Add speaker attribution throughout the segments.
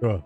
Speaker 1: Uh.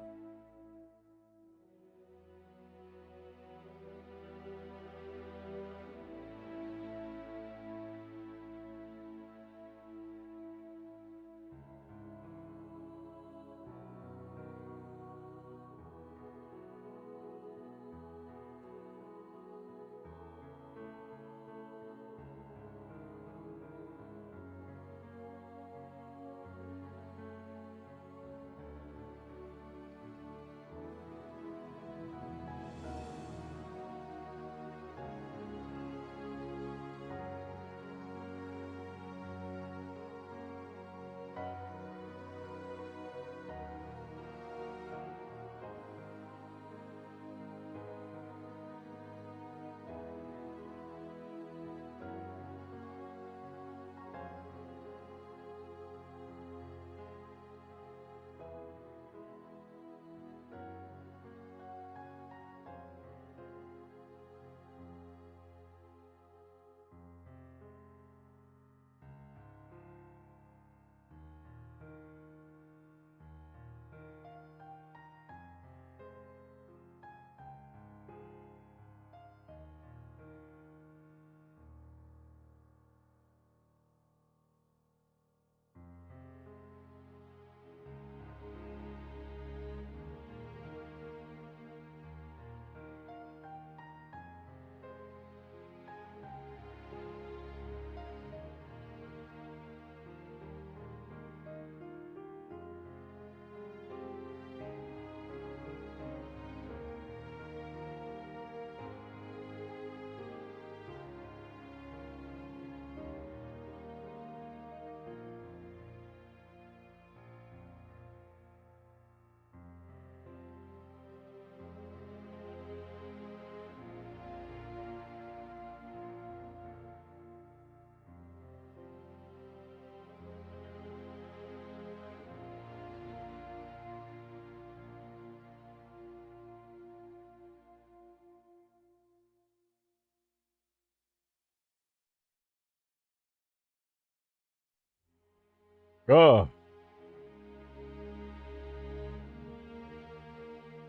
Speaker 1: Oh,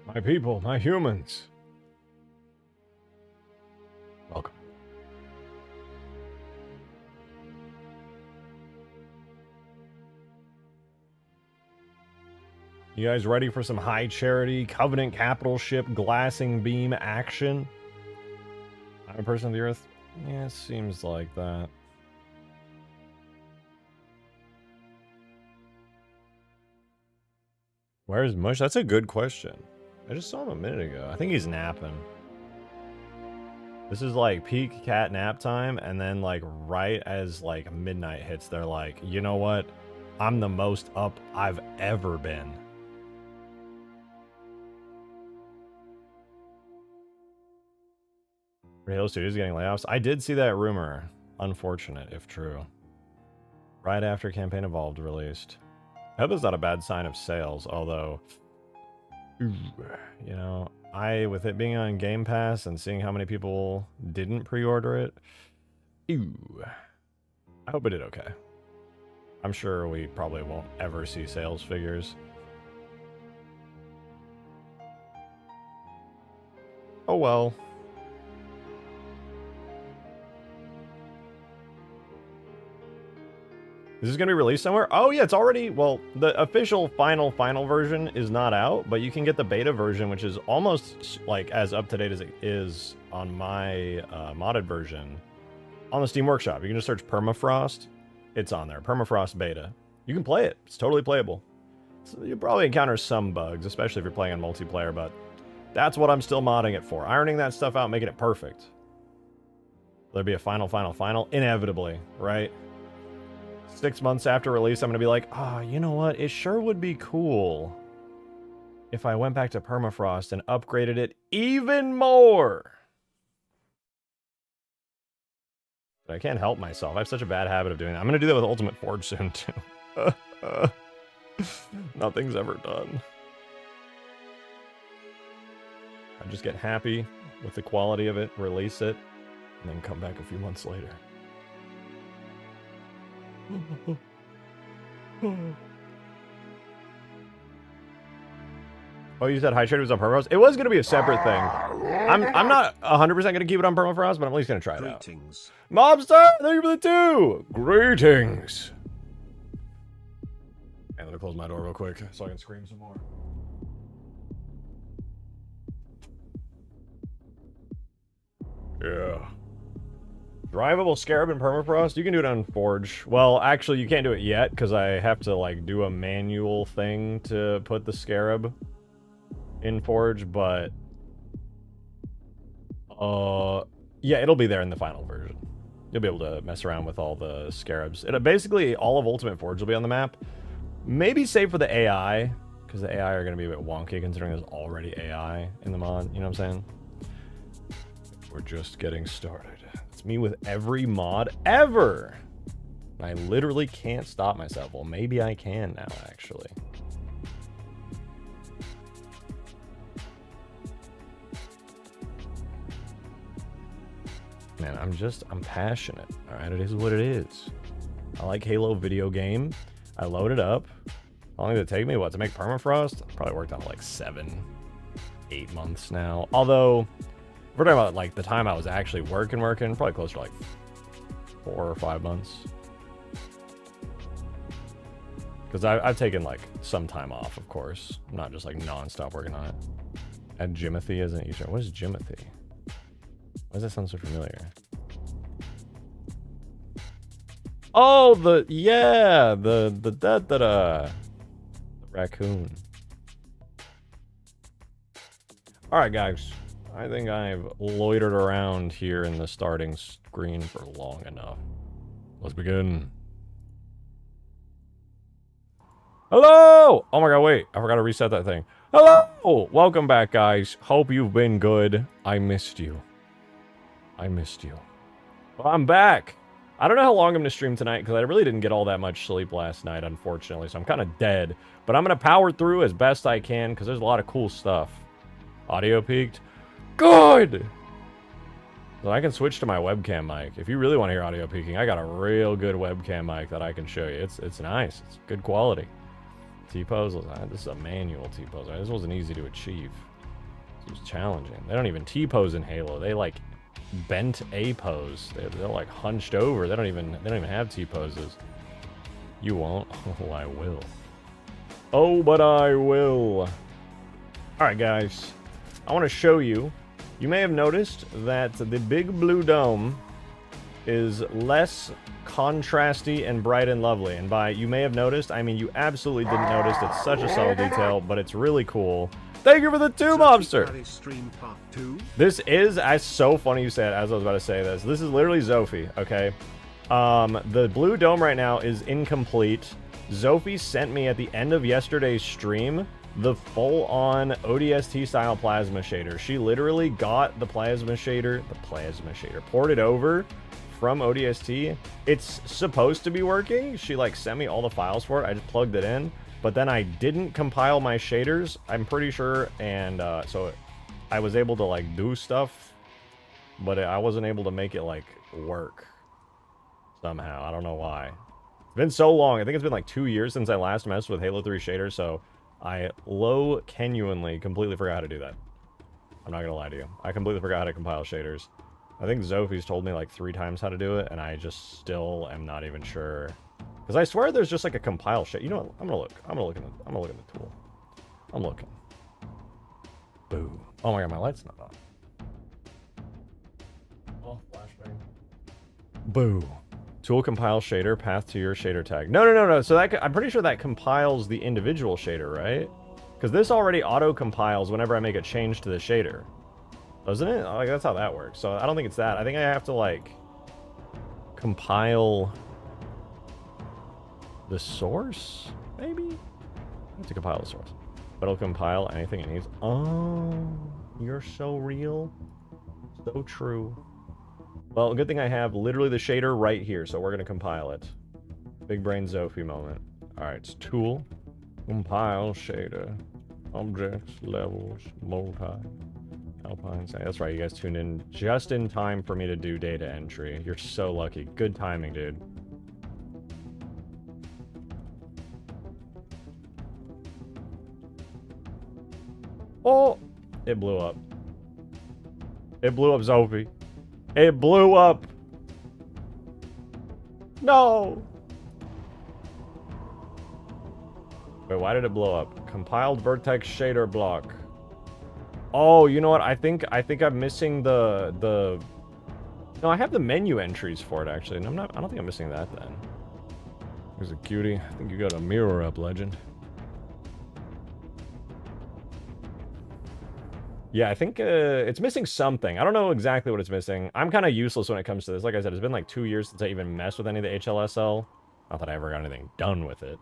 Speaker 1: my people, my humans. Welcome. You guys ready for some high charity, Covenant capital ship, glassing beam action? I'm a person of the Earth? Yeah, it seems like that. Where's Mush? That's a good question. I just saw him a minute ago. I think he's napping. This is like peak cat nap time, and then like right as like midnight hits, they're like, you know what? I'm the most up I've ever been. Halo Studios getting layoffs. I did see that rumor. Unfortunate, if true. Right after Campaign Evolved released. I hope that's not a bad sign of sales, although, you know, with it being on Game Pass and seeing how many people didn't pre-order it, I hope it did okay. I'm sure we probably won't ever see sales figures. Oh well. Is this going to be released somewhere? Oh yeah, it's already, well, the official final version is not out, but you can get the beta version, which is almost like as up to date as it is on my modded version on the Steam Workshop. You can just search Permafrost. It's on there. Permafrost beta. You can play it. It's totally playable. So you'll probably encounter some bugs, especially if you're playing on multiplayer, but that's what I'm still modding it for. Ironing that stuff out, making it perfect. There'll be a final? Inevitably, right? 6 months after release, I'm going to be like, you know what? It sure would be cool if I went back to Permafrost and upgraded it even more. But I can't help myself. I have such a bad habit of doing that. I'm going to do that with Ultimate Forge soon, too. Nothing's ever done. I just get happy with the quality of it, release it, and then come back a few months later. Oh, you said Hydrated was on Permafrost? It was going to be a separate thing. I'm not 100% going to keep it on Permafrost, but I'm at least going to try it out. Mobster, thank you for the 2! Greetings! And let me close my door real quick so I can scream some more. Yeah. Drivable Scarab in Permafrost? You can do it on Forge. Well, actually, you can't do it yet, because I have to, like, do a manual thing to put the Scarab in Forge, but... yeah, it'll be there in the final version. You'll be able to mess around with all the Scarabs. Basically, all of Ultimate Forge will be on the map. Maybe save for the AI, because the AI are going to be a bit wonky, considering there's already AI in the mod, you know what I'm saying? We're just getting started. It's me with every mod ever! I literally can't stop myself. Well, maybe I can now, actually. Man, I'm passionate. Alright, it is what it is. I like Halo video game. I load it up. How long did it take me? What, to make Permafrost? Probably worked on it like 7, 8 months now. Although, if we're talking about like the time I was actually working, probably closer to like 4 or 5 months. Because I've taken like some time off, of course. I'm not just like non-stop working on it. And Jimothy isn't Eastern. What is Jimothy? Why does that sound so familiar? Oh, the raccoon. All right, guys. I think I've loitered around here in the starting screen for long enough. Let's begin. Hello! Oh my god, wait. I forgot to reset that thing. Hello! Welcome back, guys. Hope you've been good. I missed you. Well, I'm back. I don't know how long I'm going to stream tonight, because I really didn't get all that much sleep last night, unfortunately, so I'm kind of dead. But I'm going to power through as best I can, because there's a lot of cool stuff. Audio peaked? Good! So I can switch to my webcam mic. If you really want to hear audio peaking, I got a real good webcam mic that I can show you. It's nice. It's good quality. T-pose, this is a manual T-pose. This wasn't easy to achieve. It was challenging. They don't even T-pose in Halo. They like bent A pose. They're like hunched over. They don't even have T-poses. You won't? Oh, I will. Oh, but I will. Alright, guys. I want to show you. You may have noticed that the big blue dome is less contrasty and bright and lovely. And by you may have noticed, I mean you absolutely didn't notice. It's such a subtle detail, but it's really cool. Thank you for the 2, Mobster! This is, so funny you said, as I was about to say this. This is literally Zophie, okay? The blue dome right now is incomplete. Zophie sent me at the end of yesterday's stream the full-on ODST-style plasma shader. She literally got the plasma shader, ported over from ODST. It's supposed to be working. She, like, sent me all the files for it. I just plugged it in. But then I didn't compile my shaders, I'm pretty sure, and so I was able to, like, do stuff, but I wasn't able to make it, like, work somehow. I don't know why. It's been so long. I think it's been, like, 2 years since I last messed with Halo 3 shaders, so I genuinely completely forgot how to do that. I'm not gonna lie to you. I completely forgot how to compile shaders. I think Zophie's told me, like, 3 times how to do it, and I just still am not even sure. Because I swear there's just like a compile shit. You know what? I'm gonna look in the tool. I'm looking. Boo. Oh my god, my light's not on. Oh, flashbang. Boo. Tool compile shader, path to your shader tag. No. So that I'm pretty sure that compiles the individual shader, right? Because this already auto compiles whenever I make a change to the shader. Doesn't it? Like, that's how that works. So I don't think it's that. I think I have to, like, compile the source, maybe? I have to compile the source. But it'll compile anything it needs. Oh, you're so real. So true. Well, good thing I have literally the shader right here, so we're going to compile it. Big brain Zophie moment. Alright, it's tool, compile shader, objects, levels, multi, alpine. That's right, you guys tuned in just in time for me to do data entry. You're so lucky. Good timing, dude. It blew up. It blew up, Sophie. It blew up. No. Wait, why did it blow up? Compiled vertex shader block. Oh, you know what? I think I'm missing the. No, I have the menu entries for it actually, and I don't think I'm missing that then. Here's a cutie. I think you got a mirror up, legend. Yeah, I think it's missing something. I don't know exactly what it's missing. I'm kind of useless when it comes to this. Like I said, it's been like 2 years since I even messed with any of the HLSL. Not that I ever got anything done with it.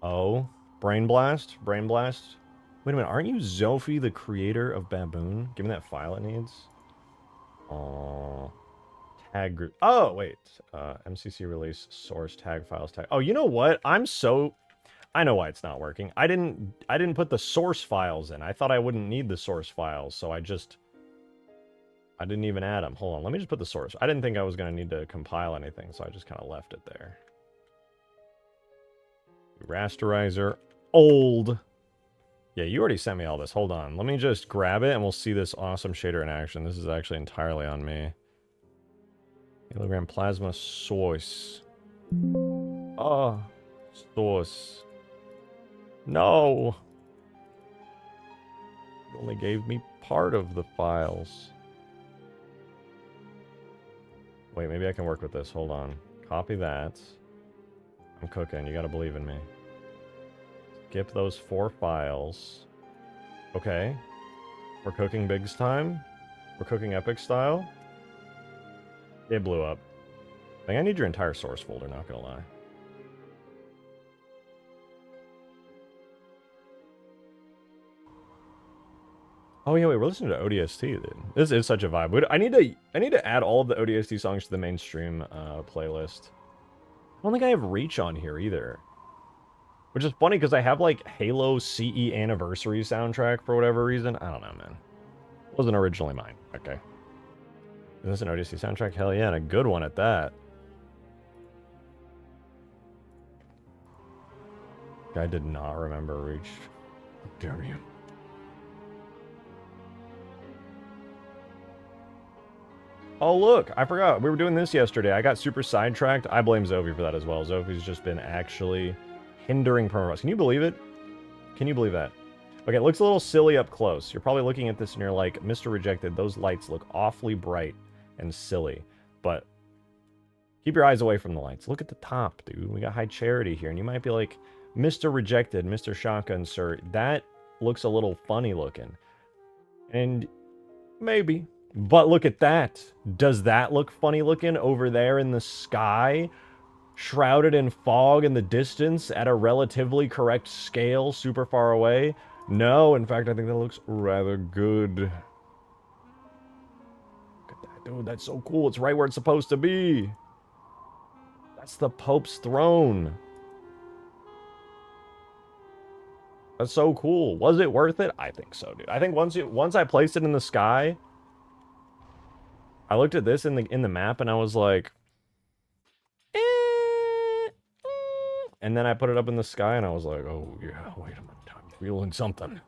Speaker 1: Oh, Brain Blast? Brain Blast? Wait a minute, aren't you Zophie, the creator of Baboon? Give me that file it needs. Oh, tag group. Oh, wait. MCC release, source, tag files, tag. Oh, you know what? I know why it's not working. I didn't put the source files in. I thought I wouldn't need the source files, so I didn't even add them. Hold on, let me just put the source. I didn't think I was going to need to compile anything, so I just kind of left it there. Rasterizer. Old. Yeah, you already sent me all this. Hold on. Let me just grab it, and we'll see this awesome shader in action. This is actually entirely on me. Kilogram plasma source. Oh, source. No. It only gave me part of the files. Wait, maybe I can work with this. Hold on. Copy that. I'm cooking. You gotta believe in me. Skip those 4 files. Okay. We're cooking Big's time. We're cooking Epic style. It blew up. I think I need your entire source folder, not gonna lie. Oh yeah, wait, we're listening to ODST, dude. This is such a vibe. I need to add all of the ODST songs to the mainstream playlist. I don't think I have Reach on here either. Which is funny because I have like Halo CE Anniversary soundtrack for whatever reason. I don't know, man. It wasn't originally mine. Okay. Is this an ODST soundtrack? Hell yeah, and a good one at that. I did not remember Reach. How dare you? Oh, look, I forgot. We were doing this yesterday. I got super sidetracked. I blame Zophie for that as well. Zophie's just been actually hindering Permafrost. Can you believe it? Can you believe that? Okay, it looks a little silly up close. You're probably looking at this and you're like, Mr. Rejected, those lights look awfully bright and silly. But keep your eyes away from the lights. Look at the top, dude. We got high charity here. And you might be like, Mr. Rejected, Mr. Shotgun, sir, that looks a little funny looking. And maybe. But look at that. Does that look funny looking over there in the sky? Shrouded in fog in the distance at a relatively correct scale, super far away? No, in fact, I think that looks rather good. Look at that, dude. That's so cool. It's right where it's supposed to be. That's the Pope's throne. That's so cool. Was it worth it? I think so, dude. I think once I placed it in the sky, I looked at this in the map and I was like, and then I put it up in the sky and I was like, oh yeah, wait a minute, I'm feeling something.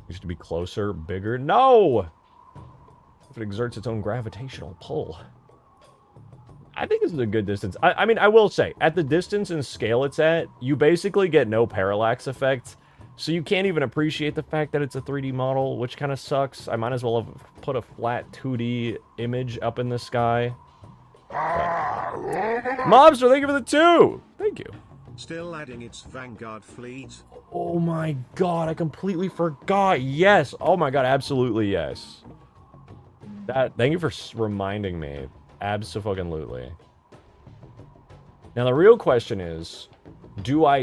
Speaker 1: Used to be closer, bigger. No! If it exerts its own gravitational pull. I think this is a good distance. I mean, I will say, at the distance and scale it's at, you basically get no parallax effect. So you can't even appreciate the fact that it's a 3D model, which kind of sucks. I might as well have put a flat 2D image up in the sky. Mobster, thank you for the 2! Thank you.
Speaker 2: Still adding its Vanguard fleet.
Speaker 1: Oh my god, I completely forgot. Yes. Oh my god, absolutely yes. Thank you for reminding me. Abso-fucking-lutely. Now the real question is, do I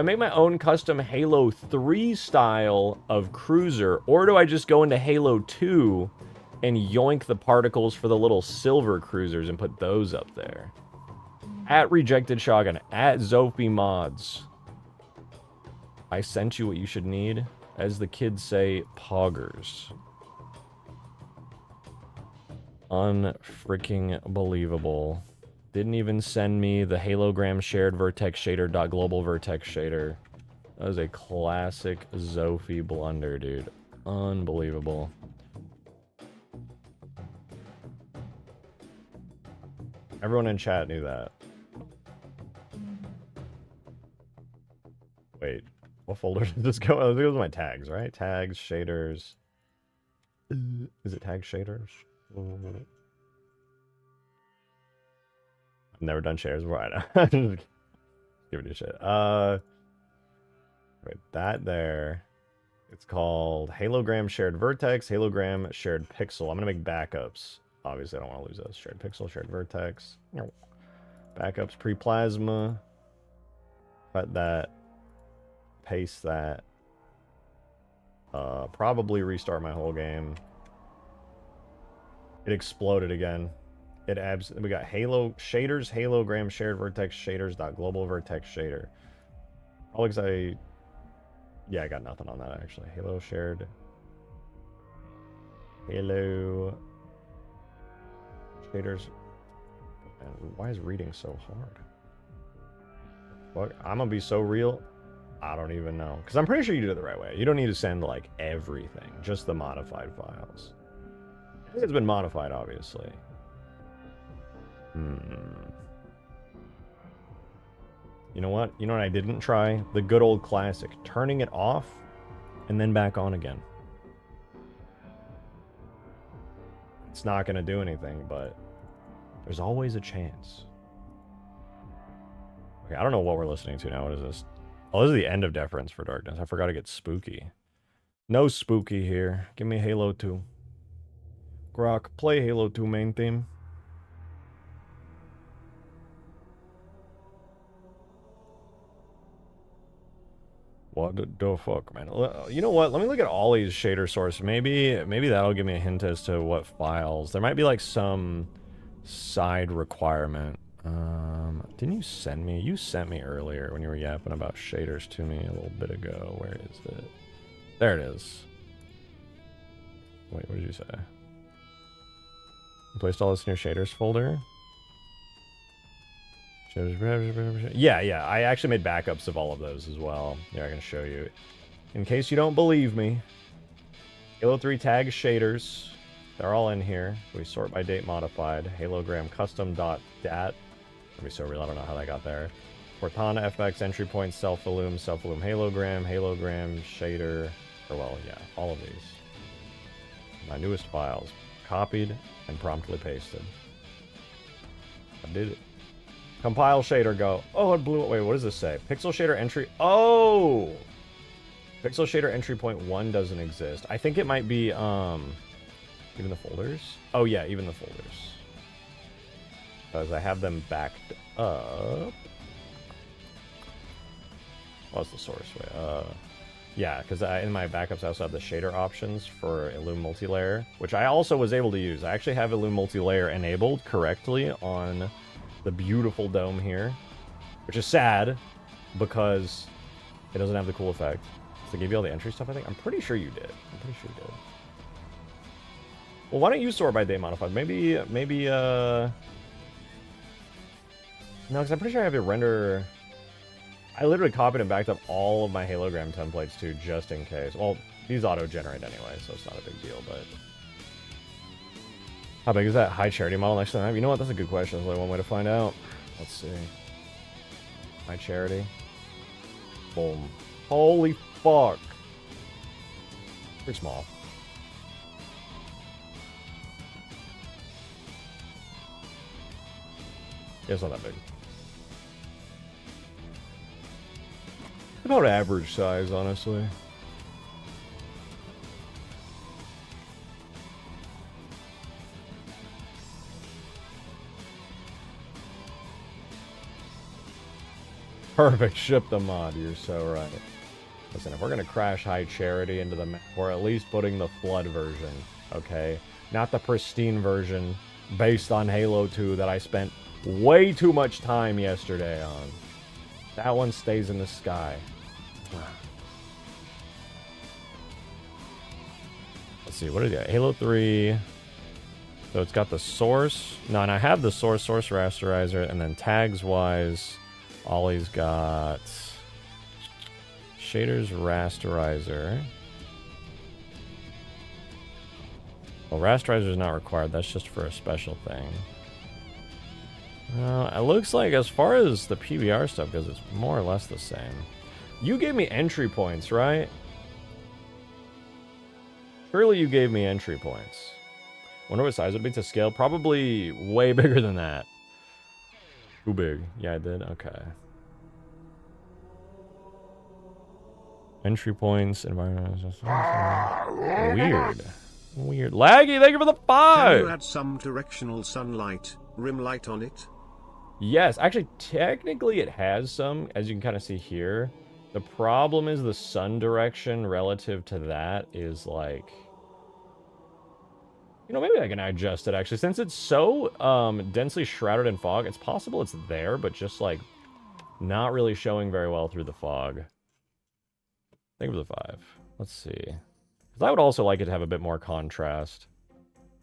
Speaker 1: make my own custom Halo 3 style of cruiser, or do I just go into Halo 2 and yoink the particles for the little silver cruisers and put those up there? At Rejected Shotgun, at Zophie Mods. I sent you what you should need. As the kids say, poggers. Unfreaking believable. Didn't even send me the halogram shared vertex shader dot global vertex shader. That was a classic Zophie blunder, dude. Unbelievable. Everyone in chat knew that. Wait, what folder did this go? Oh, those are my tags, right? Tags, shaders. Is it tag shaders? I've never done shaders before. I know. Give it a shit. Wait, that there. It's called halogram shared vertex, halogram shared pixel. I'm gonna make backups. Obviously, I don't want to lose those. Shared pixel, shared vertex. Backups, pre-plasma. Cut that. Paste that. Probably restart my whole game. It exploded again. We got halo shaders, halogram shared vertex shaders dot global vertex shader. Probably because I got nothing on that actually. Halo shared. Halo shaders. Man, why is reading so hard? Fuck, I'm gonna be so real. I don't even know. Because I'm pretty sure you did it the right way. You don't need to send like everything, just the modified files. I think it's been modified, obviously. You know what? You know what I didn't try? The good old classic. Turning it off and then back on again. It's not going to do anything, but there's always a chance. Okay, I don't know what we're listening to now. What is this? Oh, this is the end of Deference for Darkness. I forgot to get spooky. No spooky here. Give me Halo 2. Grok, play Halo 2 main theme. What the fuck, man? You know what? Let me look at Ollie's shader source. Maybe that'll give me a hint as to what files. There might be like some side requirement. Didn't you send me? You sent me earlier when you were yapping about shaders to me a little bit ago. Where is it? There it is. Wait, what did you say? You placed all this in your shaders folder? Yeah, I actually made backups of all of those as well. Yeah, I can show you. In case you don't believe me, Halo 3 tag shaders, they're all in here. We sort by date modified. Halogram custom.dat. Let me so real, I don't know how that got there. Cortana FX entry point, self-illum, halogram, shader, or well, yeah, all of these. My newest files. Copied and promptly pasted. I did it. Compile shader, go. Oh, it blew it. Wait, what does this say? Pixel shader entry. Oh! Pixel shader entry point 1 doesn't exist. I think it might be, even the folders? Oh, yeah, even the folders. Because I have them backed up. What's the source? Wait, yeah, because in my backups I also have the shader options for Illum Multilayer, which I also was able to use. I actually have Illum Multilayer enabled correctly on the beautiful dome here, which is sad because it doesn't have the cool effect. So give you all the entry stuff, I think. I'm pretty sure you did. I'm pretty sure you did. Well, why don't you sort by date modified? Maybe, no, because I'm pretty sure I have it render. I literally copied and backed up all of my halogram templates too, just in case. Well, these auto-generate anyway, so it's not a big deal, but... How big is that high charity model next time? You know what? That's a good question. There's only one way to find out. Let's see. High charity. Boom. Holy fuck. Pretty small. Yeah, it's not that big. About average size, honestly. Perfect, ship the mod, you're so right. Listen, if we're gonna crash high charity into the map, we're at least putting the flood version, okay? Not the pristine version based on Halo 2 that I spent way too much time yesterday on. That one stays in the sky. Let's see, what is it? Halo 3. So it's got the source. No, and I have the source rasterizer, and then tags wise, Ollie's got shaders rasterizer. Well, rasterizer is not required. That's just for a special thing. It looks like as far as the PBR stuff goes, it's more or less the same. You gave me entry points, right? Surely you gave me entry points. Wonder what size it would be to scale. Probably way bigger than that. Too big. Yeah, I did. Okay. Entry points. Environment. Weird. Weird. Laggy, thank you for the 5!
Speaker 2: Can you add some directional sunlight, rim light on it?
Speaker 1: Yes, actually, technically it has some, as you can kind of see here. The problem is the sun direction relative to that is like... You know, maybe I can adjust it, actually. Since it's so densely shrouded in fog, it's possible it's there, but just, like, not really showing very well through the fog. Thank you for the 5. Let's see. Because I would also like it to have a bit more contrast.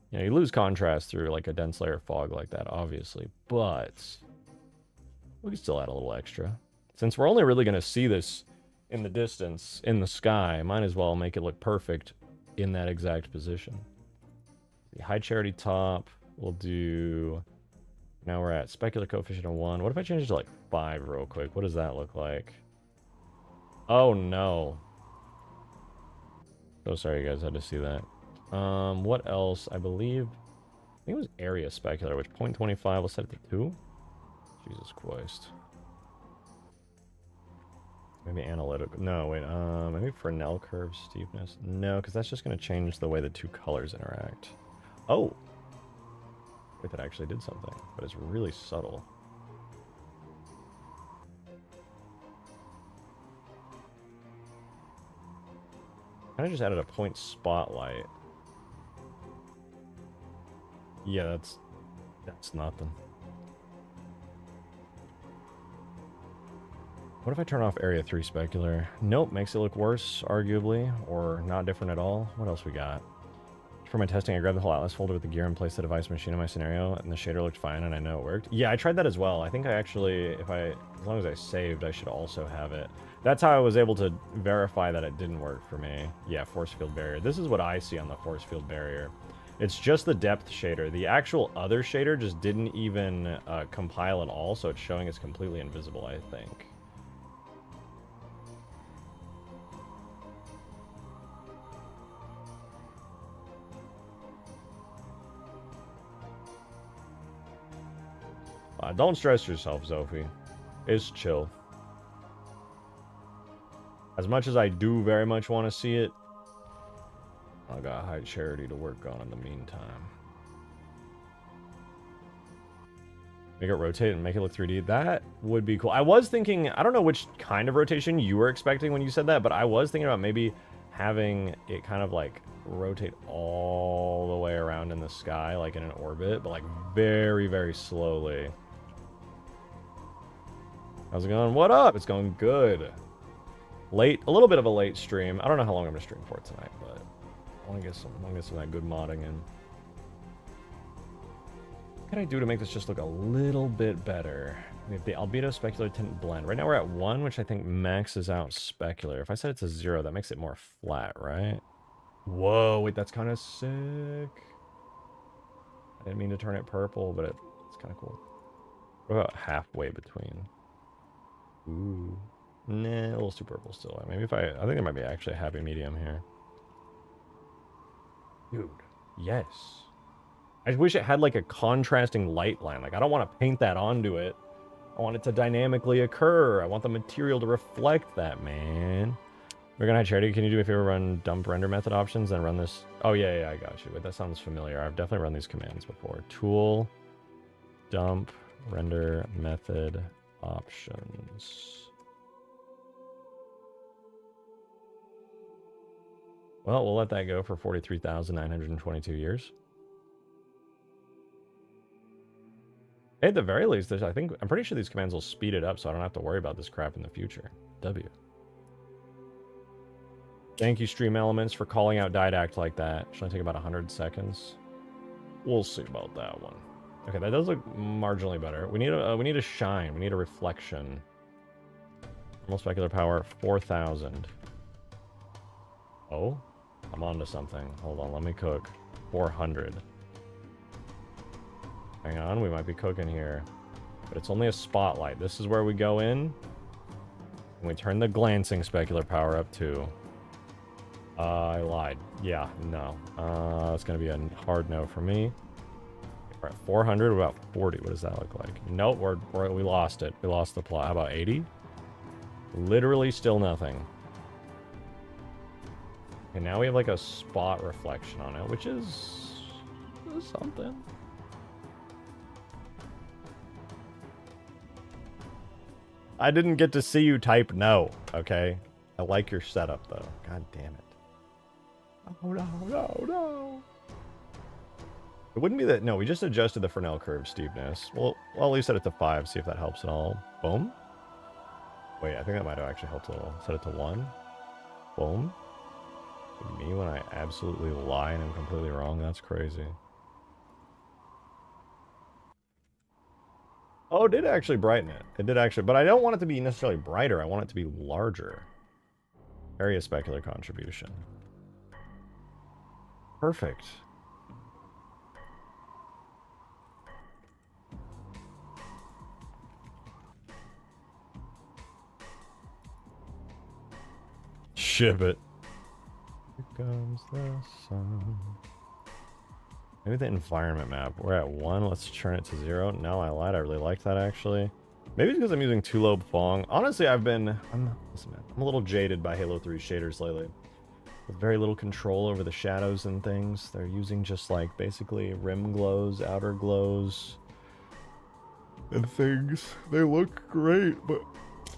Speaker 1: You know, you lose contrast through, like, a dense layer of fog like that, obviously. But we can still add a little extra. Since we're only really going to see this in the distance, in the sky, might as well make it look perfect in that exact position. The high charity top, we'll do... Now we're at specular coefficient of 1. What if I change it to, like, 5 real quick? What does that look like? Oh, no. So sorry you guys had to see that. What else? I believe... I think it was area specular, which 0.25, we'll set it to 2. Jesus Christ. Maybe analytical. No, wait. Maybe Fresnel curve steepness. No, because that's just going to change the way the two colors interact. Oh! Wait, that actually did something, but it's really subtle. Kind of just added a point spotlight. Yeah, that's nothing. What if I turn off area 3 specular? Nope, makes it look worse, arguably, or not different at all. What else we got? For my testing, I grabbed the whole Atlas folder with the gear and placed the device machine in my scenario, and the shader looked fine, and I know it worked. Yeah, I tried that as well. I think I actually, as long as I saved, I should also have it. That's how I was able to verify that it didn't work for me. Yeah, force field barrier. This is what I see on the force field barrier. It's just the depth shader. The actual other shader just didn't even compile at all, so it's showing it's completely invisible, I think. Don't stress yourself, Sophie. It's chill. As much as I do very much want to see it, I got high charity to work on in the meantime. Make it rotate and make it look 3D. That would be cool. I was thinking, I don't know which kind of rotation you were expecting when you said that, but I was thinking about maybe having it kind of like rotate all the way around in the sky, like in an orbit, but like very, very slowly. How's it going? What up? It's going good. Late, a little bit of a late stream. I don't know how long I'm gonna stream for tonight, but I want to get some of that good modding in. What can I do to make this just look a little bit better? We have the albedo specular tint blend. Right now we're at 1, which I think maxes out specular. If I set it to 0, that makes it more flat, right? Whoa, wait, that's kind of sick. I didn't mean to turn it purple, but it's kind of cool. What about halfway between? Ooh. Nah, a little too purple still. Maybe if I think there might be actually a happy medium here. Dude, yes. I wish it had like a contrasting light line. Like, I don't want to paint that onto it. I want it to dynamically occur. I want the material to reflect that, man. We're gonna have charity. Can you do me a favor, run dump render method options and run this? Oh, yeah, I got you. Wait, that sounds familiar. I've definitely run these commands before. Tool, dump, render method options. Well, we'll let that go for 43,922 years. At the very least, I'm pretty sure these commands will speed it up so I don't have to worry about this crap in the future. W. Thank you, Stream Elements, for calling out Didact like that. Should only take about 100 seconds. We'll see about that one. Okay, that does look marginally better. We need a shine. We need a reflection. Normal specular power 4,000. Oh, I'm onto something. Hold on, let me cook. 400. Hang on, we might be cooking here. But it's only a spotlight. This is where we go in. And we turn the glancing specular power up too. I lied. Yeah, no. It's going to be a hard no for me. We're at 400, about 40. What does that look like? Nope, we lost it. We lost the plot. How about 80? Literally still nothing. And now we have like a spot reflection on it, which is something. I didn't get to see you type no, okay? I like your setup though. God damn it. Oh no, no, no. It wouldn't be that. No, we just adjusted the Fresnel curve steepness. Well, at least set it to 5, see if that helps at all. Boom. Wait, I think that might have actually helped a little. Set it to 1. Boom. Me when I absolutely lie and I'm completely wrong. That's crazy. Oh, it did actually brighten it. It did actually, but I don't want it to be necessarily brighter. I want it to be larger. Area specular contribution. Perfect. Ship it. Here comes the sun. Maybe the environment map. We're at 1. Let's turn it to 0. No, I lied. I really like that, actually. Maybe it's because I'm using Tulobe Fong. Honestly, I'm a little jaded by Halo 3 shaders lately. With very little control over the shadows and things. They're using just, like, basically rim glows, outer glows, and things. They look great, but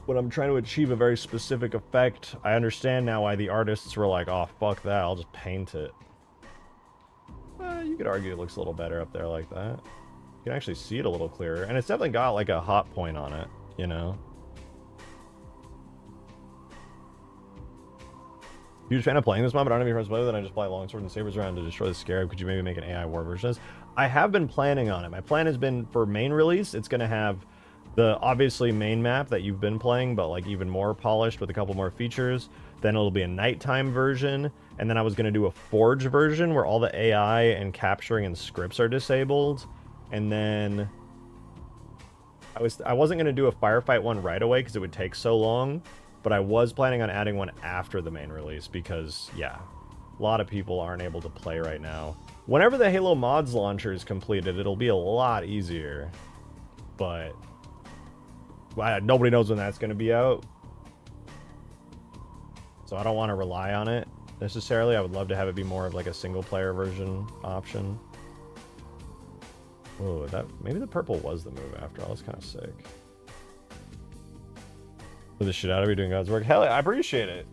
Speaker 1: when I'm trying to achieve a very specific effect, I understand now why the artists were like, oh, fuck that, I'll just paint it. You could argue it looks a little better up there like that. You can actually see it a little clearer. And it's definitely got like a hot point on it, you know? Huge fan of playing this mod, but I don't have any friends to play with it. I just play longsword and sabers around to destroy the scarab. Could you maybe make an AI war version of this? I have been planning on it. My plan has been for main release, it's going to have the obviously main map that you've been playing, but like even more polished with a couple more features. Then it'll be a nighttime version, and then I was going to do a forge version where all the AI and capturing and scripts are disabled. And then I wasn't going to do a firefight one right away because it would take so long, but I was planning on adding one after the main release because, yeah, a lot of people aren't able to play right now. Whenever the Halo Mods launcher is completed, it'll be a lot easier, but nobody knows when that's going to be out. So I don't want to rely on it necessarily. I would love to have it be more of like a single player version option. Oh, maybe the purple was the move after all. That's kind of sick. For the shit out of you doing God's work. Hell, I appreciate it.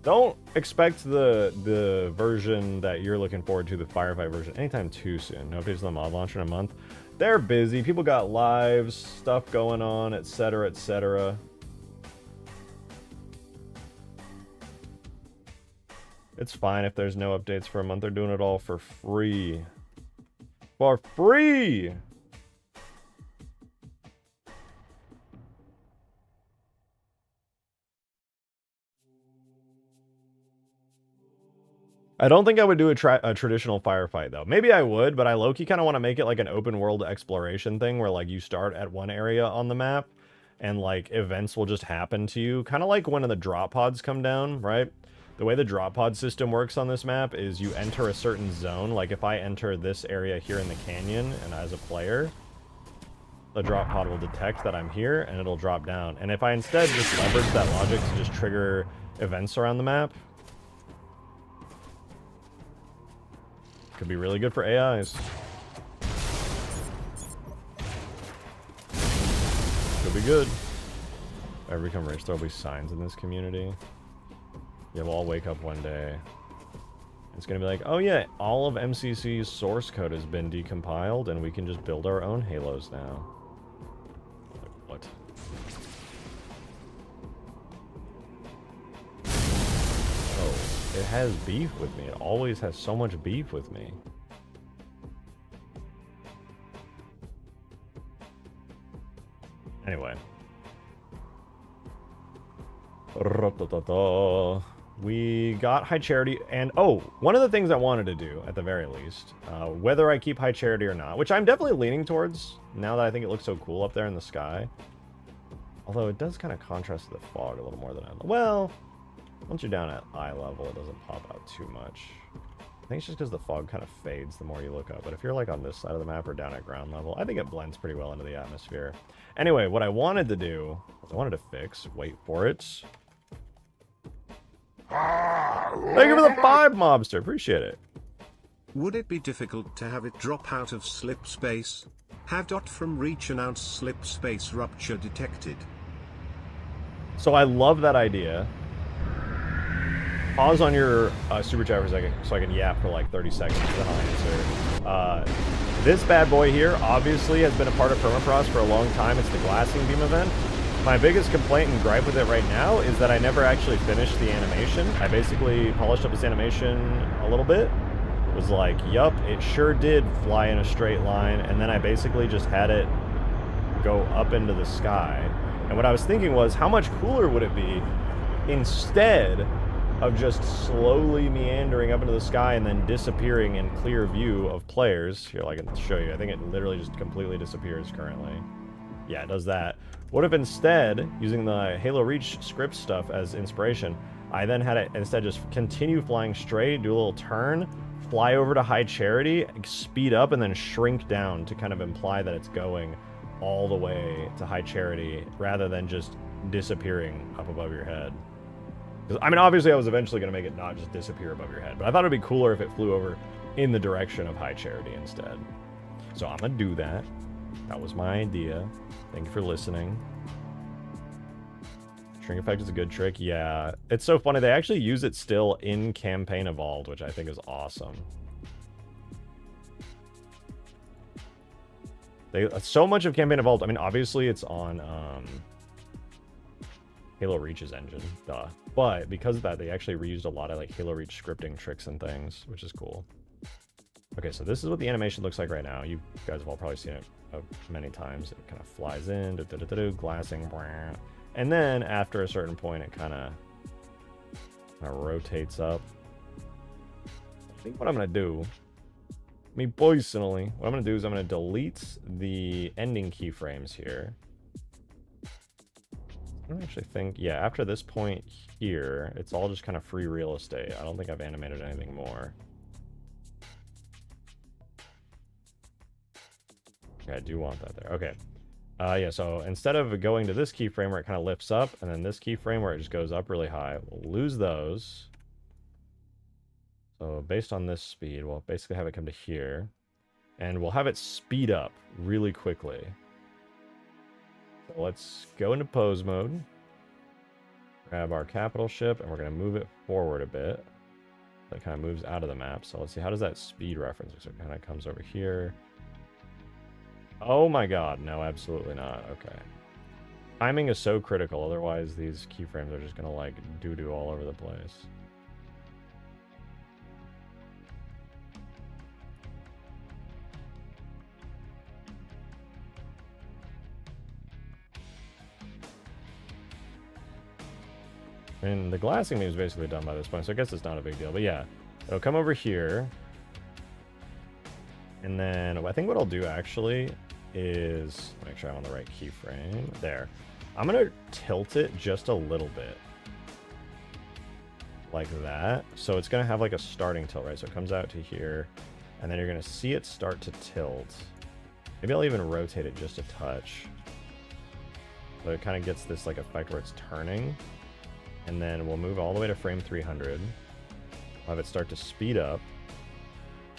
Speaker 1: Don't expect the version that you're looking forward to, the firefight version, anytime too soon. No updates on the mod launcher in a month. They're busy. People got lives, stuff going on, etc., etc. It's fine if there's no updates for a month. They're doing it all for free. For free! I don't think I would do a traditional firefight, though. Maybe I would, but I low-key kind of want to make it like an open-world exploration thing where, like, you start at one area on the map and, like, events will just happen to you. Kind of like when the drop pods come down, right? The way the drop pod system works on this map is you enter a certain zone. Like if I enter this area here in the canyon and as a player, the drop pod will detect that I'm here and it'll drop down. And if I instead just leverage that logic to just trigger events around the map, could be really good for AIs. Could be good. If I become rich, there'll be signs in this community. Yeah, we'll all wake up one day. It's gonna be like, oh yeah, all of MCC's source code has been decompiled and we can just build our own Halos now. Like, what? Oh, it has beef with me. It always has so much beef with me. We got High Charity, and oh, one of the things I wanted to do, at the very least, whether I keep High Charity or not, which I'm definitely leaning towards, now that I think it looks so cool up there in the sky. Although it does kind of contrast to the fog a little more than I... Well, once you're down at eye level, it doesn't pop out too much. I think it's just because the fog kind of fades the more you look up. But if you're like on this side of the map or down at ground level, I think it blends pretty well into the atmosphere. Anyway, what I wanted to do was I wanted to fix, wait for it. Thank you for the 5, Mobster. Appreciate it.
Speaker 2: Would it be difficult to have it drop out of slip space? Have dot from reach announce slip space rupture detected.
Speaker 1: So I love that idea. Pause on your super chat for a second so I can yap for like 30 seconds, then I'll answer. This bad boy here obviously has been a part of Permafrost for a long time. It's the glassing beam event. My biggest complaint and gripe with it right now is that I never actually finished the animation. I basically polished up this animation a little bit. Was like, yup, it sure did fly in a straight line, and then I basically just had it go up into the sky. And what I was thinking was, how much cooler would it be instead of just slowly meandering up into the sky and then disappearing in clear view of players? Here, I can show you. I think it literally just completely disappears currently. Yeah, it does that. What if instead, using the Halo Reach script stuff as inspiration, I then had it instead just continue flying straight, do a little turn, fly over to High Charity, speed up, and then shrink down to kind of imply that it's going all the way to High Charity rather than just disappearing up above your head. I mean, obviously I was eventually going to make it not just disappear above your head, but I thought it'd be cooler if it flew over in the direction of High Charity instead. So I'm going to do that. That was my idea. Thank you for listening. Shrink effect is a good trick. Yeah, it's so funny. They actually use it still in Campaign Evolved, which I think is awesome. So much of Campaign Evolved, I mean, obviously it's on Halo Reach's engine, duh. But because of that, they actually reused a lot of like Halo Reach scripting tricks and things, which is cool. Okay, so this is what the animation looks like right now. You guys have all probably seen it many times. It kind of flies in, glassing, and then after a certain point, it kind of rotates up. I think what I'm gonna do, me personally, what I'm gonna do is I'm gonna delete the ending keyframes here. I don't actually think, yeah, after this point here, it's all just kind of free real estate. I don't think I've animated anything more. Yeah, I do want that there. Okay. Yeah, so instead of going to this keyframe where it kind of lifts up, and then this keyframe where it just goes up really high, we'll lose those. So based on this speed, we'll basically have it come to here. And we'll have it speed up really quickly. So let's go into pose mode. Grab our capital ship, and we're going to move it forward a bit. That kind of moves out of the map. So let's see, how does that speed reference? So it kind of comes over here. Oh my god, no, absolutely not. Okay. Timing is so critical, otherwise these keyframes are just gonna like doo-doo all over the place. I mean, the glassing is basically done by this point, so I guess it's not a big deal. But yeah, it'll come over here. And then I think what I'll do actually is make sure I'm on the right keyframe. There. I'm going to tilt it just a little bit. Like that. So it's going to have like a starting tilt, right? So it comes out to here. And then you're going to see it start to tilt. Maybe I'll even rotate it just a touch. So it kind of gets this like effect where it's turning. And then we'll move all the way to frame 300. We'll have it start to speed up.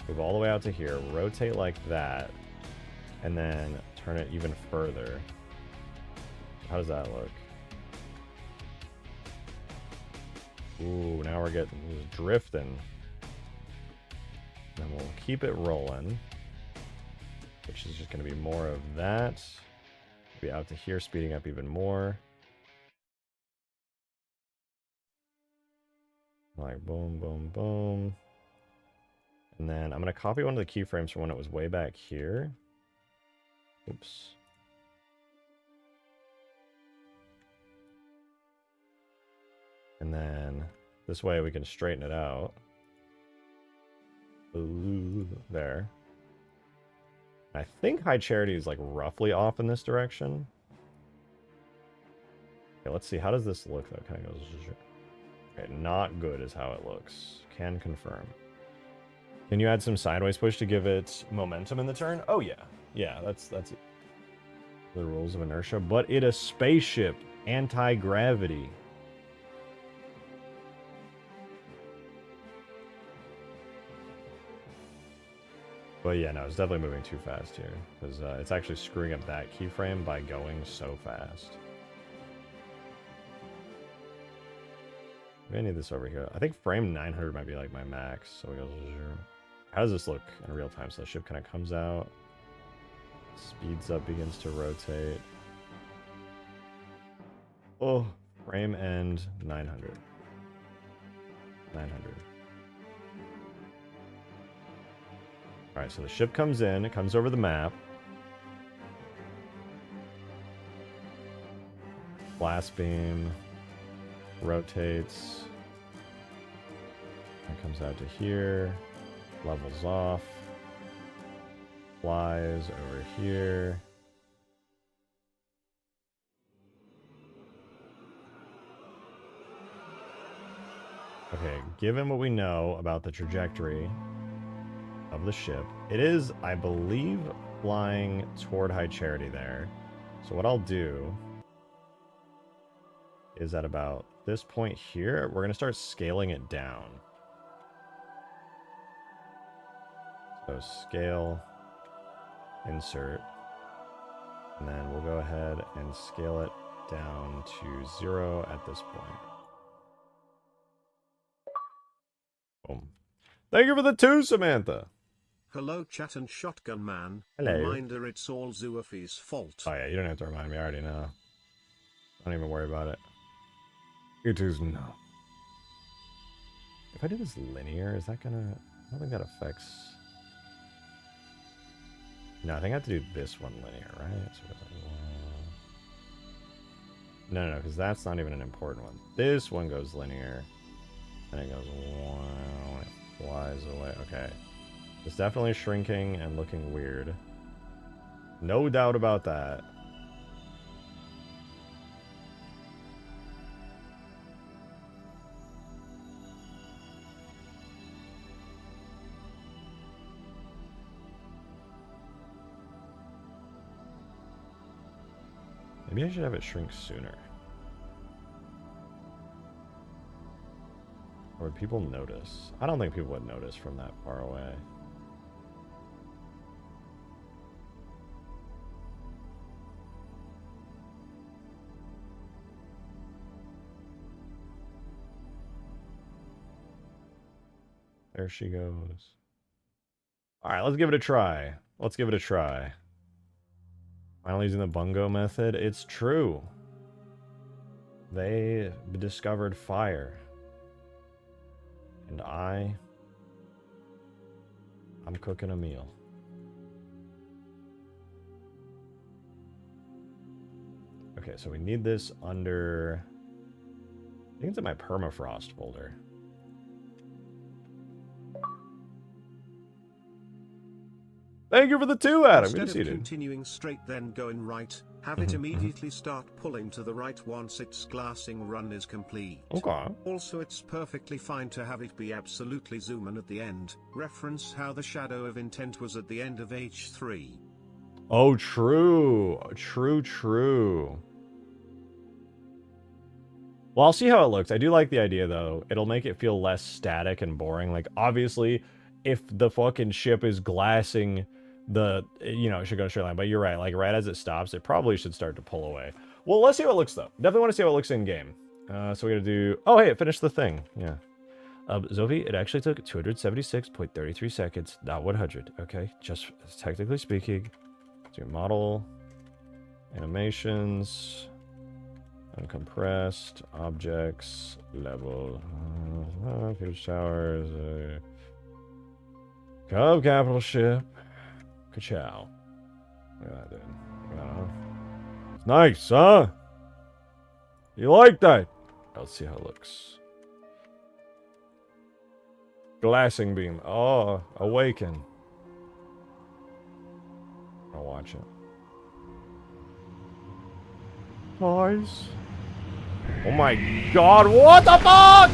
Speaker 1: Move all the way out to here. Rotate like that. And then turn it even further. How does that look? Ooh, now we're getting drifting. And then we'll keep it rolling. Which is just going to be more of that. Be out to here, speeding up even more. Like boom, boom, boom. And then I'm going to copy one of the keyframes from when it was way back here. Oops. And then this way we can straighten it out. Ooh, there. I think High Charity is like roughly off in this direction. Okay, let's see. How does this look though? Kind of goes. Okay, not good is how it looks. Can confirm. Can you add some sideways push to give it momentum in the turn? Oh yeah. Yeah, that's it. The rules of inertia. But it a spaceship. Anti-gravity. But yeah, no, it's definitely moving too fast here. Because it's actually screwing up that keyframe by going so fast. Maybe I need this over here. I think frame 900 might be like my max. So we go 0. How does this look in real time? So the ship kind of comes out. Speeds up, begins to rotate. Oh, frame end 900. 900. Alright, so the ship comes in, it comes over the map. Blast beam. Rotates. It comes out to here. Levels off. Flies over here. Okay, given what we know about the trajectory of the ship, it is, I believe, flying toward High Charity there. So what I'll do is at about this point here, we're going to start scaling it down. So scale, insert, and then we'll go ahead and scale it down to 0 at this point. Boom. Thank you for the 2, Samantha.
Speaker 2: Hello chat and shotgun man.
Speaker 1: Hello.
Speaker 2: Reminder it's all Zuafi's fault.
Speaker 1: Oh yeah, you don't have to remind me, I already know. Don't even worry about it. It is not. If I do this linear, is that gonna... I don't think that affects... No, I think I have to do this one linear, right? So it's like... No, because that's not even an important one. This one goes linear. And it goes... It flies away. Okay. It's definitely shrinking and looking weird. No doubt about that. Maybe I should have it shrink sooner. Or would people notice? I don't think people would notice from that far away. There she goes. Alright, let's give it a try. Let's give it a try. Finally using the bungo method. It's true. They discovered fire. And I'm cooking a meal. Okay, so we need this under... I think it's in my Permafrost folder. Thank you for the 2, Adam. Good to see you, dude.
Speaker 2: Continuing straight then going right, have it immediately start pulling to the right once its glassing run is complete.
Speaker 1: Okay.
Speaker 2: Also it's perfectly fine to have it be absolutely zoom in at the end. Reference how the shadow of intent was at the end of H3.
Speaker 1: Oh, true. True. Well, I'll see how it looks. I do like the idea, though. It'll make it feel less static and boring. Like, obviously, if the fucking ship is glassing the, you know, it should go straight line. But you're right. Like, right as it stops, it probably should start to pull away. Well, let's see how it looks, though. Definitely want to see how it looks in-game. So we gotta do... Oh, hey, it finished the thing. Yeah. Zovi, it actually took 276.33 seconds, not 100. Okay, just technically speaking. Do model, animations, uncompressed, objects, level, huge towers, capital ship, ka-chow. Look at that, dude. Look at that, huh? It's nice, huh? You like that? Let's see how it looks. Glassing beam. Oh, awaken. I'll watch it. Guys. Oh my god, what the fuck?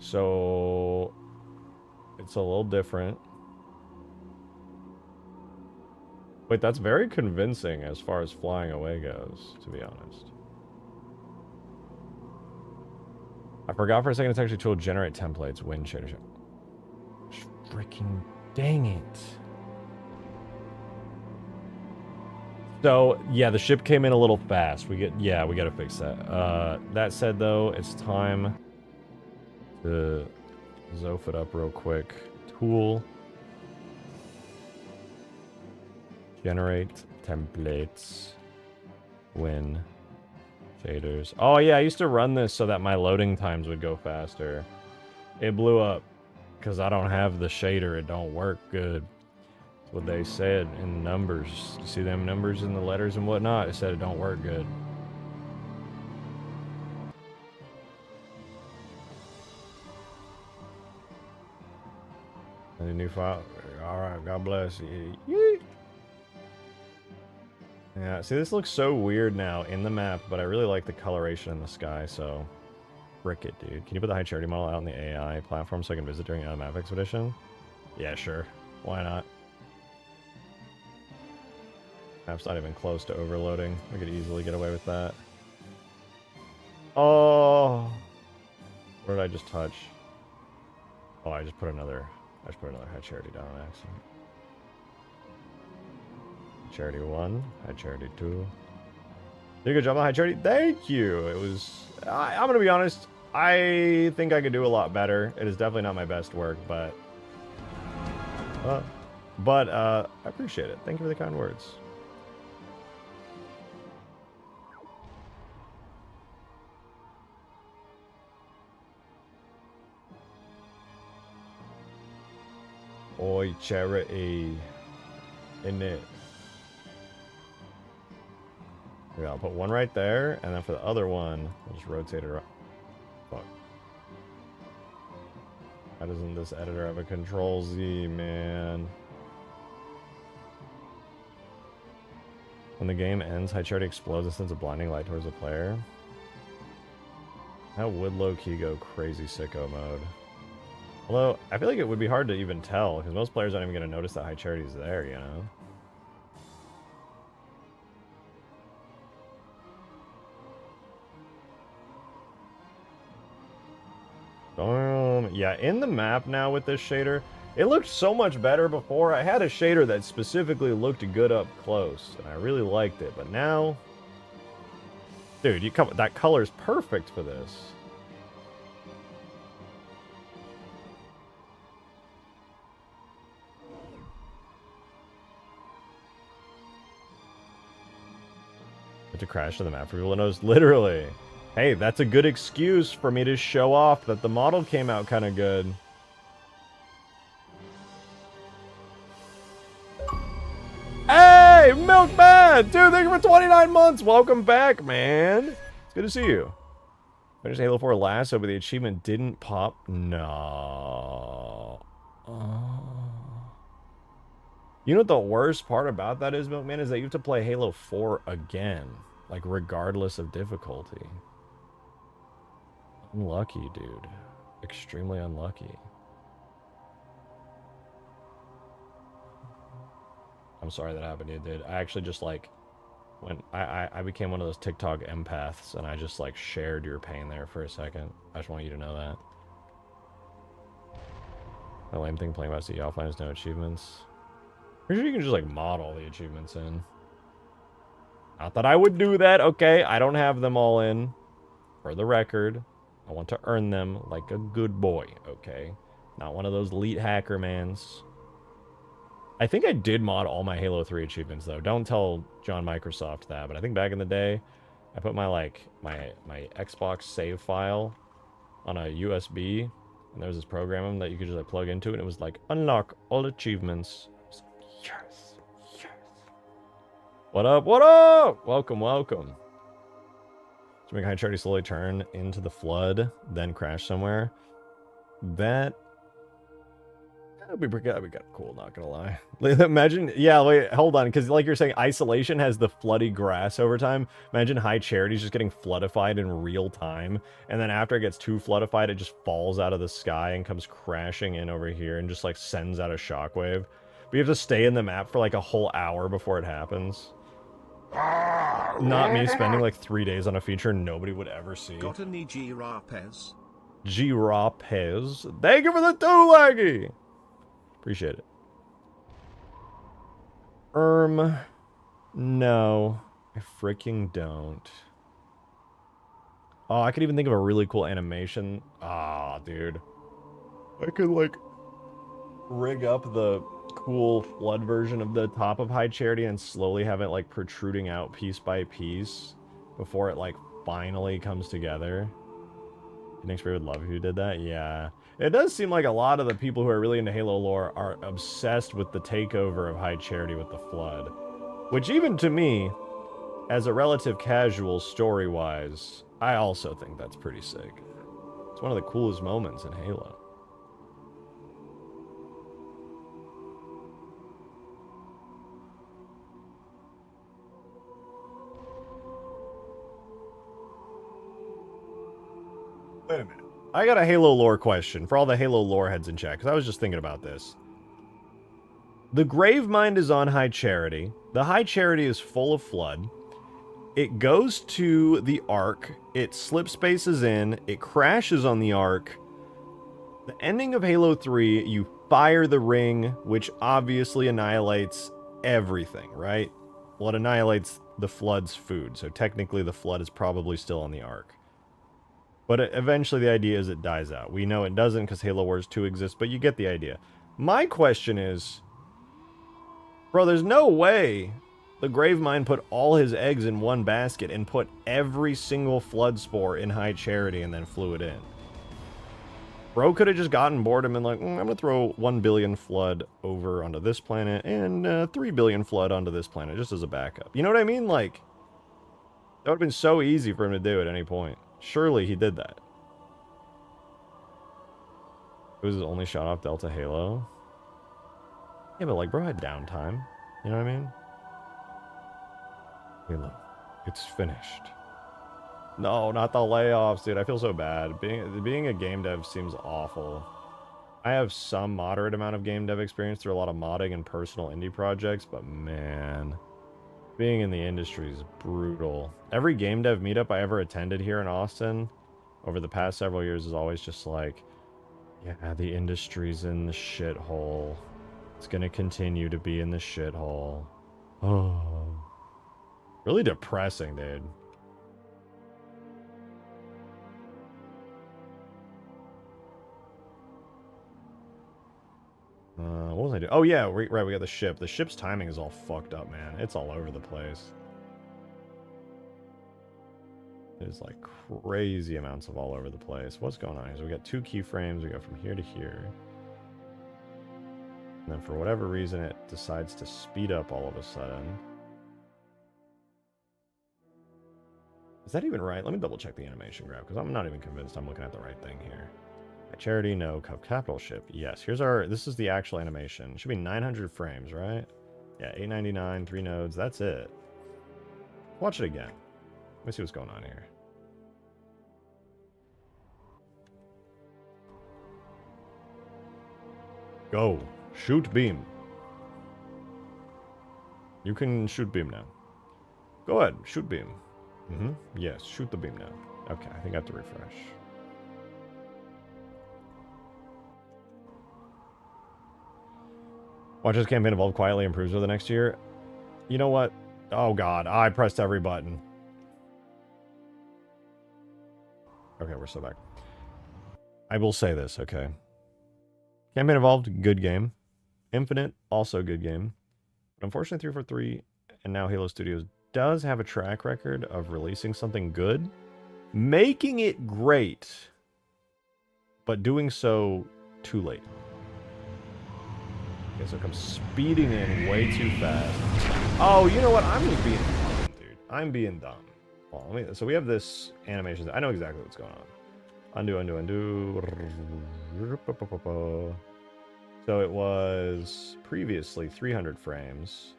Speaker 1: So it's a little different. Wait, that's very convincing as far as flying away goes, to be honest. I forgot for a second it's actually tool generate templates, wind shader. Freaking dang it. So, yeah, the ship came in a little fast. We gotta fix that. That said, though, it's time to zof it up real quick. Tool. Generate templates. Win. Shaders. Oh, yeah, I used to run this so that my loading times would go faster. It blew up. Because I don't have the shader. It don't work good. That's what they said in numbers. You see them numbers in the letters and whatnot? It said it don't work good. Any new file? Alright, God bless you. Yeet. Yeah, see, this looks so weird now in the map, but I really like the coloration in the sky, so... Frick it, dude. Can you put the high charity model out in the AI platform so I can visit during a map expedition? Yeah, sure. Why not? Map's not even close to overloading. I could easily get away with that. Oh! What did I just touch? Oh, I just put another high charity down on accident. Charity 1, high charity 2. Did a good job on high charity. Thank you. It was... I'm gonna be honest. I think I could do a lot better. It is definitely not my best work, but... I appreciate it. Thank you for the kind words. Oi, charity. In it. Yeah, I'll put one right there, and then for the other one, I'll just rotate it around. Fuck. Why doesn't this editor have a control Z, man? When the game ends, high charity explodes and sends a blinding light towards the player. That would low-key go crazy sicko mode. Although, I feel like it would be hard to even tell, because most players aren't even going to notice that high charity's there, you know? Yeah, in the map now with this shader, it looked so much better before. I had a shader that specifically looked good up close, and I really liked it. But now, dude, that color's perfect for this. To crash to the map for people to notice, literally. Hey, that's a good excuse for me to show off that the model came out kind of good. Hey, Milkman! Dude, thank you for 29 months! Welcome back, man! It's good to see you. Finished Halo 4 last, but the achievement didn't pop. No. You know what the worst part about that is, Milkman, is that you have to play Halo 4 again. Like, regardless of difficulty. Unlucky, dude. Extremely unlucky. I'm sorry that happened to you, dude. I actually just, like, when I became one of those TikTok empaths, and I just, like, shared your pain there for a second. I just want you to know that. The lame thing playing about CE offline is no achievements. Pretty sure you can just, like, mod all the achievements in. Not that I would do that, okay? I don't have them all in. For the record, I want to earn them like a good boy, okay? Not one of those elite hacker mans. I think I did mod all my Halo 3 achievements, though. Don't tell John Microsoft that, but I think back in the day, I put my, like, my Xbox save file on a USB, And there was this program that you could just like plug into it, and it was like, unlock all achievements. Yes, yes. What up, what up? Welcome, welcome. To make high charity slowly turn into the flood, then crash somewhere. That'd be pretty cool, not gonna lie. Imagine, yeah, wait, hold on, because like you're saying, isolation has the floody grass over time. Imagine high charity's just getting floodified in real time, and then after it gets too floodified, it just falls out of the sky and comes crashing in over here and just like sends out a shockwave. But you have to stay in the map for like a whole hour before it happens. Not me spending like 3 days on a feature nobody would ever see.
Speaker 2: Got any giraffes?
Speaker 1: Giraffes. Thank you for the 2 laggy. Appreciate it. No. I freaking don't. Oh, I could even think of a really cool animation. Ah, dude. I could, like, rig up the cool flood version of the top of High Charity and slowly have it, like, protruding out piece by piece before it, like, finally comes together. You think Spirit would love if you did that? Yeah. It does seem like a lot of the people who are really into Halo lore are obsessed with the takeover of High Charity with the Flood. Which even to me, as a relative casual story-wise, I also think that's pretty sick. It's one of the coolest moments in Halo. Wait a minute. I got a Halo lore question for all the Halo lore heads in chat, because I was just thinking about this. The Gravemind is on High Charity. The High Charity is full of flood. It goes to the Ark. It slip spaces in. It crashes on the Ark. The ending of Halo 3, you fire the ring, which obviously annihilates everything, right? Well, it annihilates the flood's food, so technically the flood is probably still on the Ark. But eventually the idea is it dies out. We know it doesn't because Halo Wars 2 exists, but you get the idea. My question is, bro, there's no way the Gravemind put all his eggs in one basket and put every single flood spore in High Charity and then flew it in. Bro could have just gotten bored and been like, I'm going to throw 1 billion flood over onto this planet and 3 billion flood onto this planet just as a backup. You know what I mean? Like, that would have been so easy for him to do at any point. Surely he did that. It was his only shot off Delta Halo. Yeah, but like, bro had downtime. You know what I mean? Halo. It's finished. No, not the layoffs, dude. I feel so bad. Being a game dev seems awful. I have some moderate amount of game dev experience through a lot of modding and personal indie projects, but man, being in the industry is brutal. Every game dev meetup I ever attended here in Austin over the past several years is always just like, yeah, the industry's in the shithole. It's gonna continue to be in the shithole. Oh. Really depressing, dude. What was I doing? Oh, yeah, right, we got the ship. The ship's timing is all fucked up, man. It's all over the place. There's, like, crazy amounts of all over the place. What's going on here? So we got 2 keyframes. We go from here to here. And then for whatever reason, it decides to speed up all of a sudden. Is that even right? Let me double check the animation graph, because I'm not even convinced I'm looking at the right thing here. Charity, no. Capital ship, yes. Here's our, this is the actual animation. It should be 900 frames, right? Yeah, 899, 3 nodes, that's it. Watch it again. Let me see what's going on here. Go. Shoot beam. You can shoot beam now. Go ahead, shoot beam. Yes, shoot the beam now. Okay, I think I have to refresh. Watch this campaign evolve quietly and improves over the next year. You know what? Oh god, I pressed every button. Okay, we're still back. I will say this, okay? Campaign evolved, good game. Infinite, also good game. But unfortunately 343 and now Halo Studios does have a track record of releasing something good, making it great, but doing so too late. Okay, so it comes speeding in way too fast. Oh, you know what? I'm just being dumb, dude. I'm being dumb. Well, so we have this animation. I know exactly what's going on. Undo, undo, undo. So it was previously 300 frames.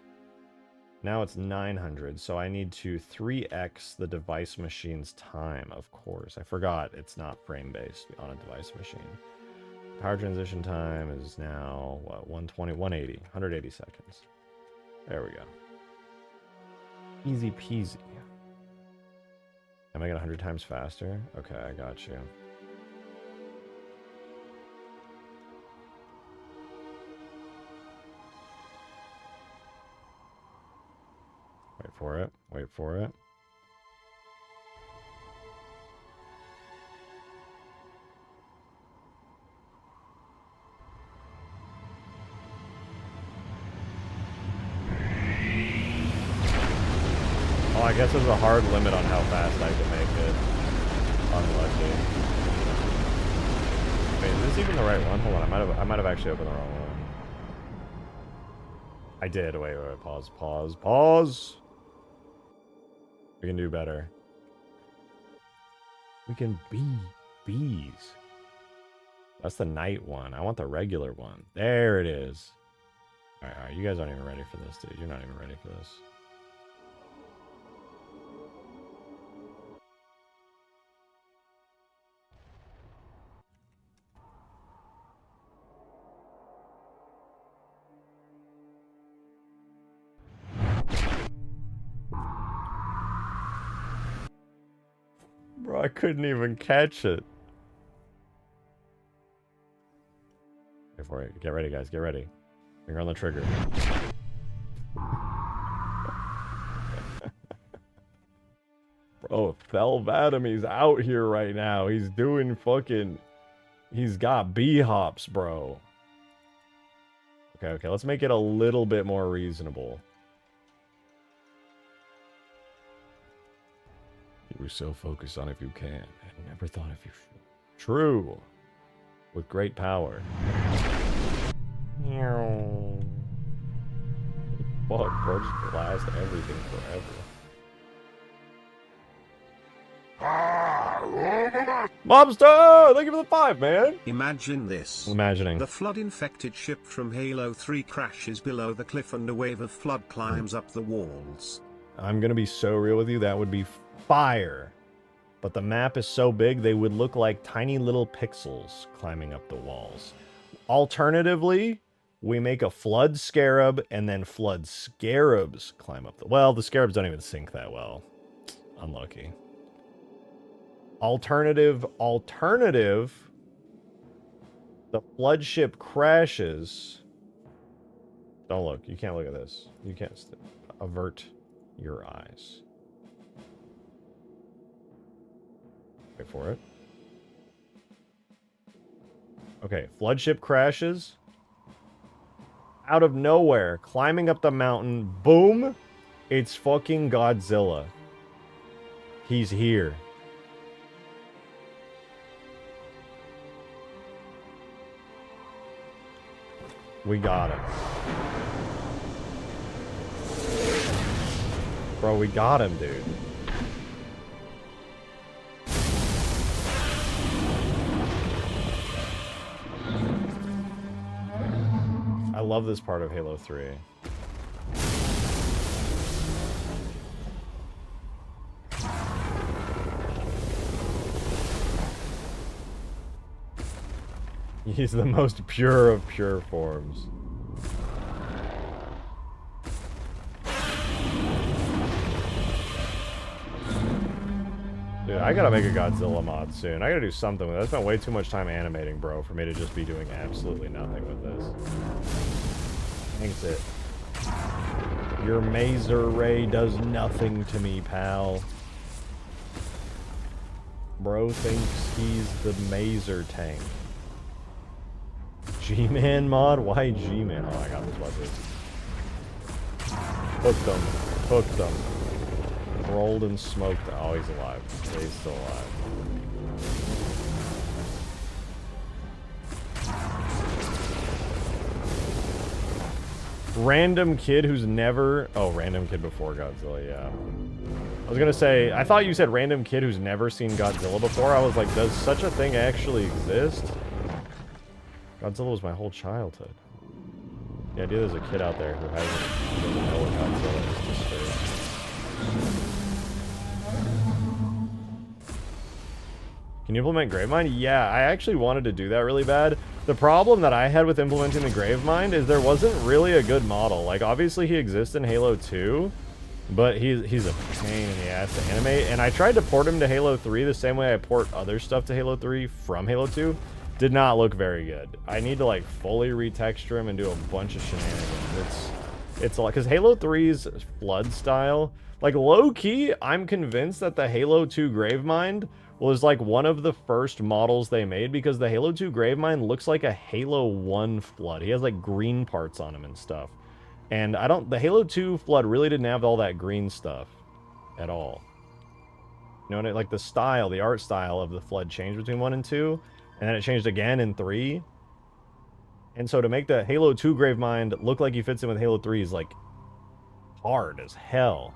Speaker 1: Now it's 900, so I need to 3x the device machine's time, of course. I forgot it's not frame-based on a device machine. Power transition time is now, what, 120, 180, 180 seconds. There we go. Easy peasy. Am I get 100 times faster? Okay, I got you. Wait for it. Wait for it. Oh, I guess there's a hard limit on how fast I can make it. Unlucky. Wait, is this even the right one? Hold on, I might have actually opened the wrong one. I did. Wait, pause, pause, pause. We can do better. We can be bees. That's the night one. I want the regular one. There it is. All right, you guys aren't even ready for this, dude. You're not even ready for this. Bro, I couldn't even catch it. Wait for it. Get ready, guys. Get ready. Finger on the trigger. Bro, Felvadamy's out here right now. He's doing fucking... He's got bee hops, bro. Okay, let's make it a little bit more reasonable. You were so focused on if you can, and never thought if you should. True. With great power. Fuck, bro, just blast everything forever. Mobster! Thank you for the 5, man!
Speaker 2: Imagine this.
Speaker 1: Imagining.
Speaker 2: The flood-infected ship from Halo 3 crashes below the cliff and a wave of flood climbs up the walls.
Speaker 1: I'm gonna be so real with you, that would be fire. But the map is so big, they would look like tiny little pixels climbing up the walls. Alternatively, we make a flood scarab and then flood scarabs climb up the... Well, the scarabs don't even sink that well. Unlucky. Alternative. The flood ship crashes. Don't look. You can't look at this. You can't avert your eyes. Wait for it. Okay, flood ship crashes. Out of nowhere, climbing up the mountain, boom, it's fucking Godzilla. He's here. We got him. Bro, we got him, dude. I love this part of Halo 3. He's the most pure of pure forms. Dude, I gotta make a Godzilla mod soon. I gotta do something with it. I spent way too much time animating, bro, for me to just be doing absolutely nothing with this. Thanks it. Your maser ray does nothing to me, pal. Bro thinks he's the maser tank. G-Man mod? Why G-Man? Oh, I got this. Watch this. Hooked them. Hooked them. Rolled and smoked. Oh, he's alive. He's still alive. Random kid who's never... Oh, random kid before Godzilla, yeah. I was gonna say, I thought you said random kid who's never seen Godzilla before. I was like, does such a thing actually exist? Godzilla was my whole childhood. The idea there's a kid out there who doesn't know what Godzilla is just Can you implement Gravemind? Yeah, I actually wanted to do that really bad. The problem that I had with implementing the Gravemind is there wasn't really a good model. Like, obviously he exists in Halo 2, but he's a pain in the ass to animate. And I tried to port him to Halo 3 the same way I port other stuff to Halo 3 from Halo 2. Did not look very good. I need to like fully retexture him and do a bunch of shenanigans. It's a lot, because Halo 3's flood style, like low-key, I'm convinced that the Halo 2 Gravemind was like one of the first models they made, because the Halo 2 Gravemind looks like a Halo 1 flood. He has like green parts on him and stuff. And the Halo 2 flood really didn't have all that green stuff at all. You know, like the style, the art style of the flood changed between 1 and 2, and then it changed again in 3. And so to make the Halo 2 Gravemind look like he fits in with Halo 3 is like hard as hell.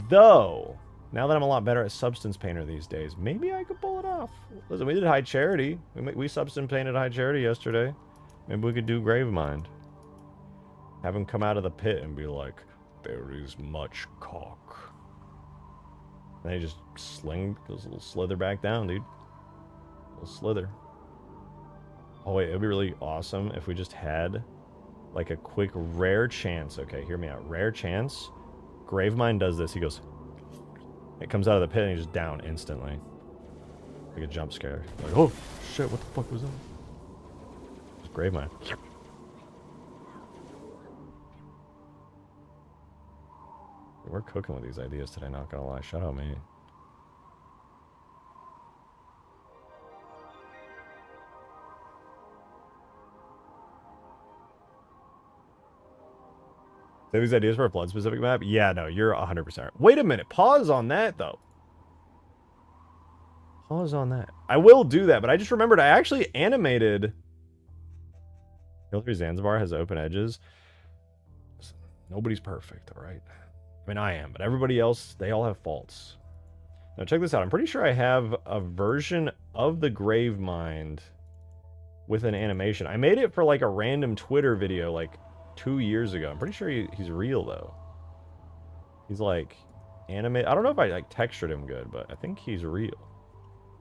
Speaker 1: Though, now that I'm a lot better at Substance Painter these days, maybe I could pull it off. Listen, we did High Charity. We Substance Painted High Charity yesterday. Maybe we could do Gravemind. Have him come out of the pit and be like, there is much cock. And he just goes a little slither back down, dude. A little slither. Oh wait, it'd be really awesome if we just had like a quick rare chance. Okay, hear me out. Rare chance. Gravemind does this. He goes... It comes out of the pit and he's just down instantly. Like a jump scare. Like, oh, shit, what the fuck was that? It's Gravemind. We're cooking with these ideas today, not gonna lie. Shout out me. Save these ideas for a flood-specific map? Yeah, no, you're 100% right. Wait a minute. Pause on that, though. Pause on that. I will do that, but I just remembered I actually animated... Halo 3 Zanzibar has open edges. Nobody's perfect, all right? I mean, I am, but everybody else, they all have faults. Now, check this out. I'm pretty sure I have a version of the Gravemind with an animation. I made it for, like, a random Twitter video, like... 2 years ago. I'm pretty sure he's real though. He's like animated. I don't know if I like textured him good, but I think he's real.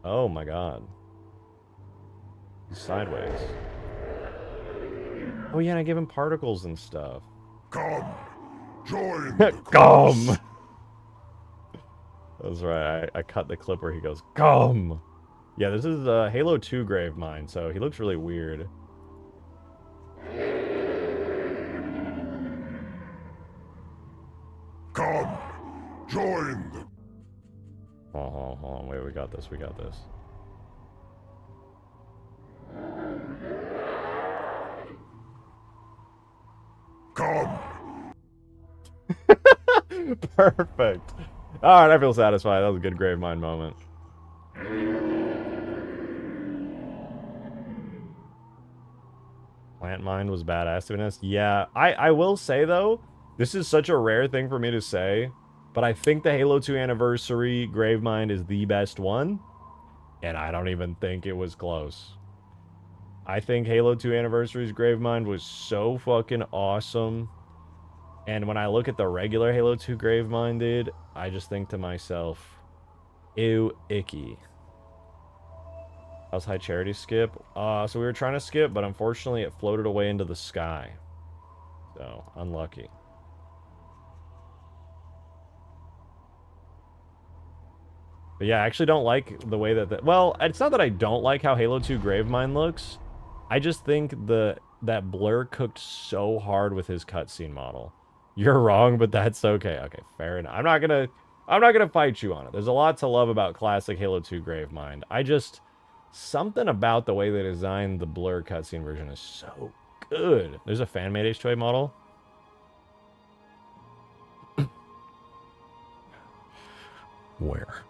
Speaker 1: Oh my god. He's sideways. Oh yeah, and I gave him particles and stuff.
Speaker 3: Come, join the
Speaker 1: Come. That's right. I cut the clip where he goes, come. Yeah, this is Halo 2 Gravemind, so he looks really weird.
Speaker 3: Come, join the...
Speaker 1: Hold on, wait, we got this, we got this.
Speaker 3: Come.
Speaker 1: Perfect. Alright, I feel satisfied. That was a good Gravemind moment. Plant Mind was badass to us. Yeah, I will say though, this is such a rare thing for me to say, but I think the Halo 2 Anniversary Gravemind is the best one, and I don't even think it was close. I think Halo 2 Anniversary's Gravemind was so fucking awesome, and when I look at the regular Halo 2 Gravemind, dude, I just think to myself, ew, icky. How's High Charity skip? So we were trying to skip, but unfortunately it floated away into the sky. So, unlucky. But yeah, I actually don't like the way that... Well, it's not that I don't like how Halo 2 Gravemind looks. I just think that Blur cooked so hard with his cutscene model. You're wrong, but that's okay. Okay, fair enough. I'm not gonna fight you on it. There's a lot to love about classic Halo 2 Gravemind. Something about the way they designed the Blur cutscene version is so good. There's a fan-made H2A model. Where?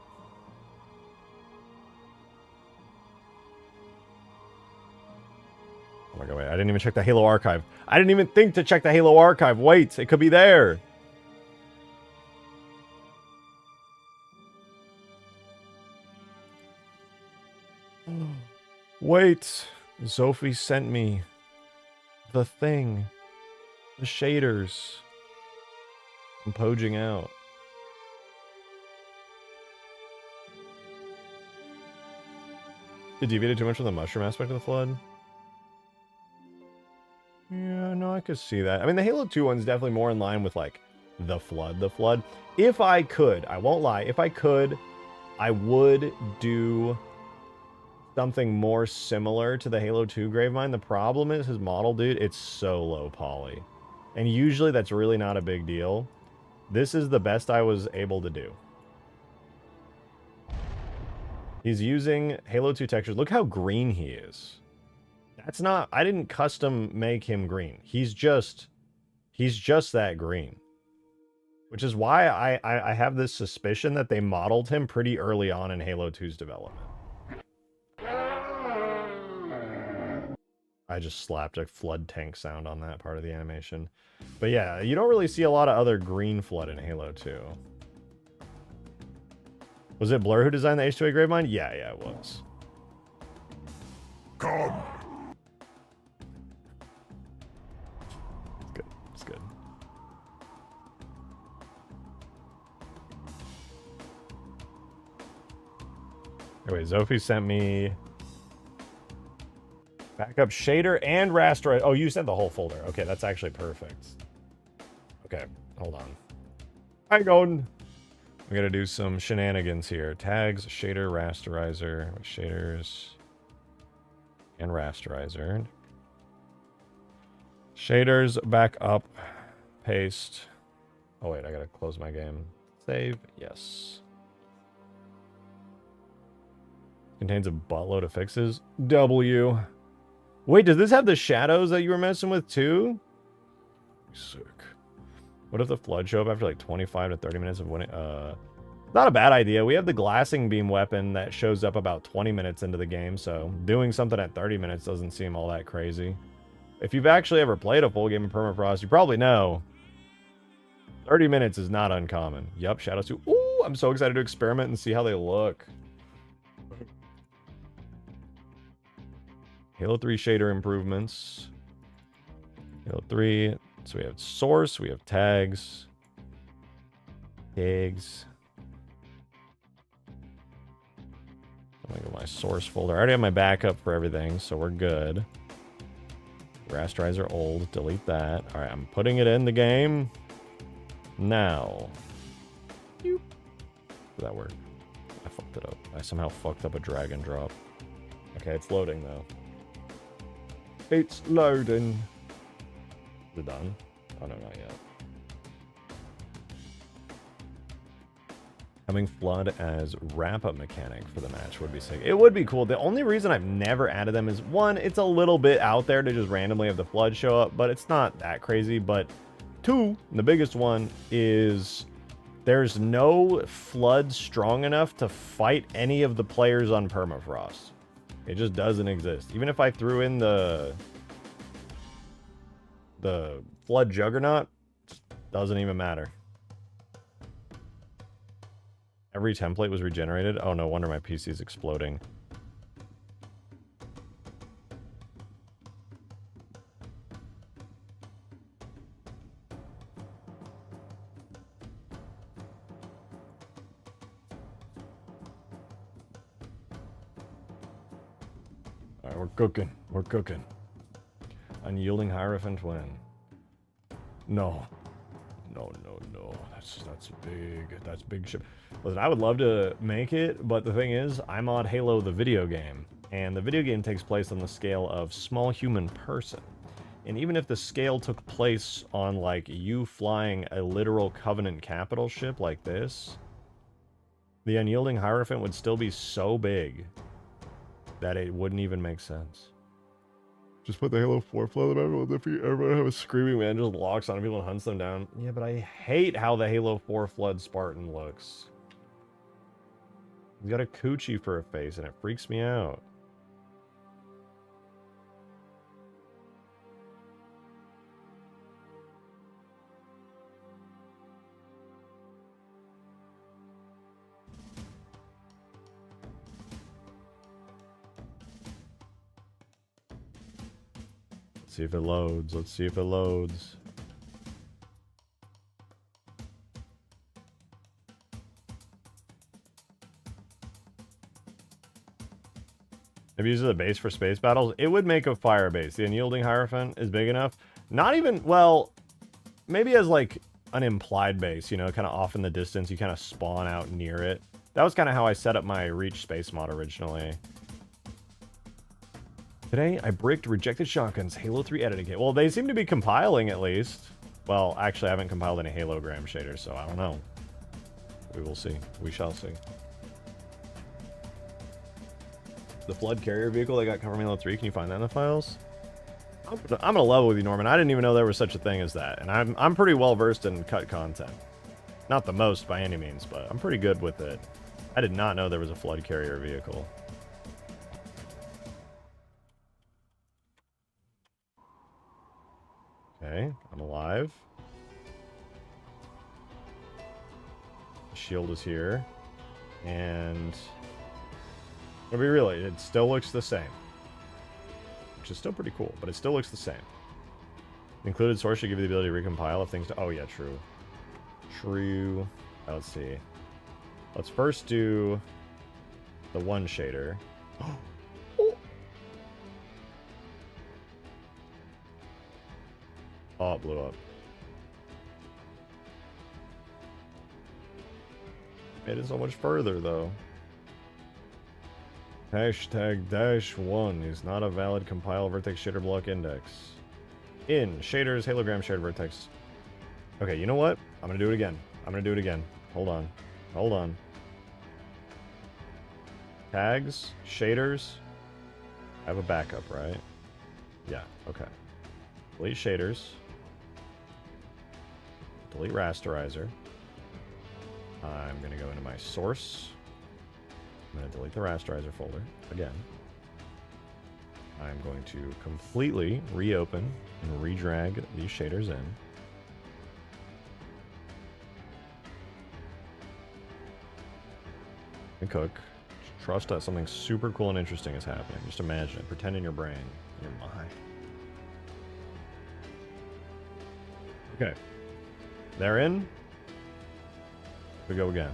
Speaker 1: my god, wait. I didn't even check the Halo archive. I didn't even think to check the Halo archive. Wait, it could be there. Wait. Sophie sent me the thing. The shaders. I'm poging out. It deviated too much from the mushroom aspect of the flood? Yeah, no, I could see that. I mean, the Halo 2 one's definitely more in line with, like, the flood. The flood. If I could, I won't lie, if I could, I would do something more similar to the Halo 2 Gravemind. The problem is his model, dude, it's so low poly. And usually that's really not a big deal. This is the best I was able to do. He's using Halo 2 textures. Look how green he is. That's not... I didn't custom make him green. He's just that green. Which is why I have this suspicion that they modeled him pretty early on in Halo 2's development. I just slapped a flood tank sound on that part of the animation. But yeah, you don't really see a lot of other green flood in Halo 2. Was it Blur who designed the H2A Gravemind? Yeah, it was.
Speaker 3: Come.
Speaker 1: It's good. It's good. Anyway, Zophie sent me backup shader and raster. Oh, you sent the whole folder. Okay, that's actually perfect. Okay, hold on. Hang on. We gotta do some shenanigans here. Tags, shader, rasterizer, shaders, and rasterizer. Shaders, back up, paste. Oh wait, I gotta close my game. Save, yes. Contains a buttload of fixes. W. Wait, does this have the shadows that you were messing with too? Sick. What if the flood show up after like 25 to 30 minutes of winning? Not a bad idea. We have the glassing beam weapon that shows up about 20 minutes into the game, so doing something at 30 minutes doesn't seem all that crazy. If you've actually ever played a full game of Permafrost, you probably know 30 minutes is not uncommon. Yup, Shadows 2. Ooh, I'm so excited to experiment and see how they look. Halo 3 shader improvements. Halo 3. So we have source, we have tags. Tags. I'm gonna go my source folder. I already have my backup for everything, so we're good. Rasterizer old, delete that. Alright, I'm putting it in the game. Now. Did that work? I fucked it up. I somehow fucked up a drag and drop. Okay, it's loading though. It's loading. Is it done? Oh no, not yet. Having flood as wrap-up mechanic for the match would be sick. It would be cool. The only reason I've never added them is, one, it's a little bit out there to just randomly have the flood show up, but it's not that crazy. But two, the biggest one is there's no flood strong enough to fight any of the players on Permafrost. It just doesn't exist. Even if I threw in the flood juggernaut, doesn't even matter. Every template was regenerated. Oh no wonder my PC is exploding. Alright, we're cooking. We're cooking. Unyielding Hierophant Twin. No. No. That's big. That's big ship. Listen, I would love to make it, but the thing is, I mod Halo the video game, and the video game takes place on the scale of small human person. And even if the scale took place on, like, you flying a literal Covenant capital ship like this, the Unyielding Hierophant would still be so big that it wouldn't even make sense. Just put the Halo 4 flood them. If you ever have a screaming man just locks on people and hunts them down. Yeah, but I hate how the Halo 4 flood Spartan looks. He's got a coochie for a face and it freaks me out. Let's see if it loads. Let's see if it loads. Maybe use the base for space battles. It would make a fire base. The unyielding Hierophant is big enough. Not even, well, maybe as like an implied base, you know, kind of off in the distance. You kind of spawn out near it. That was kind of how I set up my Reach space mod originally. Today, I bricked Rejected Shotgun's Halo 3 editing kit. Well, they seem to be compiling at least. Well, actually, I haven't compiled any halogram shaders, so I don't know. We will see. We shall see. The Flood carrier vehicle that got covered in Halo 3, can you find that in the files? I'm gonna level with you, Norman. I didn't even know there was such a thing as that. And I'm pretty well versed in cut content. Not the most by any means, but I'm pretty good with it. I did not know there was a Flood carrier vehicle. Okay, I'm alive. The shield is here. And to be real, it still looks the same. Which is still pretty cool, but it still looks the same. Included source should give you the ability to recompile if things to... Oh, yeah, true. True. Let's see. Let's first do the one shader. Oh, it blew up. Made it so much further, though. Hashtag -1 is not a valid compile vertex shader block index. In shaders, halogram shared vertex. Okay, you know what? I'm gonna do it again. I'm gonna do it again. Hold on. Hold on. Tags, shaders. I have a backup, right? Yeah, okay. Delete shaders. Delete rasterizer. I'm going to go into my source. I'm going to delete the rasterizer folder again. I'm going to completely reopen and redrag these shaders in. And cook. Trust that something super cool and interesting is happening. Just imagine it. Pretend in your brain, in your mind. Okay. They're in. We go again.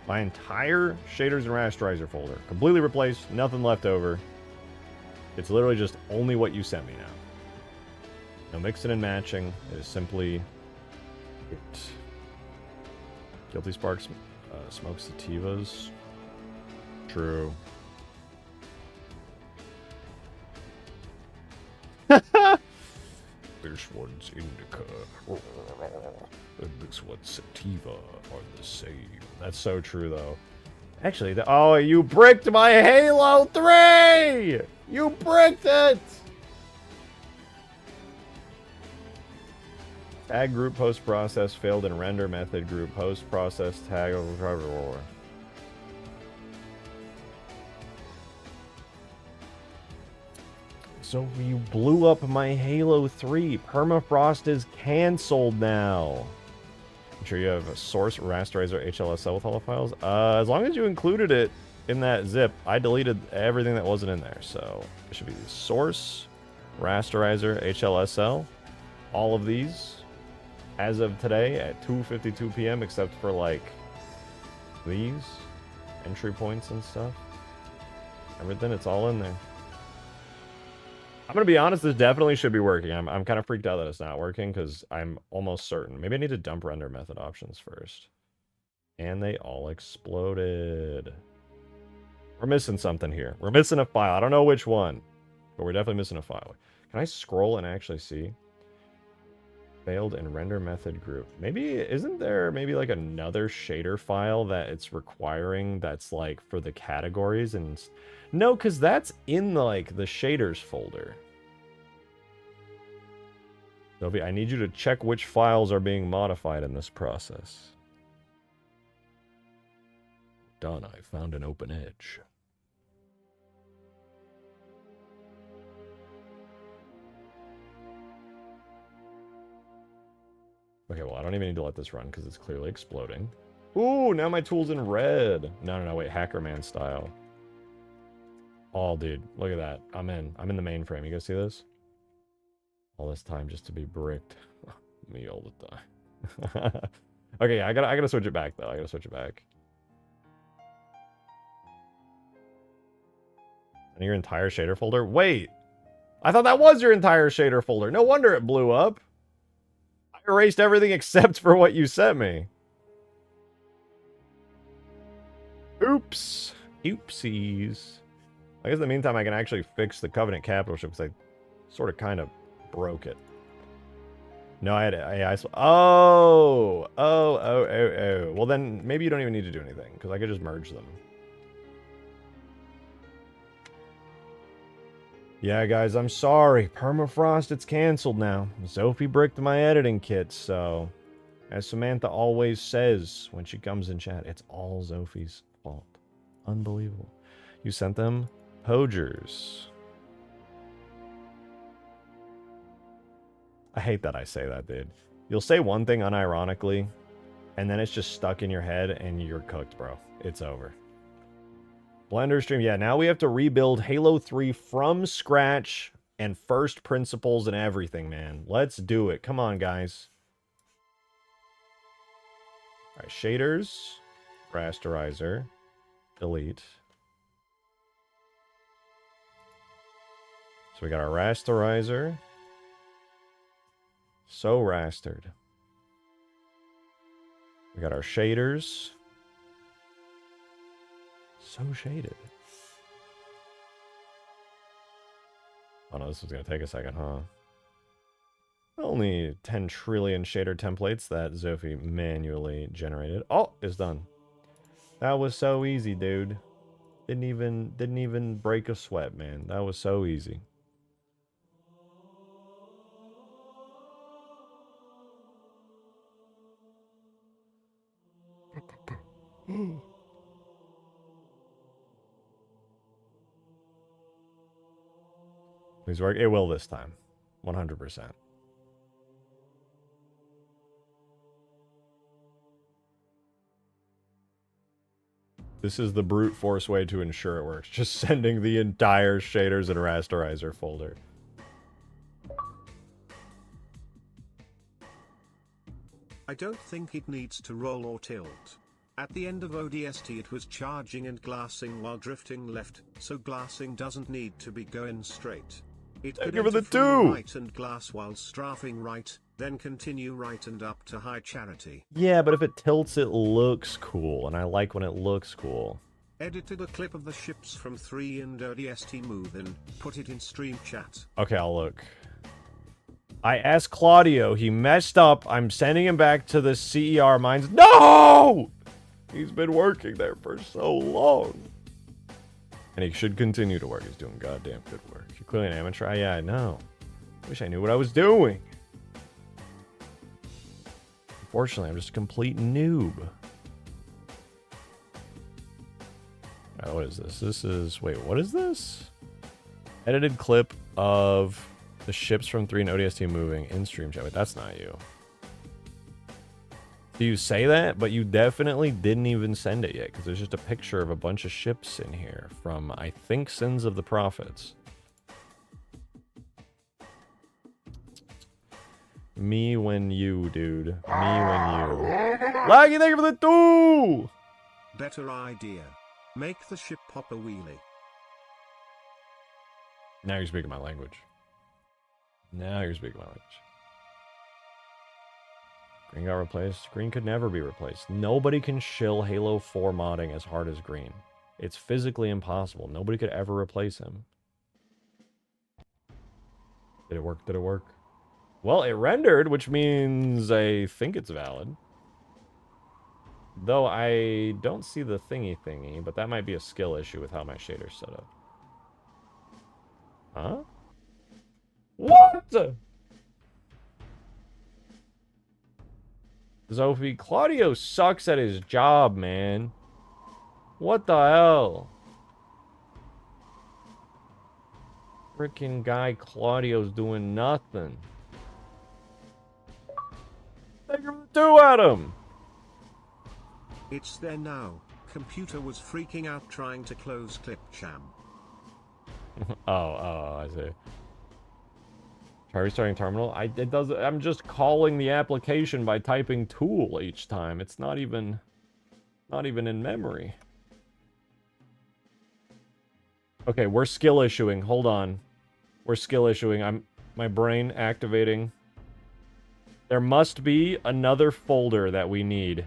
Speaker 1: My entire shaders and rasterizer folder. Completely replaced. Nothing left over. It's literally just only what you sent me now. No mixing and matching. It is simply it. Guilty Sparks smokes sativas. True. This one's indica. And this one's sativa are the same. That's so true, though. Actually, oh, you bricked my Halo 3! You bricked it! Tag group post-process failed in render method group post-process tag over. So you blew up my Halo 3. Permafrost is canceled now. I'm sure you have a source rasterizer HLSL with all the files. As long as you included it in that zip, I deleted everything that wasn't in there. So it should be source, rasterizer, HLSL. All of these as of today at 2:52 p.m. except for like these entry points and stuff. Everything, it's all in there. I'm going to be honest, this definitely should be working. I'm kind of freaked out that it's not working because I'm almost certain. Maybe I need to dump render method options first. And they all exploded. We're missing something here. We're missing a file. I don't know which one, but we're definitely missing a file. Can I scroll and actually see? Failed in render method group. Maybe, isn't there maybe like another shader file that it's requiring that's like for the categories? And no, because that's in like the shaders folder. Sophie, I need you to check which files are being modified in this process. Done. I found an open edge. Okay, well, I don't even need to let this run because it's clearly exploding. Ooh, now my tool's in red. No, wait, Hacker Man style. Oh, dude, look at that. I'm in. I'm in the mainframe. You guys see this? All this time just to be bricked. Me all the time. Okay, I gotta switch it back though. I gotta switch it back. And your entire shader folder? Wait! I thought that was your entire shader folder. No wonder it blew up. I erased everything except for what you sent me. Oops. Oopsies. I guess in the meantime I can actually fix the Covenant capital ship because I sort of kind of broke it. No, oh. Well then, maybe you don't even need to do anything because I could just merge them. Yeah, guys, I'm sorry. Permafrost, it's canceled now. Sophie bricked my editing kit, so... As Samantha always says when she comes in chat, it's all Sophie's fault. Unbelievable. You sent them? Pogers. I hate that I say that, dude. You'll say one thing unironically, and then it's just stuck in your head, and you're cooked, bro. It's over. Blender stream, yeah, now we have to rebuild Halo 3 from scratch and first principles and everything, man. Let's do it. Come on, guys. All right, shaders, rasterizer, delete. So we got our rasterizer. So rastered. We got our shaders. So shaded. Oh no, this is gonna take a second, huh? Only 10 trillion shader templates that Sophie manually generated. Oh, it's done. That was so easy, dude. Didn't even break a sweat, man. That was so easy. Please work. It will this time. 100%. This is the brute force way to ensure it works. Just sending the entire shaders and rasterizer folder.
Speaker 2: I don't think it needs to roll or tilt. At the end of ODST it was charging and glassing while drifting left, so glassing doesn't need to be going straight. It could
Speaker 1: Give it the
Speaker 2: enter from
Speaker 1: two.
Speaker 2: right and glass while strafing right, then continue right and up to high charity.
Speaker 1: Yeah, but if it tilts, it looks cool, and I like when it looks cool.
Speaker 2: Edited a clip of the ships from 3 and ODST move in, put it in stream chat.
Speaker 1: Okay, I'll look. I asked Claudio, he messed up. I'm sending him back to the CER mines. No! He's been working there for so long. And he should continue to work. He's doing goddamn good work. You're clearly an amateur. Yeah, I know. Wish I knew what I was doing. Unfortunately, I'm just a complete noob. Oh, what is this? This is... Wait, what is this? Edited clip of the ships from 3 and ODST moving in stream chat. Wait, that's not you. Do you say that? But you definitely didn't even send it yet, because there's just a picture of a bunch of ships in here from, I think, Sins of the Prophets. Me when you, dude. Me when you. Laggy, thank you for the 2!
Speaker 2: Better idea. Make the ship pop a wheelie.
Speaker 1: Now you're speaking my language. Now you're speaking my language. Green got replaced. Green could never be replaced. Nobody can shill Halo 4 modding as hard as Green. It's physically impossible. Nobody could ever replace him. Did it work? Did it work? Well, it rendered, which means I think it's valid. Though I don't see the thingy, but that might be a skill issue with how my shader's set up. Huh? What? Sophie, Claudio sucks at his job, man. What the hell? Freaking guy Claudio's doing nothing. Take him the 2 at him.
Speaker 2: It's there now. Computer was freaking out trying to close clip cham.
Speaker 1: I see. Try restarting terminal. It does. I'm just calling the application by typing tool each time. It's not even in memory. Okay, we're skill issuing. Hold on. We're skill issuing. My brain activating. There must be another folder that we need.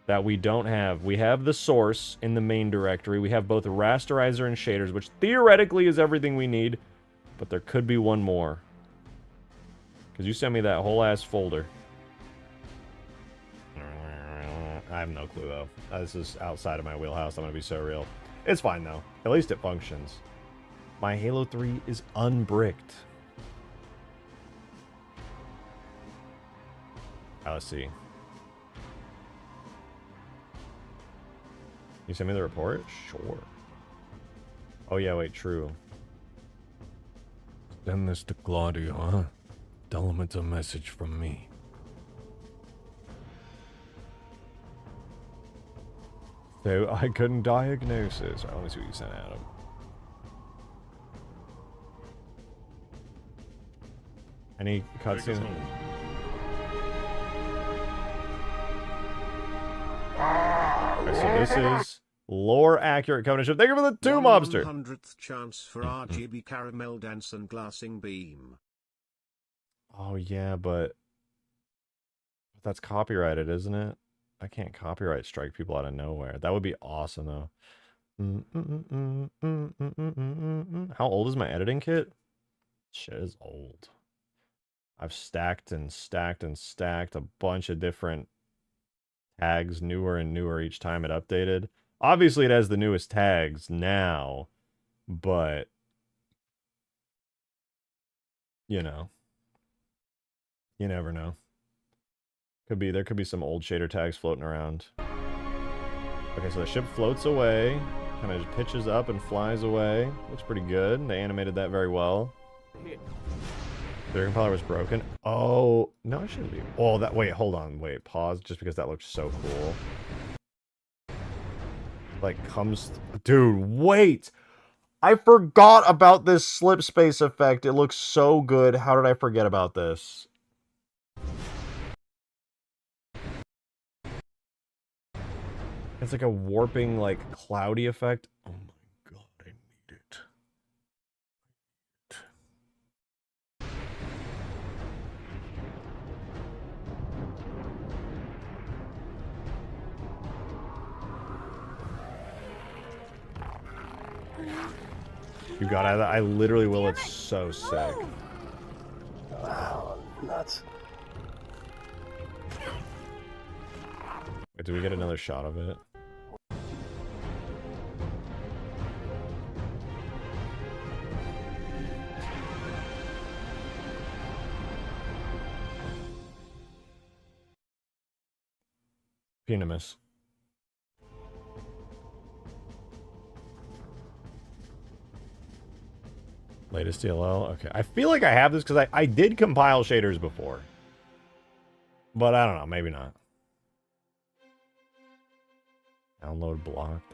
Speaker 1: That we don't have. We have the source in the main directory. We have both rasterizer and shaders, which theoretically is everything we need. But there could be one more. Because you sent me that whole ass folder. I have no clue though. This is outside of my wheelhouse. I'm gonna be so real. It's fine though. At least it functions. My Halo 3 is unbricked. Let's see. You send me the report? Sure. Oh yeah, wait, true. Send this to Claudio, huh? Tell him it's a message from me. So I couldn't diagnose this. I want to see what you sent Adam. Any cutscene? Okay, so this is lore accurate covenant ship. Thank you for the 2 mobster.
Speaker 2: 100th chance for RGB caramel dance and glassing beam.
Speaker 1: Oh yeah, but that's copyrighted, isn't it? I can't copyright strike people out of nowhere. That would be awesome though. How old is my editing kit? Shit is old. I've stacked and stacked and stacked a bunch of different tags, newer and newer each time it updated. Obviously, it has the newest tags now, but you know, you never know. There could be some old shader tags floating around. Okay, so the ship floats away, kind of pitches up and flies away. Looks pretty good. They animated that very well. Their compiler was broken. Oh, no, it shouldn't be. Oh, wait, hold on, wait, pause, just because that looks so cool. Like, dude, wait! I forgot about this slip space effect. It looks so good. How did I forget about this? It's like a warping, like, cloudy effect. Oh my god, I need it. You got it. I literally will. It's so sick.
Speaker 4: Wow, nuts.
Speaker 1: Wait, do we get another shot of it? Penimus. Latest DLL? Okay. I feel like I have this because I did compile shaders before. But I don't know. Maybe not. Download blocked.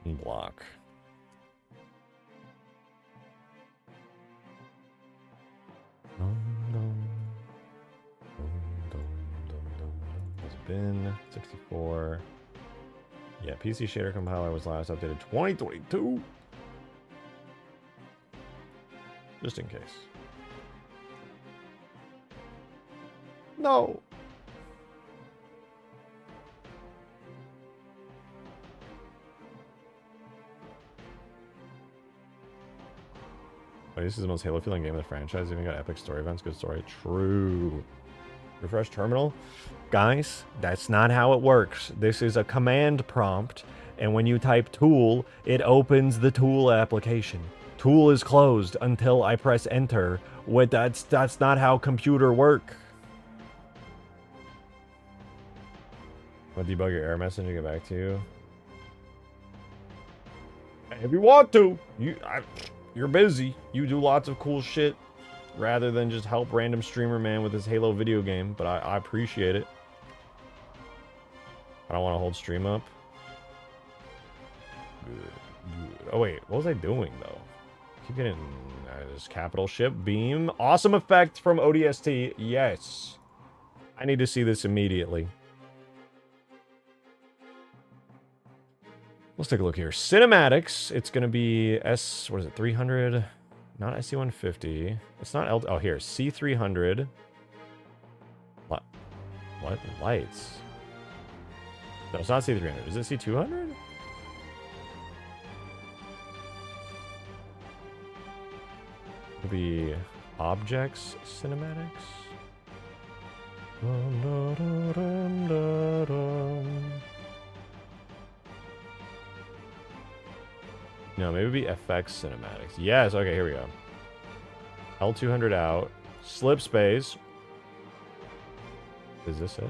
Speaker 1: Unblock. Has been 64. Yeah, PC shader compiler was last updated 2022. Just in case. No. Wait, this is the most Halo feeling game of the franchise. Even got epic story events, good story. True. Refresh terminal. Guys, that's not how it works. This is a command prompt, and when you type tool, it opens the tool application. Tool is closed until I press enter. That's not how computer work. I'll debug your error message and get back to you. If you want to, you're busy. You do lots of cool shit rather than just help random streamer man with his Halo video game, but I appreciate it. I don't want to hold stream up. Oh, wait. What was I doing, though? Keep getting this capital ship beam. Awesome effect from ODST. Yes. I need to see this immediately. Let's take a look here. Cinematics. It's going to be what is it, 300? Not SC150. It's not L... Oh, here. C300. What? Lights? No, it's not C300. Is it C200? It'll be objects cinematics. No, maybe it'd be FX cinematics. Yes, okay, here we go. L200 out. Slip space. Is this it?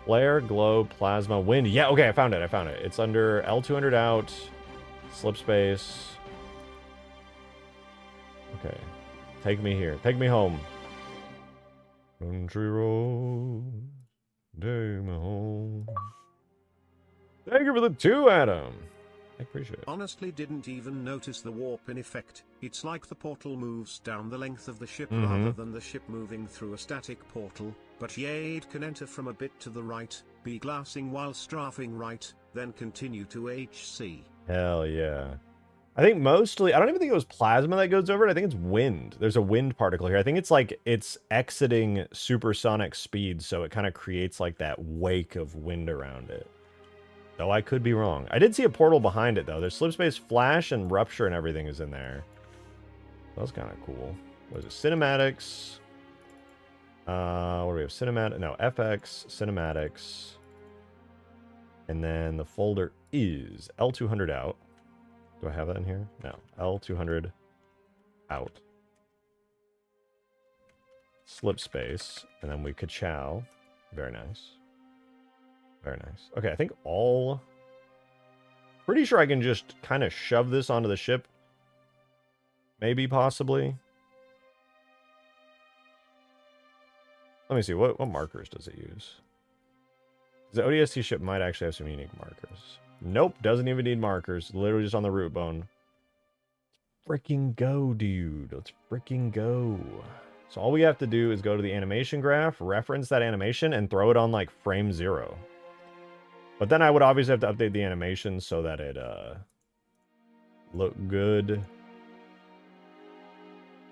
Speaker 1: Flare, glow, plasma, wind. Yeah, okay, I found it. It's under L200 out. Slip space. Okay. Take me here. Take me home. Country road. Take me home. Thank you for the 2, Adam. I appreciate it.
Speaker 2: Honestly didn't even notice the warp in effect. It's like the portal moves down the length of the ship rather than the ship moving through a static portal. But yeah, it can enter from a bit to the right, be glassing while strafing right, then continue to HC.
Speaker 1: Hell yeah. I think mostly, I don't even think it was plasma that goes over it. I think it's wind. There's a wind particle here. I think it's like it's exiting supersonic speed, so it kind of creates like that wake of wind around it. Though I could be wrong. I did see a portal behind it, though. There's slip space, flash, and rupture, and everything is in there. That was kind of cool. What is it? Cinematics. What do we have? Cinematic. No, FX, cinematics. And then the folder is L200 out. Do I have that in here? No. L200 out. Slip space. And then we ka-chow. Very nice. Very nice. Okay, I think all... Pretty sure I can just kind of shove this onto the ship. Maybe, possibly. Let me see. What markers does it use? The ODST ship might actually have some unique markers. Nope, doesn't even need markers. Literally just on the root bone. Freaking go, dude. Let's freaking go. So all we have to do is go to the animation graph, reference that animation, and throw it on, like, frame 0. But then I would obviously have to update the animation so that it look good.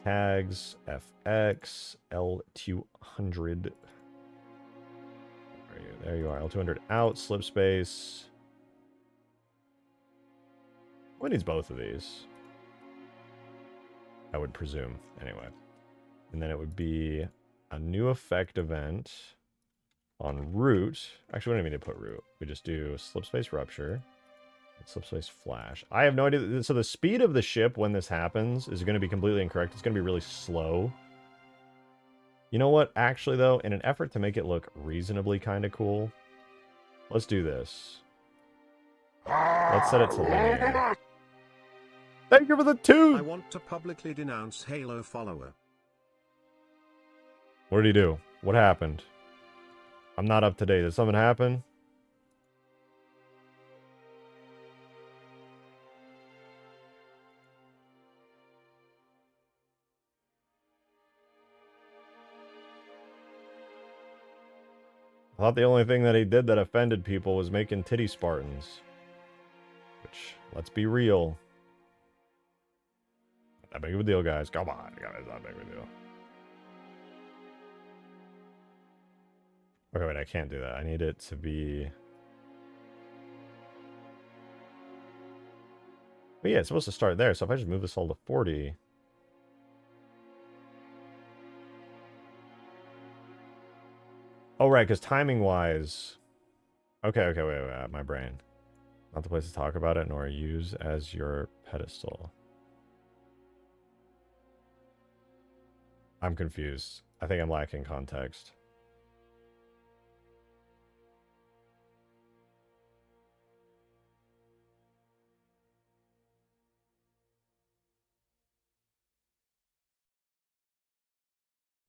Speaker 1: Tags, FX, L200. There you are, L200 out, slip space. What needs both of these? I would presume, anyway. And then it would be a new effect event. On root, actually, we don't even need to put root. We just do slip space rupture, slip space flash. I have no idea. So the speed of the ship when this happens is going to be completely incorrect. It's going to be really slow. You know what? Actually, though, in an effort to make it look reasonably kind of cool, let's do this. Let's set it to linear. Thank you for the 2!
Speaker 2: I want to publicly denounce Halo follower.
Speaker 1: What did he do? What happened? I'm not up to date. Did something happen? I thought the only thing that he did that offended people was making titty Spartans. Which, let's be real. Not big of a deal, guys. Come on. It's not big of a deal. Okay, wait, I can't do that. I need it to be... But yeah, it's supposed to start there, so if I just move this all to 40... Oh, right, because timing-wise... Okay, wait, my brain. Not the place to talk about it, nor use as your pedestal. I'm confused. I think I'm lacking context.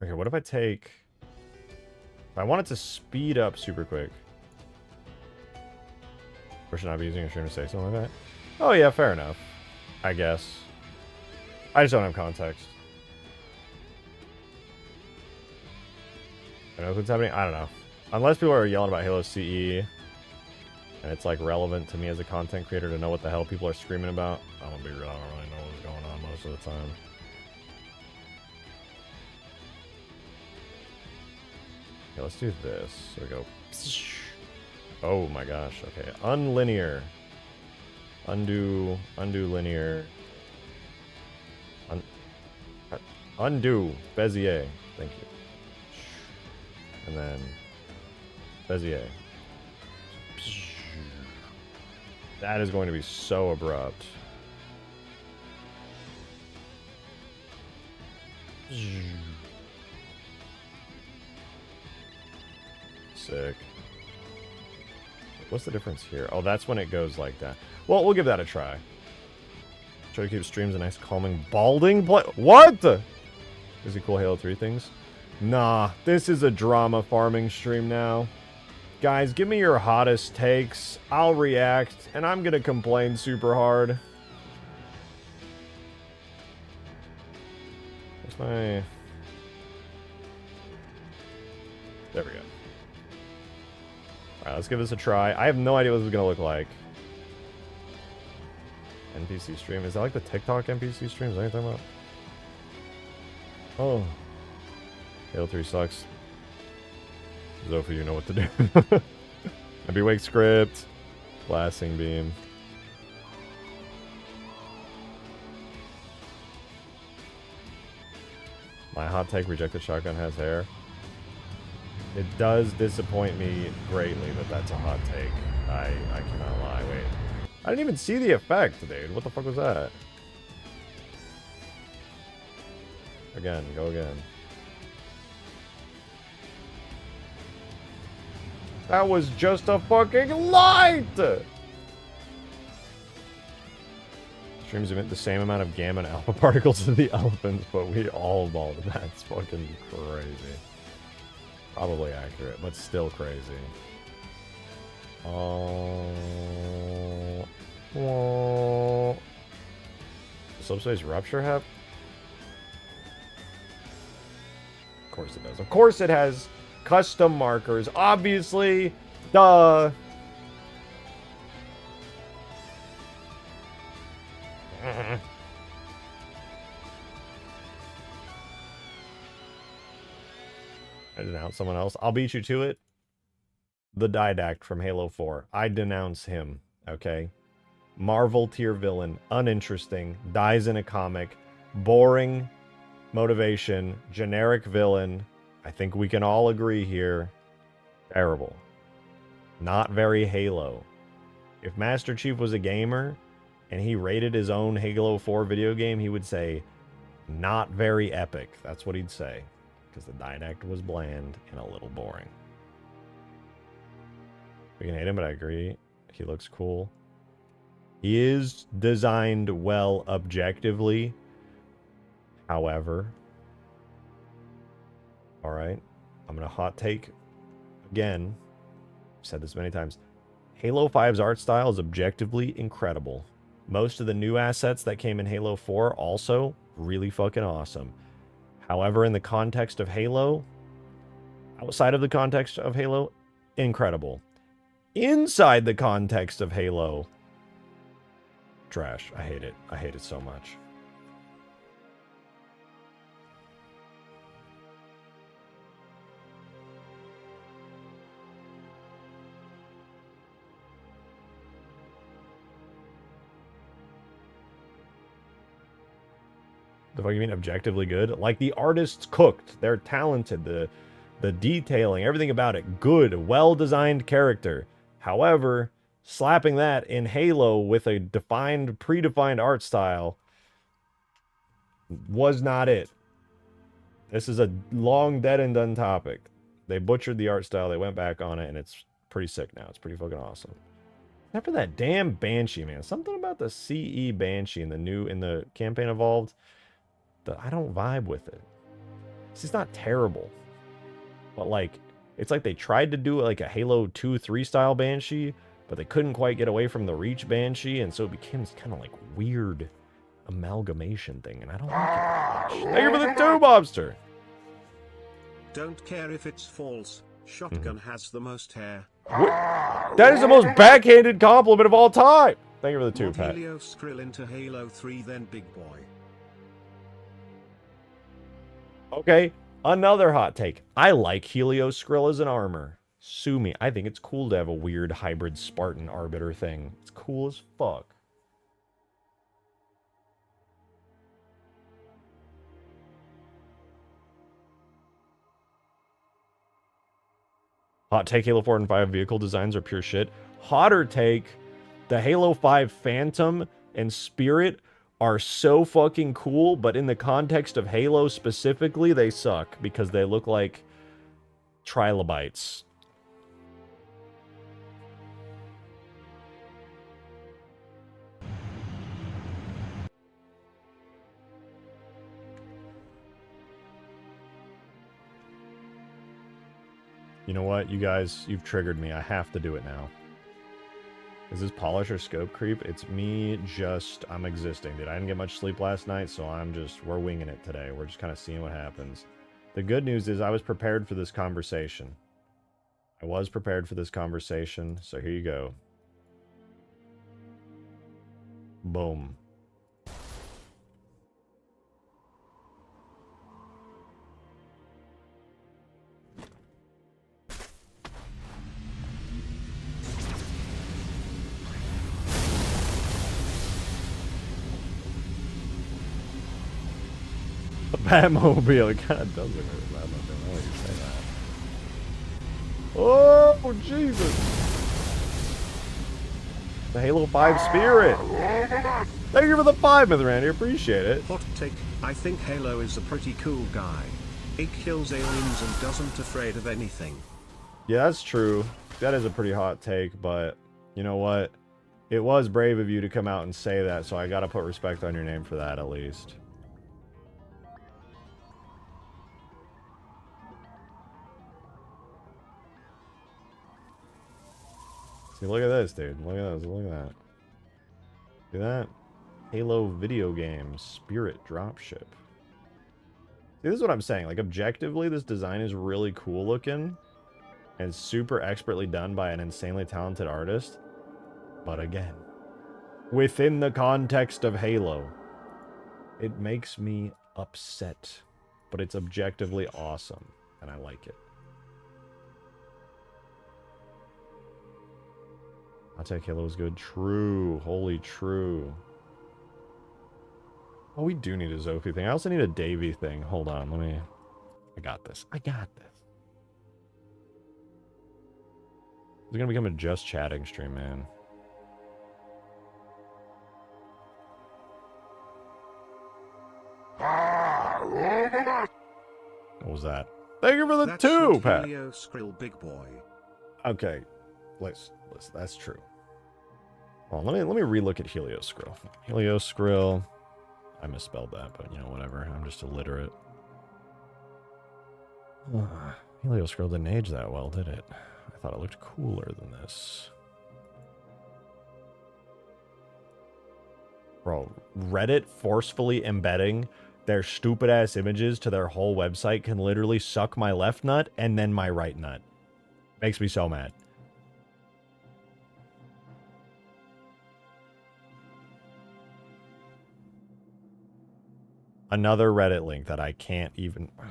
Speaker 1: Okay, what if I take... If I want it to speed up super quick. Or should I be using a stream to say something like that? Oh yeah, fair enough. I guess. I just don't have context. I know what's happening. I don't know. Unless people are yelling about Halo CE, and it's like relevant to me as a content creator to know what the hell people are screaming about. I'm gonna be real. I don't really know what's going on most of the time. Okay, let's do this. So we go. Oh my gosh. Okay, unlinear. Undo linear. Undo Bezier. Thank you. And then Bezier. That is going to be so abrupt. Sick. What's the difference here? Oh, that's when it goes like that. Well, we'll give that a try. Try to keep streams a nice calming balding play. What? Is it cool Halo 3 things? Nah, this is a drama farming stream now. Guys, give me your hottest takes. I'll react, and I'm gonna complain super hard. Where's my... There we go. Alright, let's give this a try. I have no idea what this is gonna look like. NPC stream. Is that like the TikTok NPC streams? Is that what you're talking about? Oh. Halo 3 sucks. Zophie, you know what to do. MP Wake script. Blasting beam. My hot take, rejected shotgun has hair. It does disappoint me greatly that that's a hot take. I cannot lie. Wait. I didn't even see the effect, dude. What the fuck was that? Again, go again. That was just a fucking light! Streams emit the same amount of gamma and alpha particles as the elephants, but we all balled. That's fucking crazy. Probably accurate, but still crazy. Subspace rupture hep? Of course it does. Of course it has custom markers. Obviously. Duh. I denounce someone else. I'll beat you to it. The Didact from Halo 4. I denounce him, okay? Marvel tier villain. Uninteresting. Dies in a comic. Boring motivation. Generic villain. I think we can all agree here. Terrible. Not very Halo. If Master Chief was a gamer and he rated his own Halo 4 video game, he would say, not very epic. That's what he'd say. Because the Didact was bland and a little boring. We can hate him, but I agree. He looks cool. He is designed well objectively. However, alright, I'm going to hot take again. I've said this many times. Halo 5's art style is objectively incredible. Most of the new assets that came in Halo 4 also really fucking awesome. However, in the context of Halo, outside of the context of Halo, incredible. Inside the context of Halo, trash. I hate it. I hate it so much. The fuck you mean objectively good? Like the artists cooked. They're talented. The detailing, everything about it, good, well-designed character. However, slapping that in Halo with a defined, predefined art style was not it. This is a long dead and done topic. They butchered the art style, they went back on it, and it's pretty sick now. It's pretty fucking awesome. After that damn Banshee, man. Something about the CE Banshee in the campaign evolved. I don't vibe with it. It's not terrible. But like, it's like they tried to do like a Halo 2-3 style Banshee, but they couldn't quite get away from the Reach Banshee, and so it became this kind of like weird amalgamation thing, and I don't like it that much. Thank you for the 2, Bobster!
Speaker 2: Don't care if it's false. Shotgun has the most hair.
Speaker 1: That is the most backhanded compliment of all time! Thank you for the 2,
Speaker 2: Mod
Speaker 1: Pat.
Speaker 2: Helio Skrill into Halo 3 then big boy.
Speaker 1: Okay, another hot take. I like Helios Skrill as an armor. Sue me. I think it's cool to have a weird hybrid Spartan Arbiter thing. It's cool as fuck. Hot take, Halo 4 and 5 vehicle designs are pure shit. Hotter take, the Halo 5 Phantom and Spirit are so fucking cool, but in the context of Halo specifically, they suck because they look like trilobites. You know what, you guys, you've triggered me. I have to do it now. Is this polish or scope creep? It's me just, I'm existing, dude. I didn't get much sleep last night, so we're winging it today. We're just kind of seeing what happens. The good news is I was prepared for this conversation. I was prepared for this conversation, so here you go. Boom. The Batmobile, it kind of does look like a Batmobile. I want you to say that. Oh, Jesus. The Halo 5 Spirit. Thank you for the 5, Mother Randy. Appreciate it.
Speaker 2: Hot take, I think Halo is a pretty cool guy. It kills aliens and doesn't afraid of anything.
Speaker 1: Yeah, that's true. That is a pretty hot take, but you know what? It was brave of you to come out and say that, so I gotta put respect on your name for that at least. See, look at this, dude. Look at this. Look at that. See that? Halo video games. Spirit dropship. See, this is what I'm saying. Like, objectively, this design is really cool looking. And super expertly done by an insanely talented artist. But again, within the context of Halo, it makes me upset. But it's objectively awesome. And I like it. I'll take Halo is good. True. Holy true. Oh, we do need a Zophie thing. I also need a Davy thing. Hold on. Let me... I got this. I got this. It's going to become a just chatting stream, man. What was that? Thank you for the
Speaker 2: That's
Speaker 1: 2, Pat.
Speaker 2: Helio Skrill big boy.
Speaker 1: Okay. Let's, that's true. Well, let me relook at Helios Skrill. Helios Skrill. I misspelled that, but you know, whatever. I'm just illiterate. Helios Skrill didn't age that well, did it? I thought it looked cooler than this. Bro, Reddit forcefully embedding their stupid ass images to their whole website can literally suck my left nut and then my right nut. Makes me so mad. Another Reddit link that I can't even... I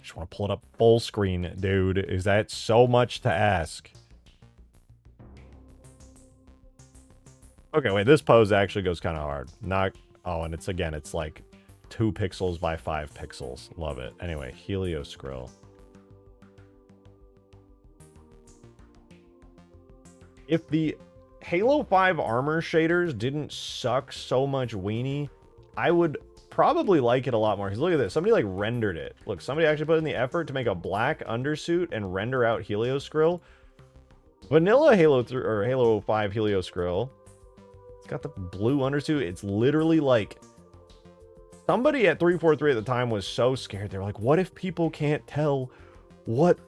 Speaker 1: just want to pull it up full screen, dude. Is that so much to ask? Okay, wait. This pose actually goes kind of hard. Not... Oh, and it's, again, it's like 2 pixels by 5 pixels. Love it. Anyway, Helios Skrill. If the Halo 5 armor shaders didn't suck so much weenie, I would... probably like it a lot more, because look at this. Somebody like rendered it. Look, somebody actually put in the effort to make a black undersuit and render out Helios Skrill. Vanilla Halo 3 or Halo 5 Helios Skrill. It's got the blue undersuit. It's literally like somebody at 343 at the time was so scared. They were like, what if people can't tell what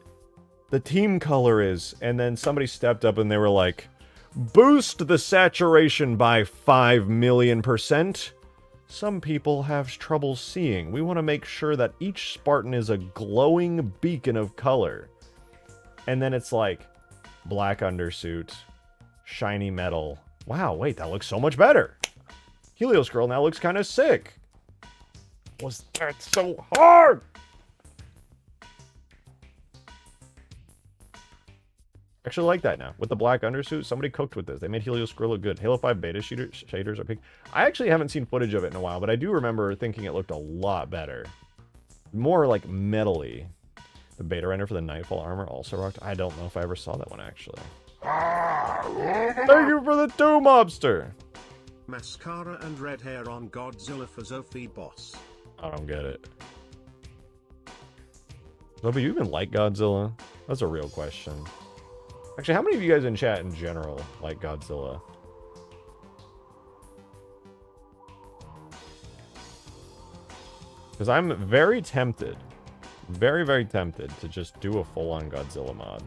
Speaker 1: the team color is? And then somebody stepped up and they were like, Boost the saturation by 5 million%. Some people have trouble seeing. We want to make sure that each Spartan is a glowing beacon of color. And then it's like black undersuit, shiny metal. Wow, wait, that looks so much better. Helios Girl now looks kind of sick. Was that so hard? Actually like that now. With the black undersuit, somebody cooked with this. They made Helios Girl look good. Halo 5 beta shaders are pink. I actually haven't seen footage of it in a while, but I do remember thinking it looked a lot better. More like metally. The beta render for the Nightfall armor also rocked. I don't know if I ever saw that one, actually. Thank you for the 2 mobster.
Speaker 2: Mascara and red hair on Godzilla for Zophie boss.
Speaker 1: I don't get it. But you even like Godzilla? That's a real question. Actually, how many of you guys in chat in general like Godzilla? Because I'm very tempted, very tempted to just do a full-on Godzilla mod.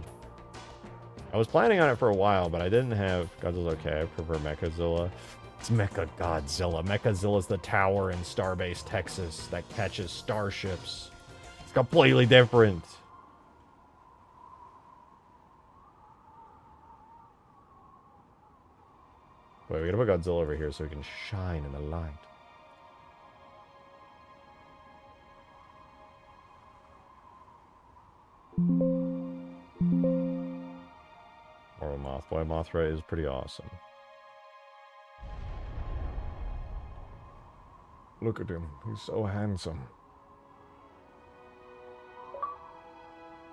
Speaker 1: I was planning on it for a while, but I didn't have Godzilla's okay. I prefer Mechazilla. It's Mecha Godzilla. Mechazilla's the tower in Starbase, Texas that catches starships. It's completely different. Wait, we gotta put Godzilla over here so he can shine in the light. Or Mothboy. Mothra is pretty awesome. Look at him. He's so handsome.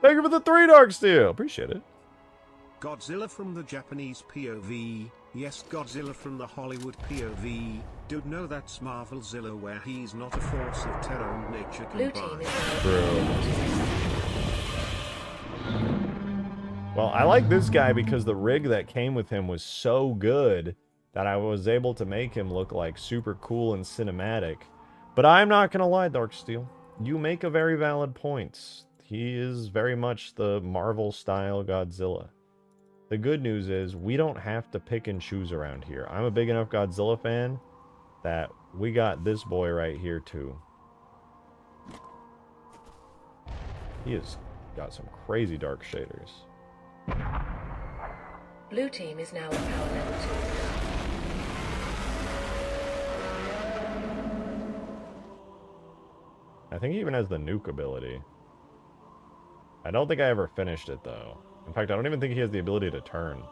Speaker 1: Thank you for the 3 Dark Steel. Appreciate it.
Speaker 2: Godzilla from the Japanese POV. Yes, Godzilla from the Hollywood POV. Dude, no, that's Marvelzilla where he's not a force of terror and nature combined.
Speaker 1: Well, I like this guy because the rig that came with him was so good that I was able to make him look like super cool and cinematic. But I'm not gonna lie, Darksteel. You make a very valid point. He is very much the Marvel-style Godzilla. The good news is we don't have to pick and choose around here. I'm a big enough Godzilla fan that we got this boy right here too. He has got some crazy dark shaders.
Speaker 5: Blue team is now at power level 2.
Speaker 1: I think he even has the nuke ability. I don't think I ever finished it though. In fact, I don't even think he has the ability to turn.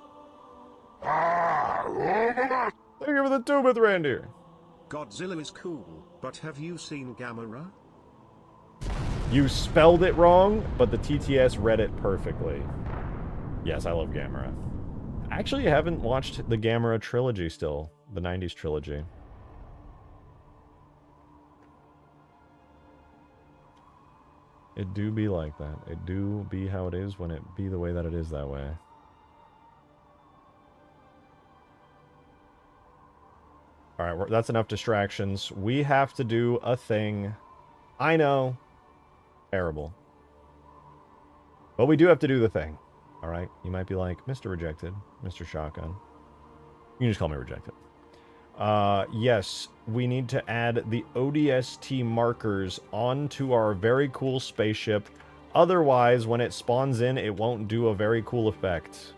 Speaker 1: Thank you for the 2-bit reindeer.
Speaker 2: Godzilla is cool, but have you seen Gamera?
Speaker 1: You spelled it wrong, but the TTS read it perfectly. Yes, I love Gamera. I actually haven't watched the Gamera trilogy still. The 90s trilogy. It do be like that. It do be how it is when it be the way that it is that way. Alright, that's enough distractions. We have to do a thing. I know. Terrible. But we do have to do the thing. Alright? You might be like, Mr. Rejected, Mr. Shotgun. You can just call me Rejected. Yes, we need to add the ODST markers onto our very cool spaceship. Otherwise, when it spawns in, it won't do a very cool effect.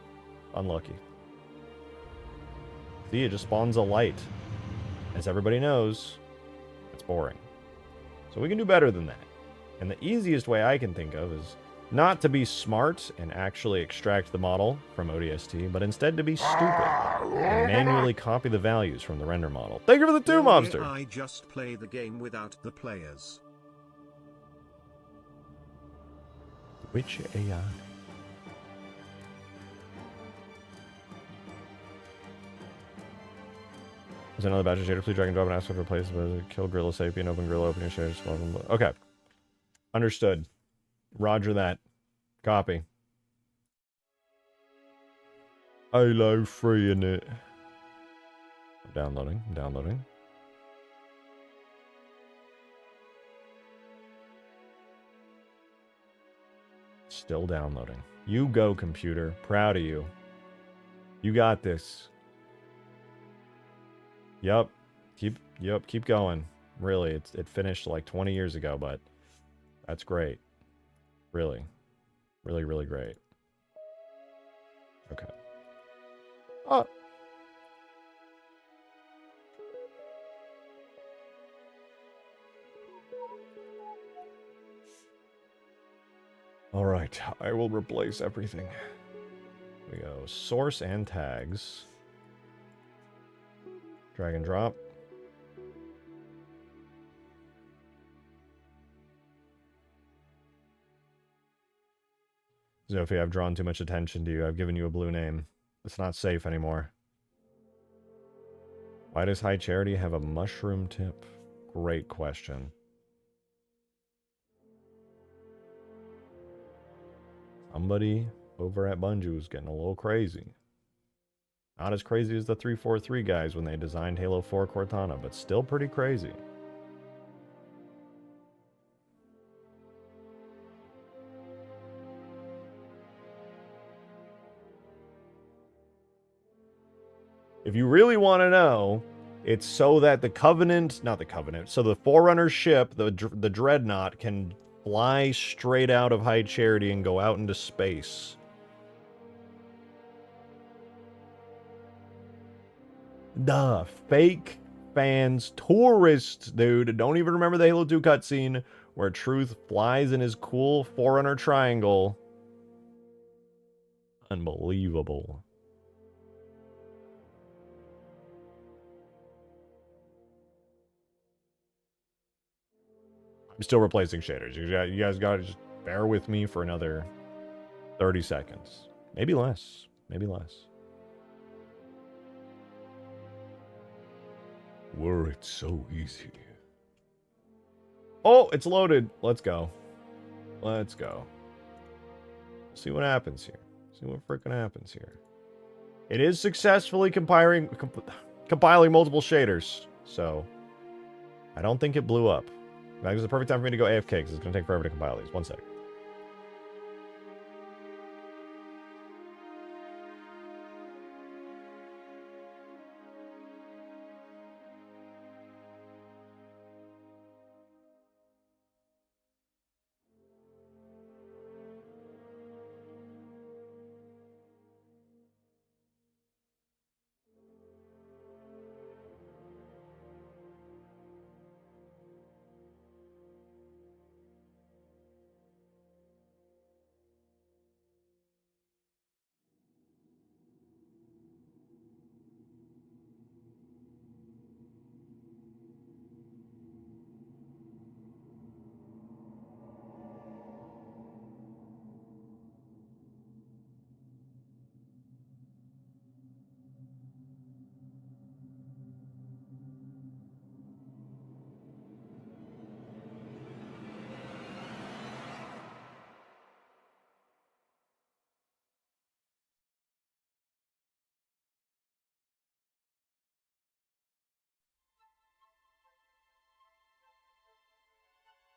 Speaker 1: Unlucky. See, it just spawns a light. As everybody knows, it's boring. So we can do better than that. And the easiest way I can think of is not to be smart and actually extract the model from ODST, but instead to be stupid and manually copy the values from the render model. Thank you for the 2 mobster.
Speaker 2: I just play the game without the players.
Speaker 1: Which AI? There's another batch of shader. Please drag and drop and ask for replace. Kill Gorilla Sapien. Open Gorilla. Open your shaders. Okay. Understood. Roger that. Copy. Halo 3 in it. Downloading. Downloading. Still downloading. You go, computer. Proud of you. You got this. Yep. Keep going. Really, it finished like 20 years ago, but that's great. Really. Really, really great. Okay. Oh. All right, I will replace everything. Here we go. Source and tags. Drag and drop. Zofia, I've drawn too much attention to you. I've given you a blue name. It's not safe anymore. Why does High Charity have a mushroom tip? Great question. Somebody over at Bungi's getting a little crazy. Not as crazy as the 343 guys when they designed Halo 4 Cortana, but still pretty crazy. If you really want to know, it's so that the Covenant, not the Covenant, so the Forerunner ship, the Dreadnought, can fly straight out of High Charity and go out into space. Duh, fake fans, tourists, dude, don't even remember the Halo 2 cutscene where Truth flies in his cool Forerunner triangle. Unbelievable. I'm still replacing shaders. You guys gotta just bear with me for another 30 seconds. Maybe less. Maybe less.
Speaker 3: Were it so easy.
Speaker 1: Oh, it's loaded. Let's go. Let's go. See what happens here. See what frickin' happens here. It is successfully compiling multiple shaders, so I don't think it blew up. In fact, it's the perfect time for me to go AFK because it's going to take forever to compile these. 1 sec.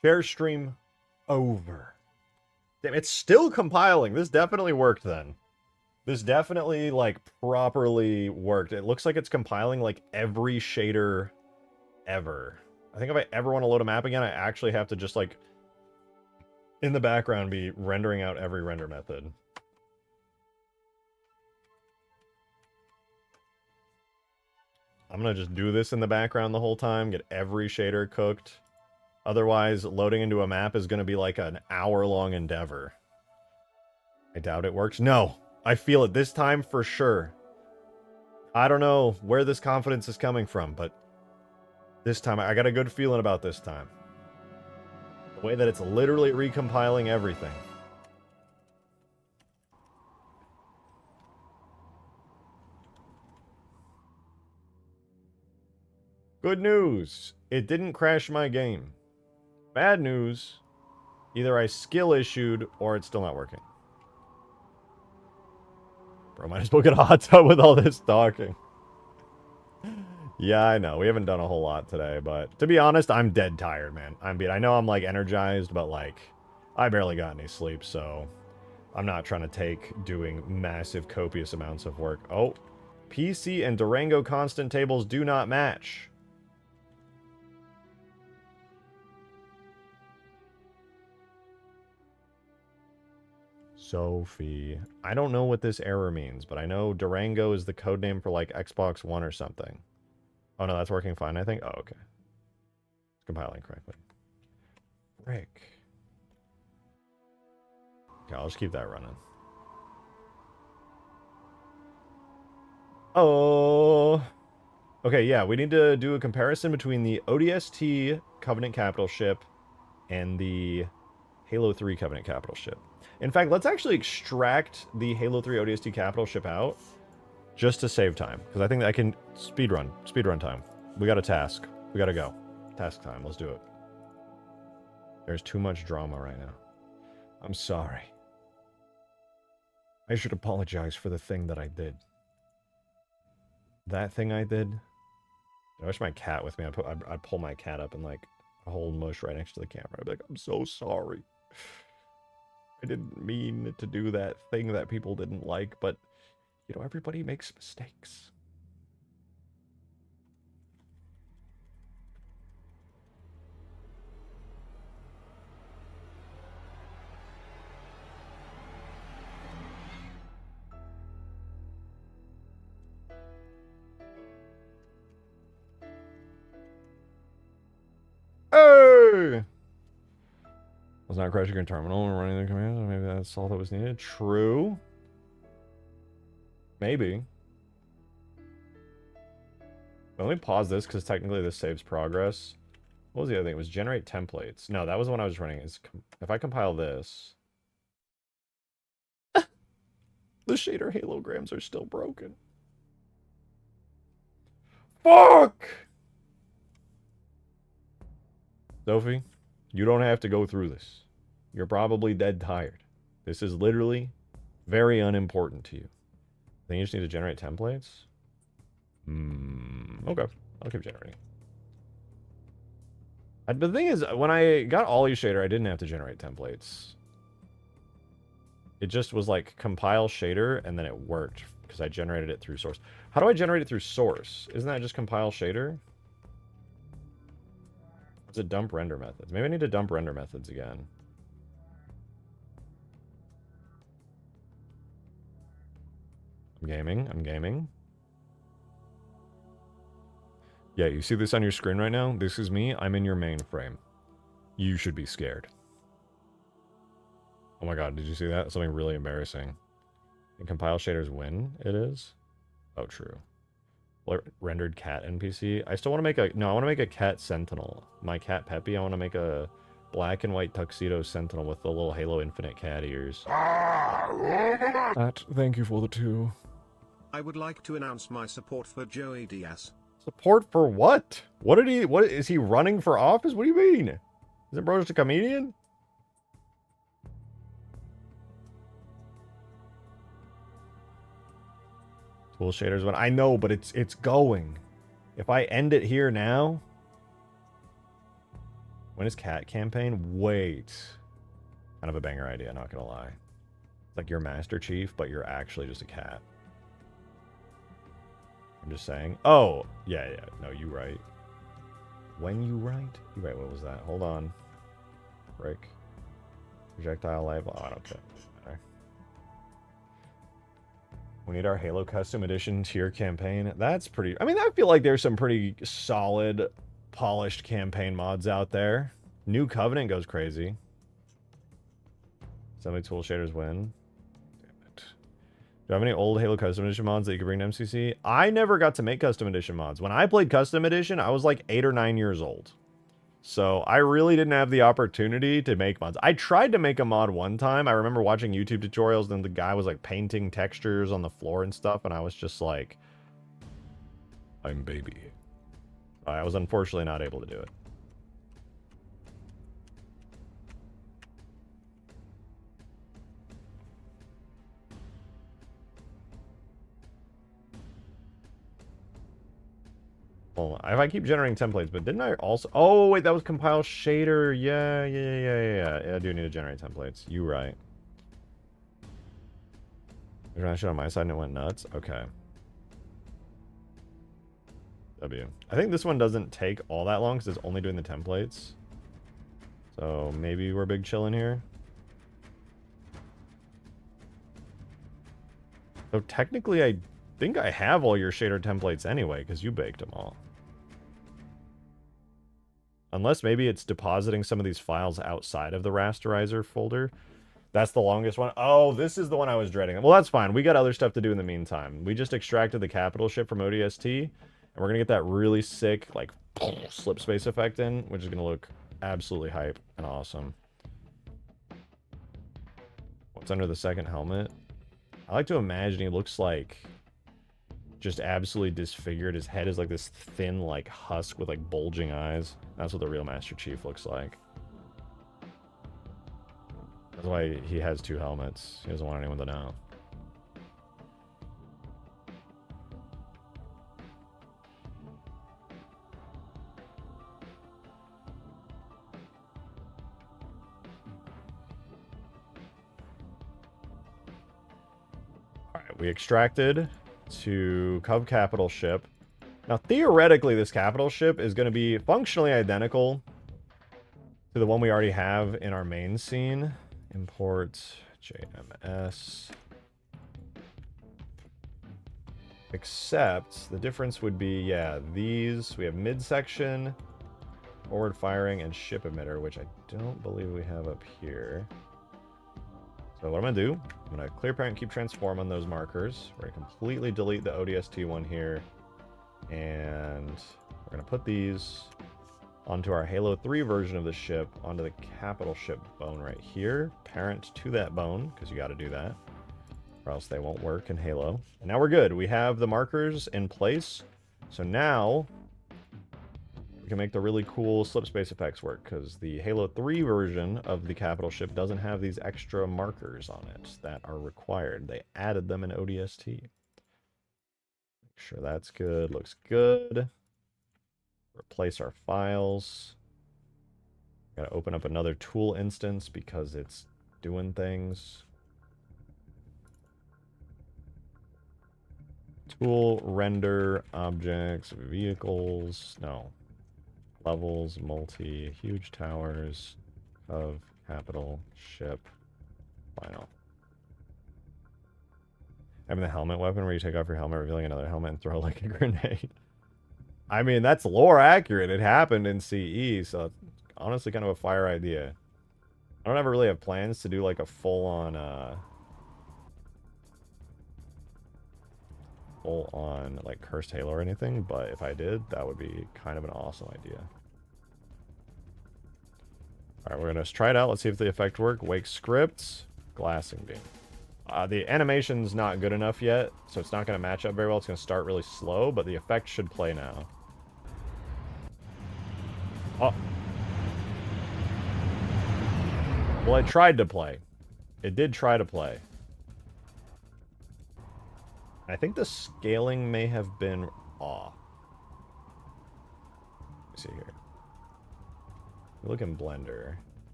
Speaker 1: Share stream over. Damn, it's still compiling. This definitely worked then. This definitely, like, properly worked. It looks like it's compiling, like, every shader ever. I think if I ever want to load a map again, I actually have to just, like, in the background be rendering out every render method. I'm gonna just do this in the background the whole time, get every shader cooked. Otherwise, loading into a map is going to be like an hour-long endeavor. I doubt it works. No, I feel it this time for sure. I don't know where this confidence is coming from, but this time, I got a good feeling about this time. The way that it's literally recompiling everything. Good news, it didn't crash my game. Bad news, either I skill issued or it's still not working. Bro, might as well get a hot tub with all this talking. Yeah, I know. We haven't done a whole lot today, but to be honest, I'm dead tired, man. I know I'm like energized, but like I barely got any sleep, so I'm not trying to take doing massive, copious amounts of work. Oh, PC and Durango constant tables do not match. Sophie. I don't know what this error means, but I know Durango is the code name for like Xbox One or something. Oh no, that's working fine, I think. Oh, okay. It's compiling correctly. Frick. Okay, I'll just keep that running. Oh. Okay, yeah, we need to do a comparison between the ODST Covenant Capital ship and the Halo 3 Covenant Capital ship. In fact, let's actually extract the Halo 3 ODST Capital ship out just to save time, because I think I can speedrun time. We got a task. We got to go. Task time. Let's do it. There's too much drama right now. I'm sorry. I should apologize for the thing that I did. That thing I did? I wish my cat with me. I'd pull my cat up and like hold mush right next to the camera. I'd be like, I'm so sorry. I didn't mean to do that thing that people didn't like, but, you know, everybody makes mistakes. Hey! Was not crashing your terminal and running the commands. Maybe that's all that was needed. True. Maybe. Let me pause this because technically this saves progress. What was the other thing? It was generate templates. No, that was the one I was running. If I compile this, the shader halograms are still broken. Fuck! Sophie, you don't have to go through this. You're probably dead tired. This is literally very unimportant to you. Then you just need to generate templates? Okay. I'll keep generating. But the thing is, when I got Ollie shader, I didn't have to generate templates. It just was like compile shader, and then it worked because I generated it through source. How do I generate it through source? Isn't that just compile shader? It's a dump render methods. Maybe I need to dump render methods again. I'm gaming. Yeah, you see this on your screen right now? This is me. I'm in your mainframe. You should be scared. Oh my god, did you see that? Something really embarrassing. And compile shaders win, it is? Oh, true. Rendered cat NPC. I still want to make a... No, I want to make a cat sentinel. My cat Peppy, I want to make a black and white tuxedo sentinel with the little Halo Infinite cat ears. Thank you for the 2.
Speaker 2: I would like to announce my support for Joey Diaz.
Speaker 1: Support for what? What is he running for office? What do you mean? Is it bro just a comedian? Tool shaders one. I know, but it's going. If I end it here now. When is cat campaign? Wait. Kind of a banger idea, not gonna lie. It's like you're Master Chief, but you're actually just a cat. I'm just saying. Oh, yeah. No, you right. When you right? You right, what was that? Hold on. Break. Projectile label. Oh, I don't care. We need our Halo Custom Edition tier campaign. That's pretty... I mean, I feel like there's some pretty solid, polished campaign mods out there. New Covenant goes crazy. Assembly tool shaders win. Damn it. Do you have any old Halo Custom Edition mods that you could bring to MCC? I never got to make Custom Edition mods. When I played Custom Edition, I was like 8 or 9 years old. So I really didn't have the opportunity to make mods. I tried to make a mod one time. I remember watching YouTube tutorials, and the guy was like painting textures on the floor and stuff, and I was just like, I'm baby. I was unfortunately not able to do it. Well, if I keep generating templates, but didn't I also... Oh, wait, that was compile shader. Yeah. I do need to generate templates. You right. I ran shit on my side and it went nuts. Okay. W. I think this one doesn't take all that long because it's only doing the templates. So maybe we're big chillin' here. So technically, I think I have all your shader templates anyway because you baked them all. Unless maybe it's depositing some of these files outside of the rasterizer folder. That's the longest one. Oh, this is the one I was dreading. Well, that's fine. We got other stuff to do in the meantime. We just extracted the capital ship from ODST, and we're going to get that really sick, like, slip space effect in, which is going to look absolutely hype and awesome. What's under the second helmet? I like to imagine he looks like just absolutely disfigured. His head is like this thin, like, husk with, like, bulging eyes. That's what the real Master Chief looks like. That's why he has two helmets. He doesn't want anyone to know. Alright, we extracted to Cov Capital Ship. Now, theoretically, this capital ship is going to be functionally identical to the one we already have in our main scene. Import JMS. Except the difference would be, yeah, these. We have midsection, forward firing, and ship emitter, which I don't believe we have up here. So what I'm going to do, I'm going to clear parent, keep transform on those markers. We're going to completely delete the ODST one here. And we're going to put these onto our Halo 3 version of the ship, onto the capital ship bone right here. Parent to that bone, because you got to do that, or else they won't work in Halo. And now we're good. We have the markers in place. So now we can make the really cool slip space effects work, because the Halo 3 version of the capital ship doesn't have these extra markers on it that are required. They added them in ODST. Make sure that's good. Looks good. Replace our files. Gotta open up another tool instance because it's doing things. Tool, render, objects, vehicles, no. Levels, multi, huge towers, of capital, ship, final. Having the helmet weapon where you take off your helmet, revealing another helmet and throw like a grenade. I mean, that's lore accurate. It happened in CE, so it's honestly kind of a fire idea. I don't ever really have plans to do like a full-on, like, Cursed Halo or anything, but if I did, that would be kind of an awesome idea. Alright, we're going to try it out. Let's see if the effect works. Wake scripts, glassing beam. The animation's not good enough yet, so it's not going to match up very well. It's going to start really slow, but the effect should play now. Oh. Well, it tried to play. It did try to play. I think the scaling may have been off. Let me see here. Look in Blender.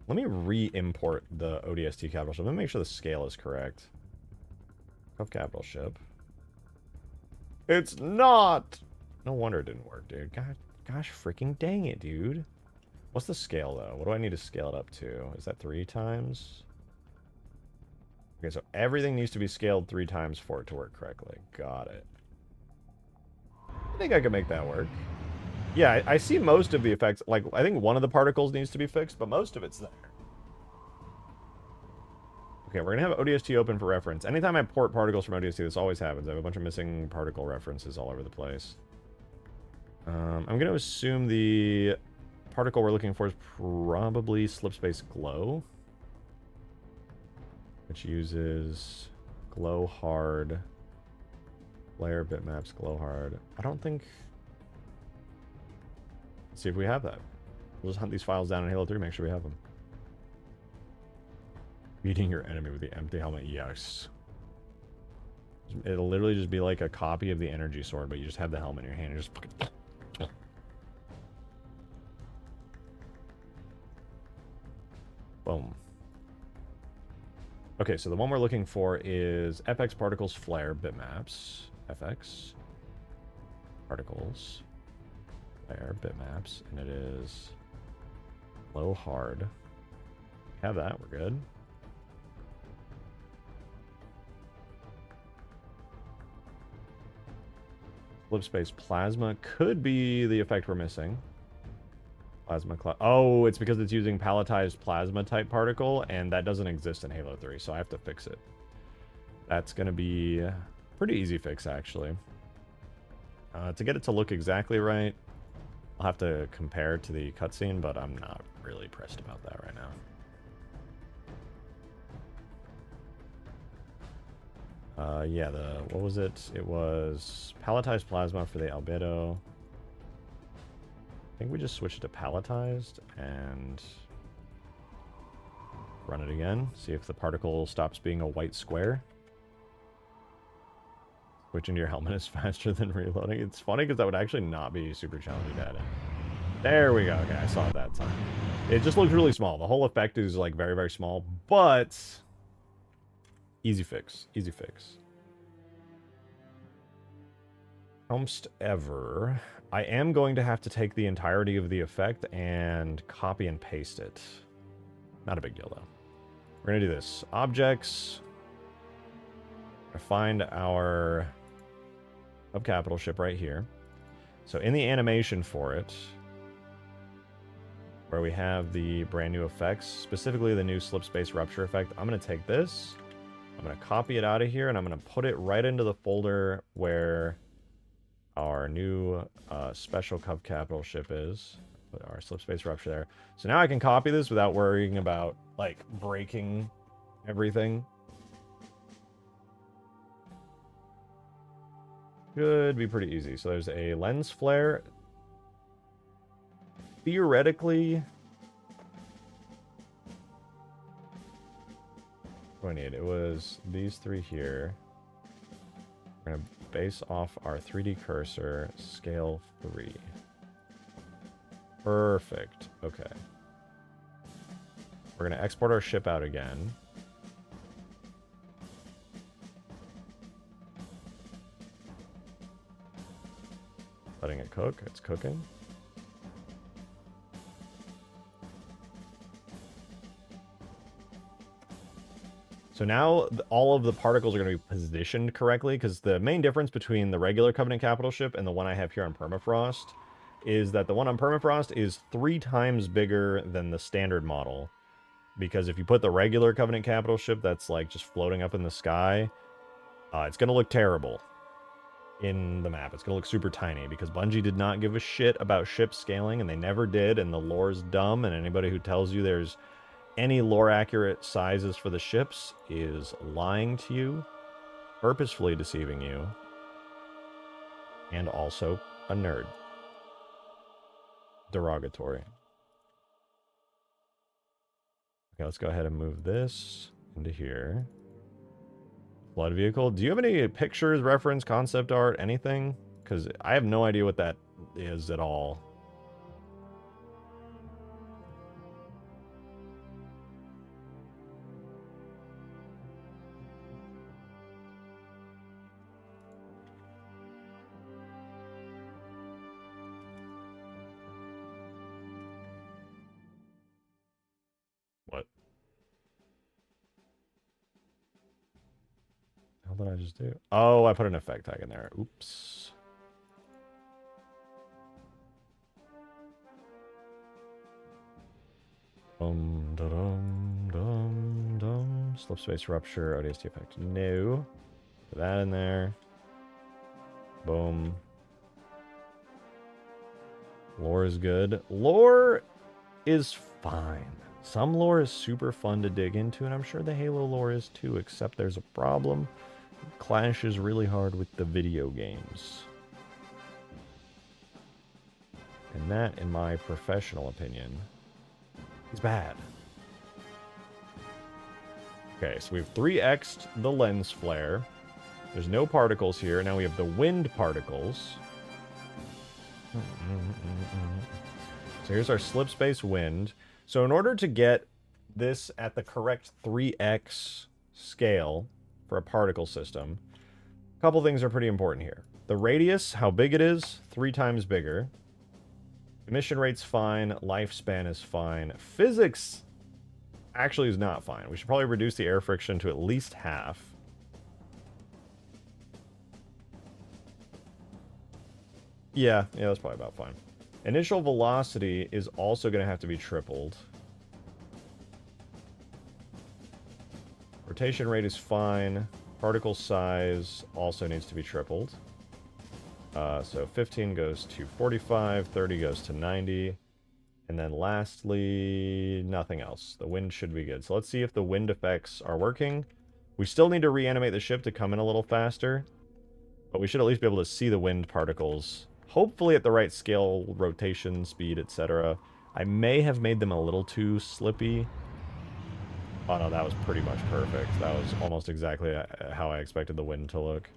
Speaker 1: Let me re-import the ODST capital ship. Let me make sure the scale is correct. Of capital ship. It's not! No wonder it didn't work, dude. God, gosh freaking dang it, dude. What's the scale, though? What do I need to scale it up to? Is that 3 times? Okay, so everything needs to be scaled 3 times for it to work correctly. Got it. I think I can make that work. Yeah, I see most of the effects. Like, I think one of the particles needs to be fixed, but most of it's there. Okay, we're going to have ODST open for reference. Anytime I port particles from ODST, this always happens. I have a bunch of missing particle references all over the place. I'm going to assume the particle we're looking for is probably Slipspace Glow, which uses Glow Hard. Layer bitmaps, Glow Hard. I don't think... Let's see if we have that. We'll just hunt these files down in Halo 3, make sure we have them. Beating your enemy with the empty helmet, yes. It'll literally just be like a copy of the energy sword, but you just have the helmet in your hand and just... Boom. Okay, so the one we're looking for is FX Particles Flare bitmaps. FX Particles Flare bitmaps, and it is low hard. Have that, we're good. Flip space plasma could be the effect we're missing. Plasma oh, it's because it's using palletized plasma type particle, and that doesn't exist in Halo 3, so I have to fix it. That's going to be a pretty easy fix, actually. To get it to look exactly right, I'll have to compare to the cutscene, but I'm not really pressed about that right now. Yeah, what was it? It was palletized plasma for the albedo. I think we just switched to palletized and run it again. See if the particle stops being a white square. Switching to your helmet is faster than reloading. It's funny because that would actually not be super challenging to add in. There we go. Okay, I saw it that time. It just looks really small. The whole effect is like very, very small, but easy fix. Easy fix. Almost ever. I am going to have to take the entirety of the effect and copy and paste it. Not a big deal, though. We're going to do this. Objects. Find our hub capital ship right here. So in the animation for it, where we have the brand new effects, specifically the new slip space rupture effect, I'm going to take this. I'm going to copy it out of here, and I'm going to put it right into the folder where our new special hub capital ship is. Put our slip space rupture there. So now I can copy this without worrying about, like, breaking everything. Should be pretty easy. So there's a lens flare. Theoretically, what do I need? It was these three here. We're going to base off our 3D cursor, scale 3. Perfect. Okay. We're going to export our ship out again. Letting it cook. It's cooking. So now all of the particles are going to be positioned correctly, because the main difference between the regular Covenant capital ship and the one I have here on Permafrost is that the one on Permafrost is 3 times bigger than the standard model. Because if you put the regular Covenant capital ship that's like just floating up in the sky, it's going to look terrible in the map. It's going to look super tiny because Bungie did not give a shit about ship scaling, and they never did, and the lore's dumb, and anybody who tells you there's any lore accurate sizes for the ships is lying to you, purposefully deceiving you, and also a nerd. Derogatory. Okay, let's go ahead and move this into here. Flood vehicle. Do you have any pictures, reference, concept art, anything? Because I have no idea what that is at all. What? How did I just do? Oh, I put an effect tag in there. Oops. Slip space rupture, ODST effect. No. Put that in there. Boom. Lore is good. Lore is fine. Some lore is super fun to dig into, and I'm sure the Halo lore is too, except there's a problem. It clashes really hard with the video games. And that, in my professional opinion, is bad. Okay, so we've 3x'd the lens flare. There's no particles here. Now we have the wind particles. So here's our slip space wind. So in order to get this at the correct 3x scale for a particle system, a couple things are pretty important here. The radius, how big it is, 3 times bigger. Emission rate's fine. Lifespan is fine. Physics actually is not fine. We should probably reduce the air friction to at least half. Yeah, that's probably about fine. Initial velocity is also going to have to be tripled. Rotation rate is fine. Particle size also needs to be tripled. So 15 goes to 45, 30 goes to 90. And then lastly, nothing else. The wind should be good. So let's see if the wind effects are working. We still need to reanimate the ship to come in a little faster. But we should at least be able to see the wind particles. Hopefully at the right scale, rotation, speed, etc. I may have made them a little too slippy. Oh no, that was pretty much perfect. That was almost exactly how I expected the wind to look.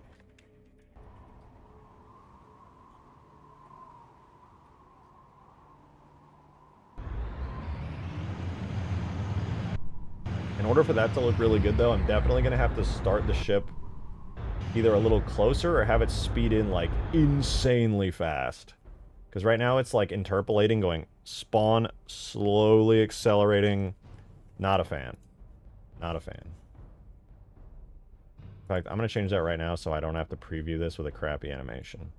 Speaker 1: In order for that to look really good, though, I'm definitely going to have to start the ship either a little closer or have it speed in, like, insanely fast. Because right now it's, like, interpolating, going spawn, slowly accelerating. Not a fan. Not a fan. In fact, I'm going to change that right now so I don't have to preview this with a crappy animation.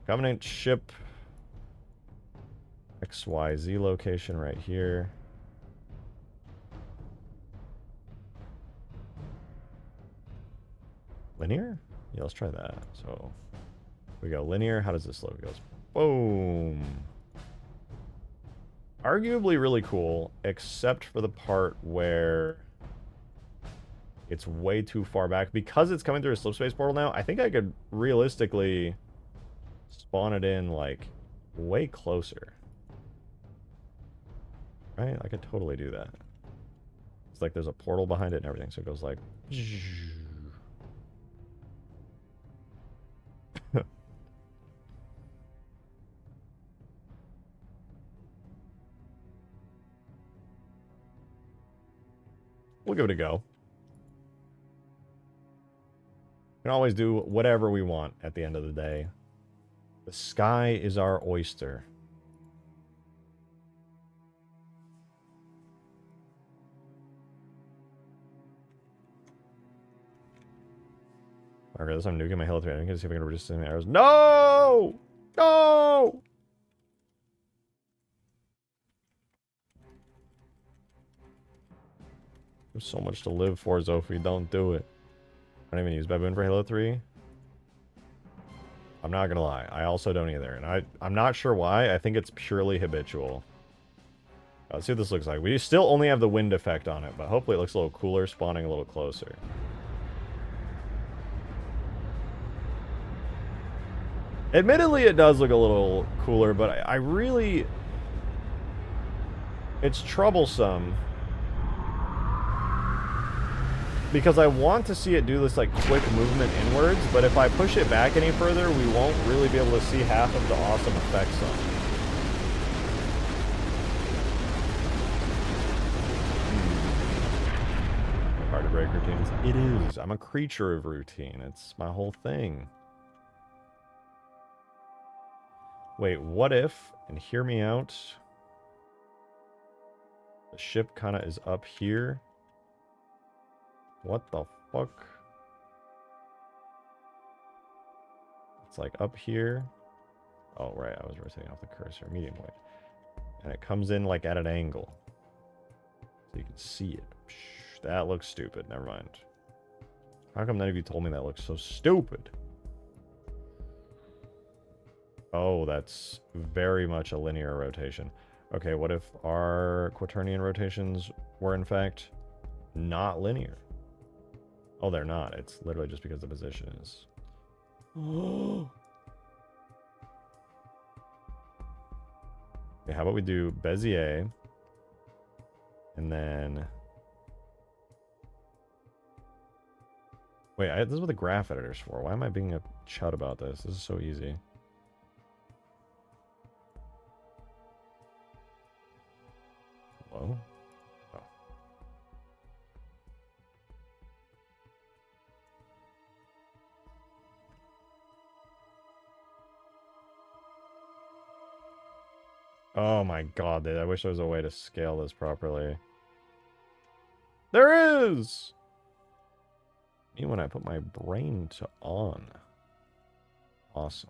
Speaker 1: Covenant ship. XYZ location right here. Linear? Yeah, let's try that. So, we go linear. How does this look? It goes boom. Arguably really cool, except for the part where it's way too far back. Because it's coming through a slip space portal now, I think I could realistically spawn it in, like, way closer. Right? I could totally do that. It's like there's a portal behind it and everything, so it goes like... We'll give it a go. We can always do whatever we want at the end of the day. The sky is our oyster. Okay, this I'm nuking my Halo 3. I can see if I can reduce some arrows. No! No! There's so much to live for, Zophie. Don't do it. I don't even use Baboon for Halo 3. I'm not gonna lie. I also don't either. And I'm not sure why. I think it's purely habitual. Let's see what this looks like. We still only have the wind effect on it, but hopefully it looks a little cooler, spawning a little closer. Admittedly, it does look a little cooler, but I really... It's troublesome. Because I want to see it do this, like, quick movement inwards, but if I push it back any further, we won't really be able to see half of the awesome effects on it. Hard to break routines. It is. I'm a creature of routine. It's my whole thing. Wait, what if, and hear me out, the ship kind of is up here? What the fuck? It's like up here. Oh, right, I was rotating off the cursor. Medium weight. And it comes in like at an angle. So you can see it. Psh, that looks stupid. Never mind. How come none of you told me that looks so stupid? Oh, that's very much a linear rotation. Okay, what if our quaternion rotations were in fact not linear? Oh, they're not. It's literally just because the position is. Okay, how about we do Bezier, and then... Wait, this is what the graph editor's for. Why am I being a chud about this? This is so easy. Hello? Oh. Oh my god, dude. I wish there was a way to scale this properly. There is! Me when I put my brain to on. Awesome.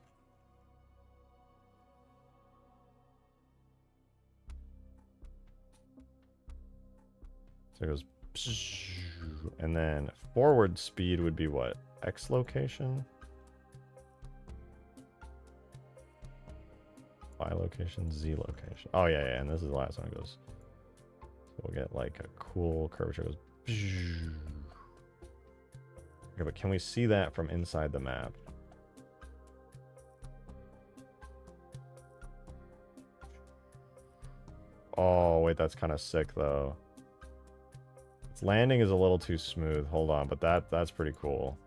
Speaker 1: So it goes, and then forward speed would be what? X location? Y location, Z location. Oh yeah, yeah, and this is the last one. It goes. So we'll get like a cool curvature. It goes. Okay, but can we see that from inside the map? Oh wait, that's kind of sick though. Its landing is a little too smooth. Hold on, but that's pretty cool.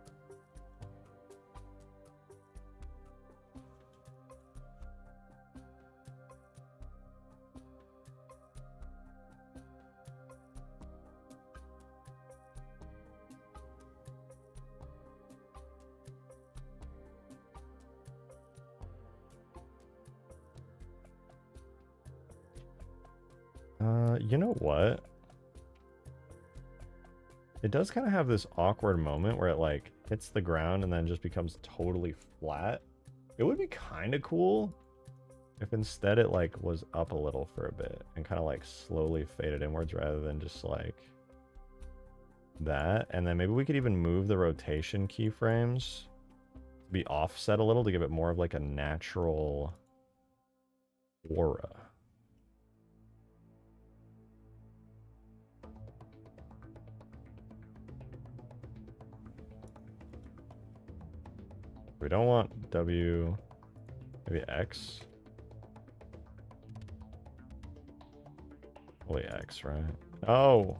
Speaker 1: You know what? It does kind of have this awkward moment where it like hits the ground and then just becomes totally flat. It would be kind of cool if instead it like was up a little for a bit and kind of like slowly faded inwards rather than just like that. And then maybe we could even move the rotation keyframes to be offset a little to give it more of like a natural aura. We don't want W, maybe X. Only X, right? Oh,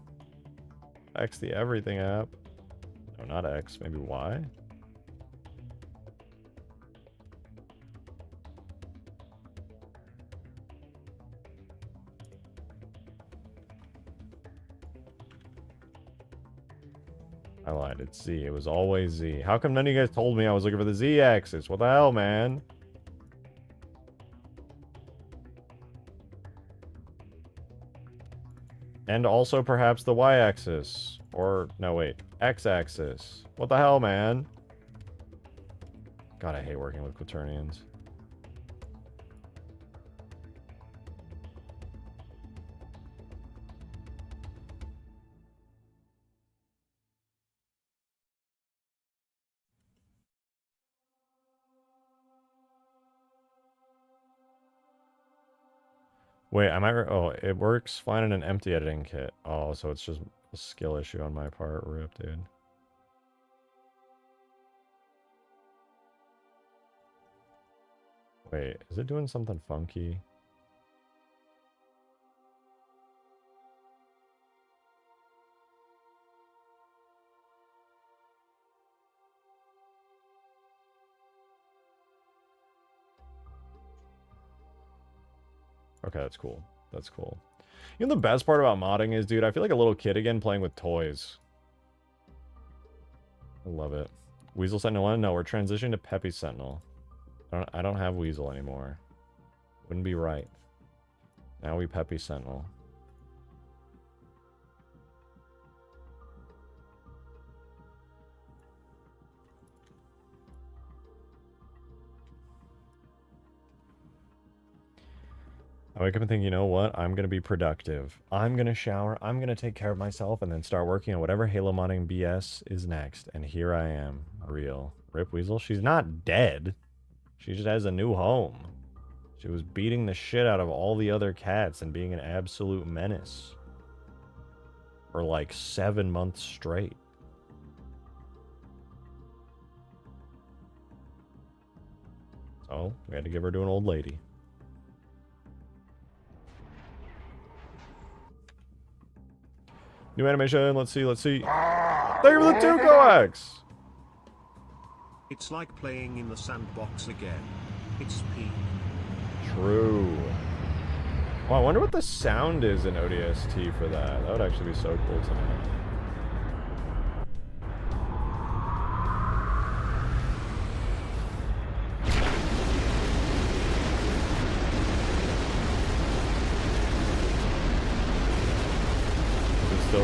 Speaker 1: X the everything app. No, not X, maybe Y. I lied, it's Z. It was always Z. How come none of you guys told me I was looking for the Z axis? What the hell, man? And also perhaps the Y axis. Or, no wait, X axis. What the hell, man? God, I hate working with Quaternions. Wait, I might... Oh, it works fine in an empty editing kit. Oh, so it's just a skill issue on my part. Rip, dude. Wait, is it doing something funky? Okay, that's cool. That's cool. You know the best part about modding is, dude, I feel like a little kid again playing with toys. I love it. Weasel Sentinel 1? No, we're transitioning to Peppy Sentinel. I don't have Weasel anymore. Wouldn't be right. Now we Peppy Sentinel. I wake up and think, you know what? I'm going to be productive. I'm going to shower. I'm going to take care of myself and then start working on whatever Halo modding BS is next. And here I am. Real. Rip Weasel. She's not dead. She just has a new home. She was beating the shit out of all the other cats and being an absolute menace. For like 7 months straight. So, we had to give her to an old lady. New animation, let's see. Thank you for the 2 coax!
Speaker 2: It's like playing in the sandbox again. It's peak.
Speaker 1: True. Well, I wonder what the sound is in ODST for that. That would actually be so cool to know.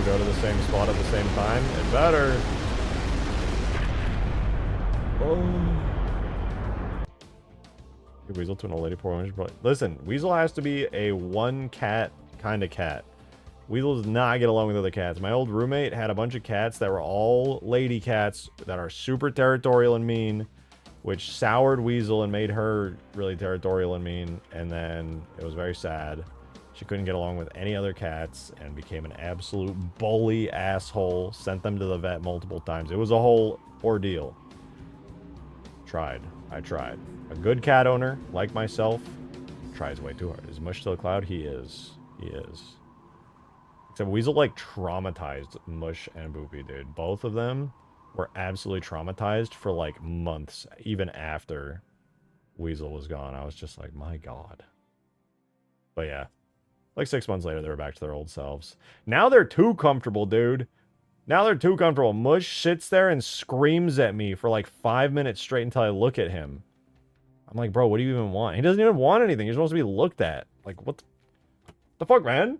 Speaker 1: Weasel go to the same spot at the same time? It better. Oh. Weasel to an old lady, poor woman. Listen, Weasel has to be a one cat kind of cat. Weasel does not get along with other cats. My old roommate had a bunch of cats that were all lady cats that are super territorial and mean, which soured Weasel and made her really territorial and mean, and then it was very sad. She couldn't get along with any other cats and became an absolute bully asshole, sent them to the vet multiple times. It was a whole ordeal. I tried. A good cat owner, like myself, tries way too hard. Is Mush still a cloud? He is. Except Weasel, like, traumatized Mush and Boopy, dude. Both of them were absolutely traumatized for, like, months, even after Weasel was gone. I was just like, my god. But yeah. Like 6 months later, they were back to their old selves. Now they're too comfortable, dude. Now they're too comfortable. Mush sits there and screams at me for like 5 minutes straight until I look at him. I'm like, bro, what do you even want? He doesn't even want anything. He's supposed to be looked at. Like, what the fuck, man?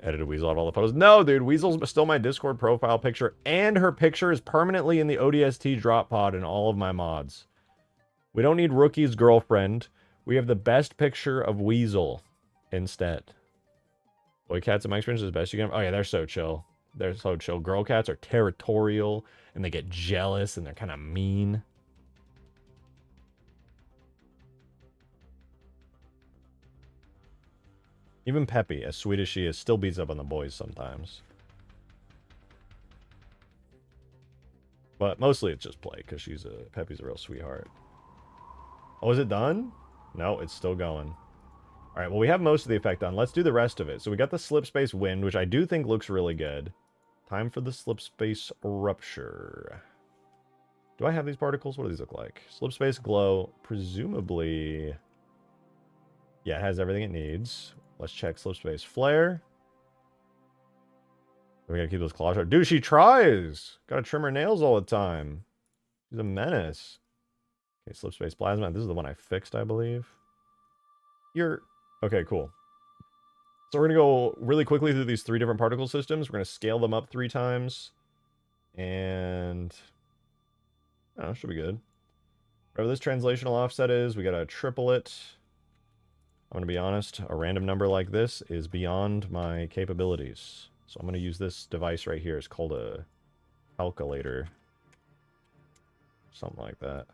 Speaker 1: Edited Weasel out all the photos. No, dude, Weasel's still my Discord profile picture, and her picture is permanently in the ODST drop pod in all of my mods. We don't need Rookie's girlfriend. We have the best picture of Weasel instead. Boy cats, in my experience, is the best you can. Oh yeah, they're so chill. They're so chill. Girl cats are territorial, and they get jealous, and they're kind of mean. Even Peppy, as sweet as she is, still beats up on the boys sometimes. But mostly it's just play, because Peppy's a real sweetheart. Oh, is it done? No, it's still going. Alright, well, we have most of the effect done. Let's do the rest of it. So we got the slip space wind, which I do think looks really good. Time for the slip space rupture. Do I have these particles? What do these look like? Slip space glow, presumably... Yeah, it has everything it needs. Let's check slip space flare. We gotta keep those claws sharp. Dude, she tries! Gotta trim her nails all the time. She's a menace. Okay, slip space plasma. This is the one I fixed, I believe. Okay, cool. So we're gonna go really quickly through these 3 different particle systems. We're gonna scale them up 3 times. And... I don't know, should be good. Whatever this translational offset is, we gotta triple it. I'm gonna be honest, a random number like this is beyond my capabilities. So I'm gonna use this device right here. It's called a calculator. Something like that.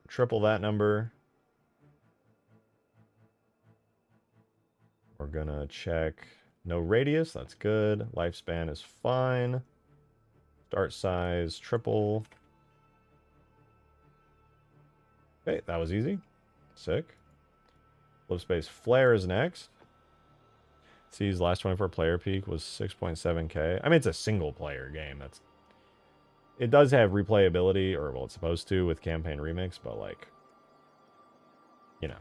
Speaker 1: Triple that number. We're gonna check no radius, that's good. Lifespan is fine. Start size, triple. Okay, that was easy. Sick. Flip space flare is next. Sees last 24 player peak was 6.7k. I mean, it's a single player game. It does have replayability, or well, it's supposed to with campaign remix, but like, you know.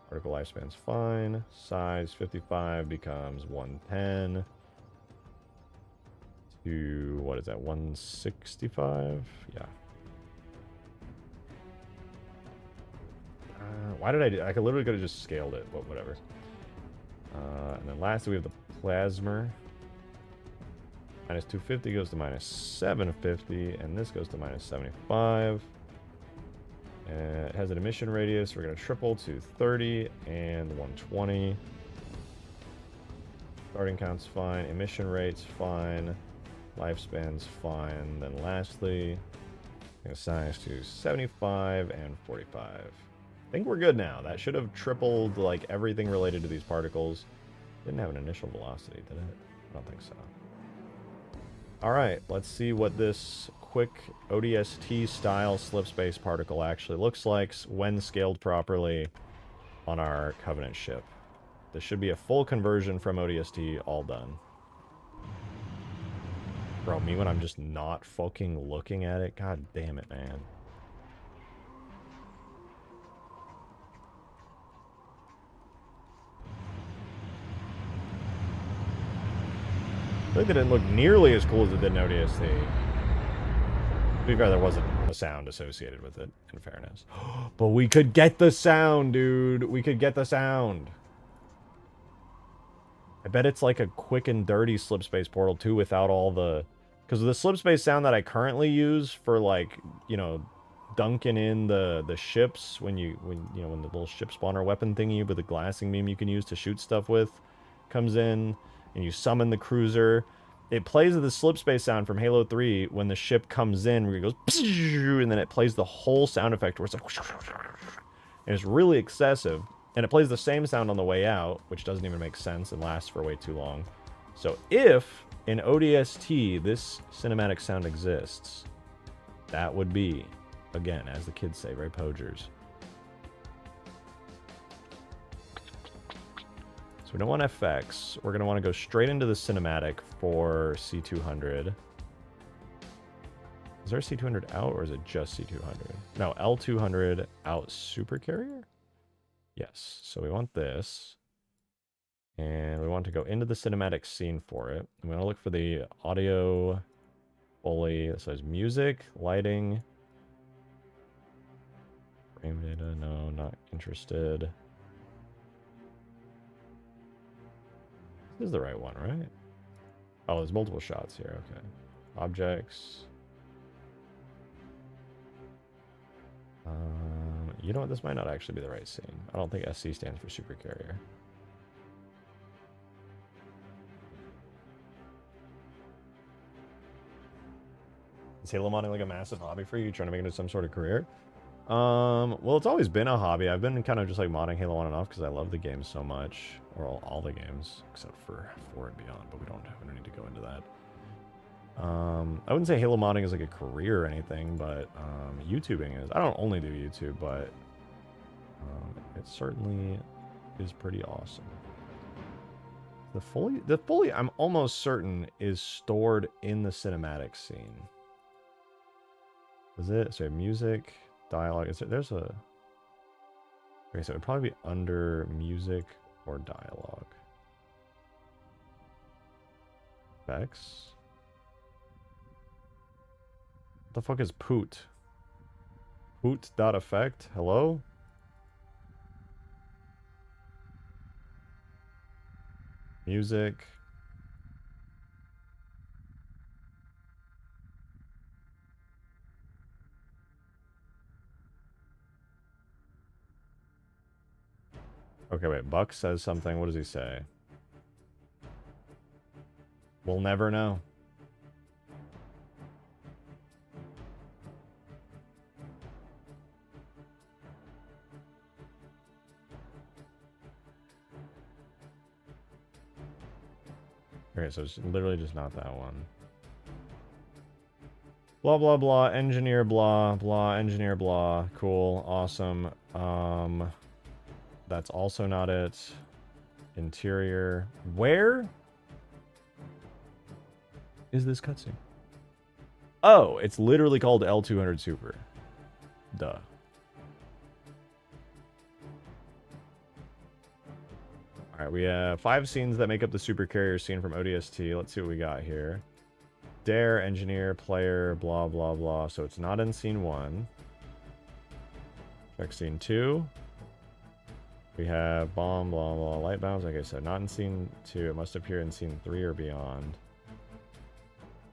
Speaker 1: Particle lifespan's fine. Size 55 becomes 110. To, what is that, 165? Yeah. Why did I do? I could literally could have just scaled it, but whatever. And then lastly, we have the plasma. Minus 250 goes to minus 750, and this goes to minus 75. It has an emission radius. We're going to triple to 30 and 120. Starting count's fine. Emission rate's fine. Lifespan's fine. Then lastly, I'm going to size to 75 and 45. I think we're good now. That should have tripled like everything related to these particles. Didn't have an initial velocity, did it? I don't think so. Alright, let's see what this quick ODST style slip space particle actually looks like when scaled properly on our Covenant ship. This should be a full conversion from ODST, all done. Bro, me when I'm just not fucking looking at it? God damn it, man. think that didn't look nearly as cool as it did in ODST. To be fair, there wasn't a sound associated with it, in fairness. But we could get the sound, dude. We could get the sound. I bet it's like a quick and dirty slip space portal, too, without all the... Because the slip space sound that I currently use for, like, you know, dunking in the ships when the little ship spawner weapon thingy with the glassing beam you can use to shoot stuff with comes in, and you summon the cruiser. It plays the slip space sound from Halo 3 when the ship comes in, where it goes, and then it plays the whole sound effect where it's like, and it's really excessive. And it plays the same sound on the way out, which doesn't even make sense and lasts for way too long. So if in ODST this cinematic sound exists, that would be, again, as the kids say, very pogers. So we don't want FX. We're going to want to go straight into the cinematic for C200. Is there a C200 out, or is it just C200? No, L200 out super carrier? Yes. So we want this. And we want to go into the cinematic scene for it. I'm going to look for the audio fully. It says music, lighting. Frame data, no, not interested. This is the right one, right? Oh, there's multiple shots here, okay. Objects. You know what, this might not actually be the right scene. I don't think SC stands for super carrier. Is Halo modding like a massive hobby for you? You trying to make it into some sort of career? Well, it's always been a hobby. I've been kind of just like modding Halo on and off because I love the game so much. Or all the games, except for 4 and Beyond, but we don't need to go into that. I wouldn't say Halo modding is like a career or anything, but YouTubing is. I don't only do YouTube, but it certainly is pretty awesome. The fully, I'm almost certain, is stored in the cinematic scene. Is it? So music, dialogue. Is there? There's a. Okay, so it would probably be under music or dialogue. Effects. What the fuck is poot? Poot.effect? Hello? Music. Okay, wait. Buck says something. What does he say? We'll never know. Okay, so it's literally just not that one. Blah, blah, blah, engineer, blah, blah, engineer, blah. Cool, awesome. That's also not it. Interior. Where is this cutscene? Oh, it's literally called L200 Super. Duh. Alright, we have 5 scenes that make up the super carrier scene from ODST. Let's see what we got here. Dare, engineer, player, blah, blah, blah. So it's not in scene 1. Check scene 2. We have bomb, blah, blah, light bombs. Okay, so not in scene 2. It must appear in scene 3 or beyond.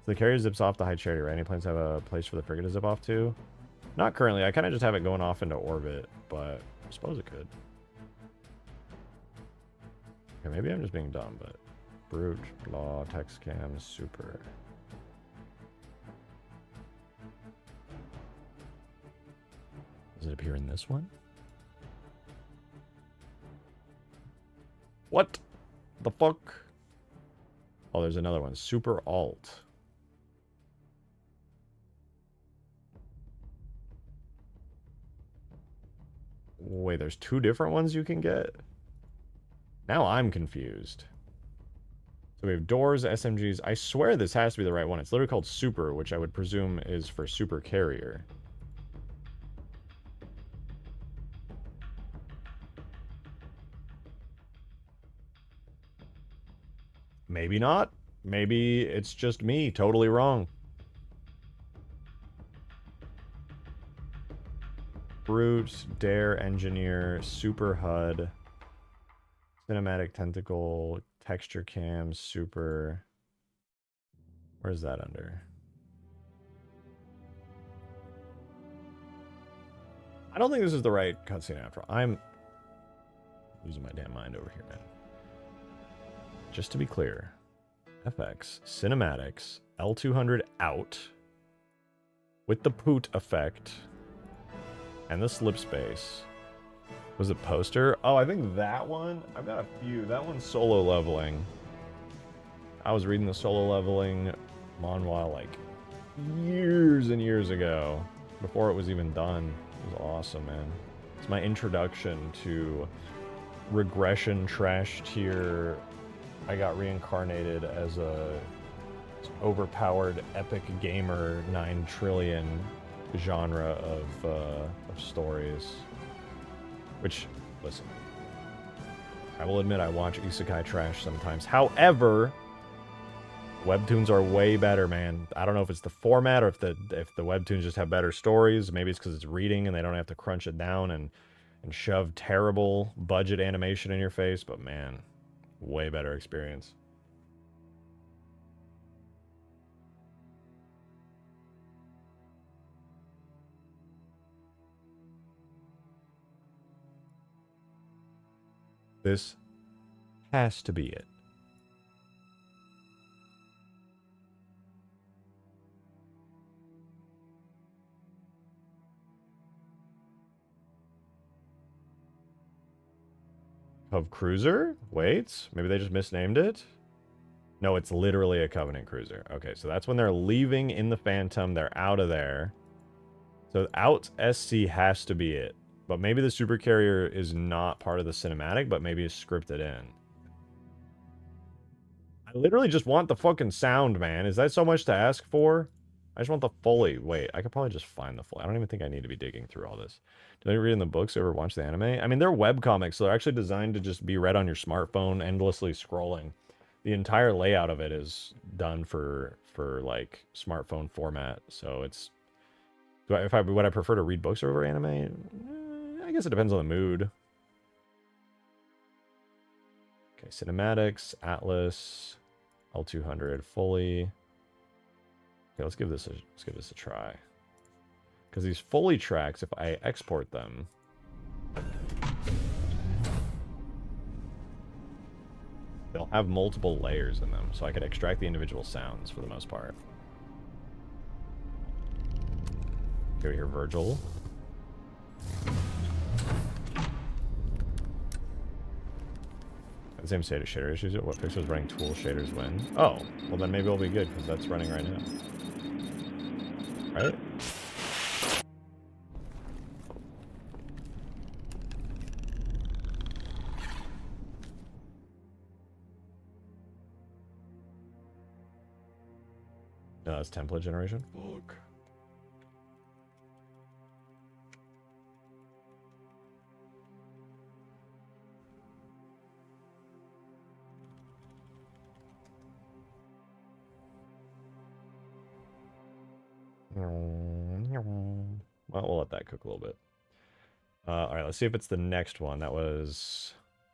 Speaker 1: So the carrier zips off the high charity, right? Any plans have a place for the frigate to zip off to? Not currently. I kind of just have it going off into orbit, but I suppose it could. Okay, maybe I'm just being dumb, but... Brute, blah, text cam, super. Does it appear in this one? What the fuck? Oh, there's another one. Super alt. Wait, there's 2 different ones you can get? Now I'm confused. So we have doors, SMGs. I swear this has to be the right one. It's literally called Super, which I would presume is for Super Carrier. Maybe not. maybe it's just me, totally wrong. Brute, Dare, Engineer, Super HUD, Cinematic Tentacle, Texture Cam, Super... Where's that under? I don't think this is the right cutscene after all. I'm losing my damn mind over here, man. Just to be clear, FX, Cinematics, L200 out, with the poot effect, and the slip space. Was it poster? Oh, I think that one, I've got a few. That one's solo leveling. I was reading the solo leveling manhwa like years and years ago, before it was even done. It was awesome, man. It's my introduction to regression trash tier. I got reincarnated as a overpowered epic gamer 9 trillion genre of stories. Which, listen, I will admit I watch isekai trash sometimes. However, webtoons are way better, man. I don't know if it's the format or if the webtoons just have better stories. Maybe it's because it's reading and they don't have to crunch it down and shove terrible budget animation in your face. But man, way better experience. This has to be it. Of Cruiser? Wait, maybe they just misnamed it? No, it's literally a Covenant Cruiser. Okay, so that's when they're leaving in the Phantom. They're out of there. So out SC has to be it. But maybe the Super Carrier is not part of the cinematic, but maybe it's scripted in. I literally just want the fucking sound, man. Is that so much to ask for? I just want the Foley. Wait, I could probably just find the Foley. I don't even think I need to be digging through all this. Did I read in the books or ever watch the anime? I mean, they're webcomics, so they're actually designed to just be read on your smartphone, endlessly scrolling. The entire layout of it is done for like smartphone format. So it's would I prefer to read books over anime? I guess it depends on the mood. Okay, cinematics, Atlas, L200, Foley. Okay, let's give this a try. Because these Foley tracks, if I export them, they'll have multiple layers in them, so I could extract the individual sounds for the most part. Okay, we hear Virgil. The same state of shader issues. What pixels running tool shaders when? Oh, well then maybe it'll be good because that's running right now. Right? No, that's template generation. Fuck. Well, we'll let that cook a little bit. All right, let's see if it's the next one. That was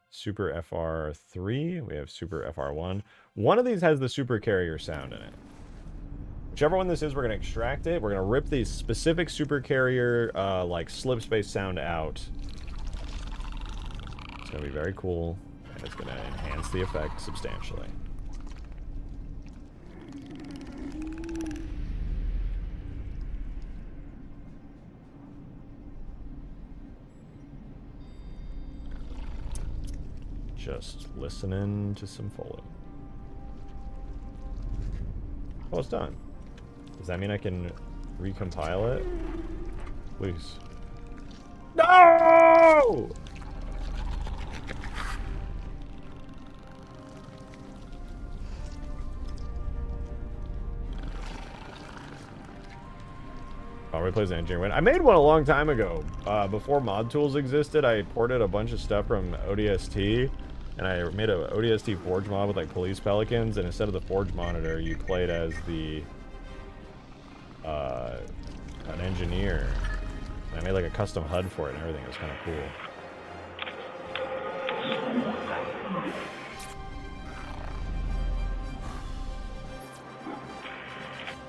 Speaker 1: Super FR3. We have Super FR1. One of these has the Super Carrier sound in it. Whichever one this is, we're going to extract it. We're going to rip the specific Super Carrier, like, slip space sound out. It's going to be very cool, and it's going to enhance the effect substantially. Just listening to some Foley. Oh, it's done. Does that mean I can recompile it? Please. No! Oh, replays the engineer win. I made one a long time ago. Before mod tools existed, I ported a bunch of stuff from ODST. and I made a ODST Forge mod with like police pelicans, and instead of the Forge monitor, you played as the an engineer. And I made like a custom HUD for it and everything. It was kind of cool.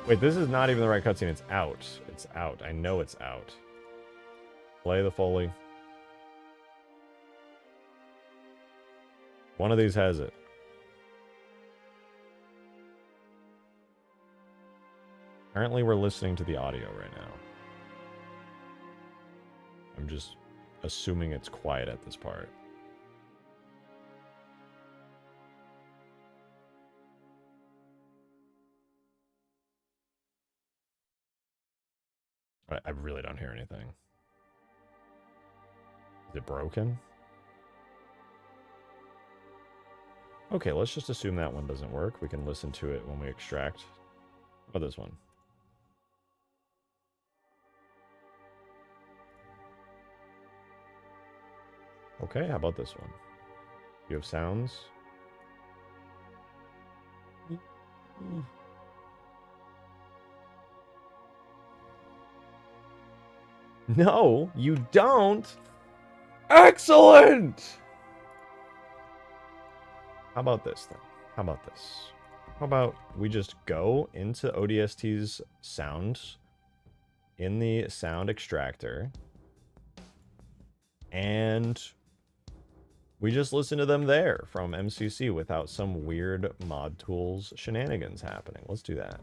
Speaker 1: Wait, this is not even the right cutscene. It's out. It's out. I know it's out. Play the Foley. One of these has it. Apparently we're listening to the audio right now. I'm just assuming it's quiet at this part. I really don't hear anything. Is it broken? Okay, let's just assume that one doesn't work. We can listen to it when we extract. How about this one? Okay, how about this one? You have sounds? No, you don't. Excellent! How about this then? How about this? How about we just go into ODST's sounds in the sound extractor and we just listen to them there from MCC without some weird mod tools shenanigans happening. Let's do that.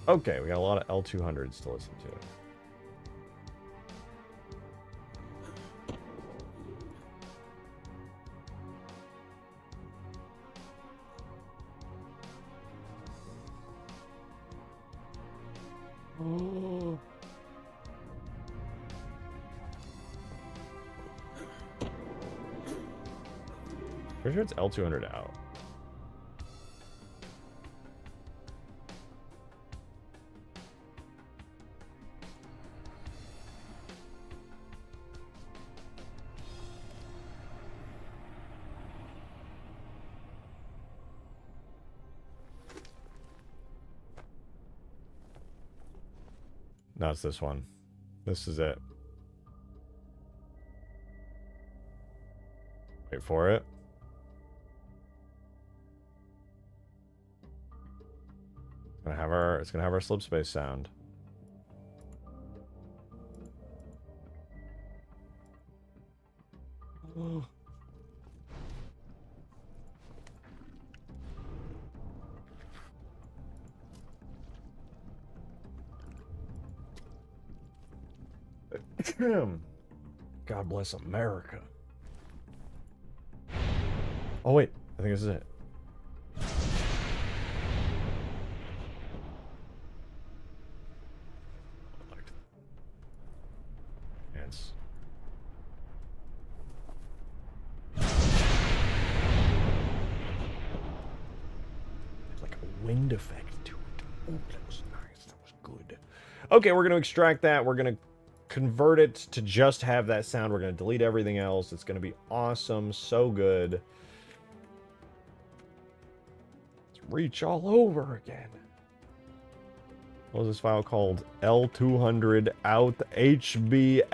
Speaker 1: Okay, we got a lot of L200s to listen to. Oh. Pretty sure it's L200 out. No, it's this one. This is it. Wait for it. It's gonna have our slip space sound. Oh. God bless America. Oh wait, I think this is it. It's like a wind effect to it. Oh, that was nice. That was good. Okay, we're gonna extract that. We're gonna convert it to just have that sound. We're going to delete everything else. It's going to be awesome. So good. Let's reach all over again. What was this file called? L200 out HBSH1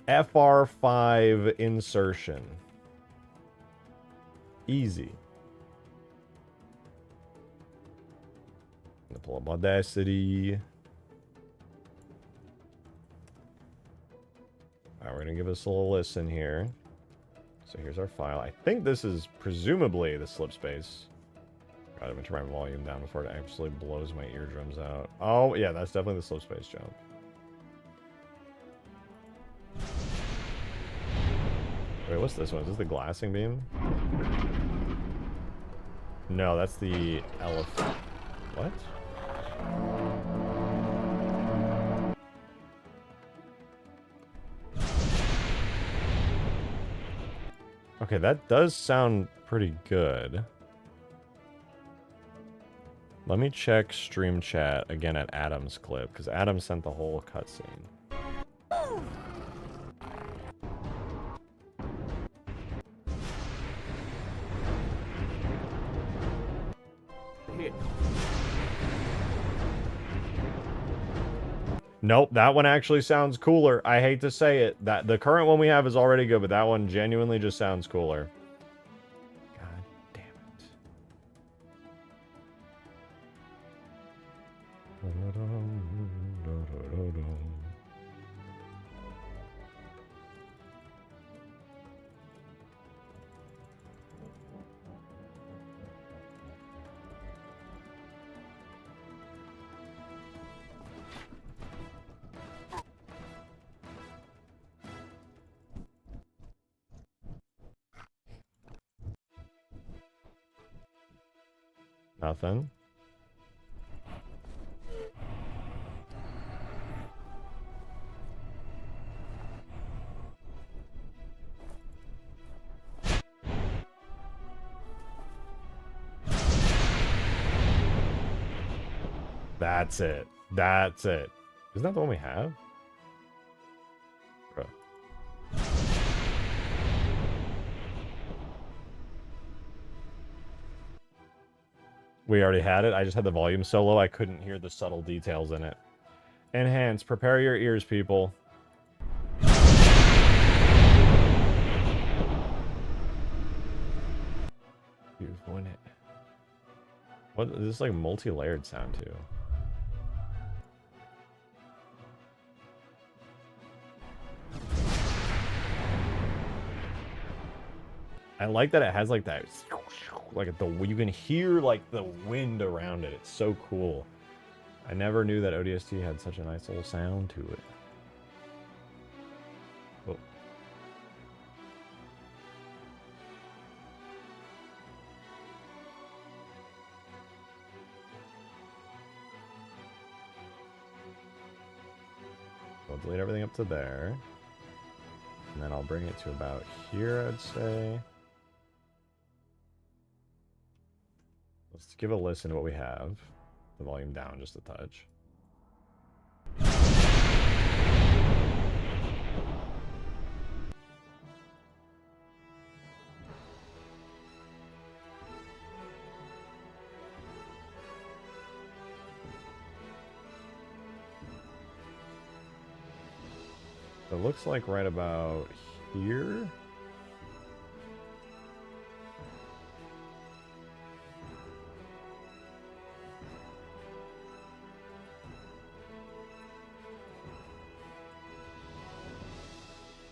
Speaker 1: FR5 insertion. Easy. I'm going to pull up Audacity. Alright, we're going to give us a little listen here. So here's our file. I think this is presumably the slip space. God, I'm going to turn my volume down before it absolutely blows my eardrums out. Oh, yeah, that's definitely the slip space jump. Wait, what's this one? Is this the glassing beam? No, that's the elephant. What? Okay, that does sound pretty good. Let me check stream chat again at Adam's clip, because Adam sent the whole cutscene. Nope, that one actually sounds cooler. I hate to say it. That the current one we have is already good, but that one genuinely just sounds cooler. God damn it. Nothing. That's it. That's it. Isn't that the one we have? Bro. We already had it. I just had the volume so low I couldn't hear the subtle details in it. Enhance. Prepare your ears, people. Beautiful, isn't it? What is this, like multi-layered sound too? I like that it has like that, like you can hear like the wind around it. It's so cool. I never knew that ODST had such a nice little sound to it. Oh. I'll delete everything up to there. And then I'll bring it to about here, I'd say. Let's give a listen to what we have. The volume down just a touch. It looks like right about here.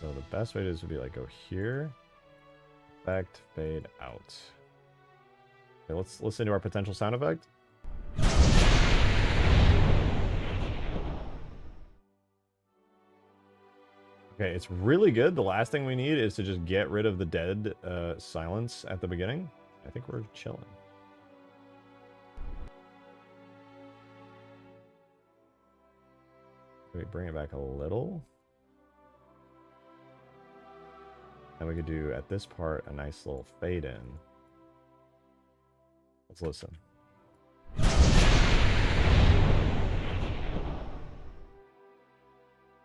Speaker 1: So the best way to do this would be like go here, effect, fade out. Okay, let's listen to our potential sound effect. Okay, it's really good. The last thing we need is to just get rid of the dead silence at the beginning. I think we're chilling. Can we bring it back a little? And we could do, at this part, a nice little fade in. Let's listen.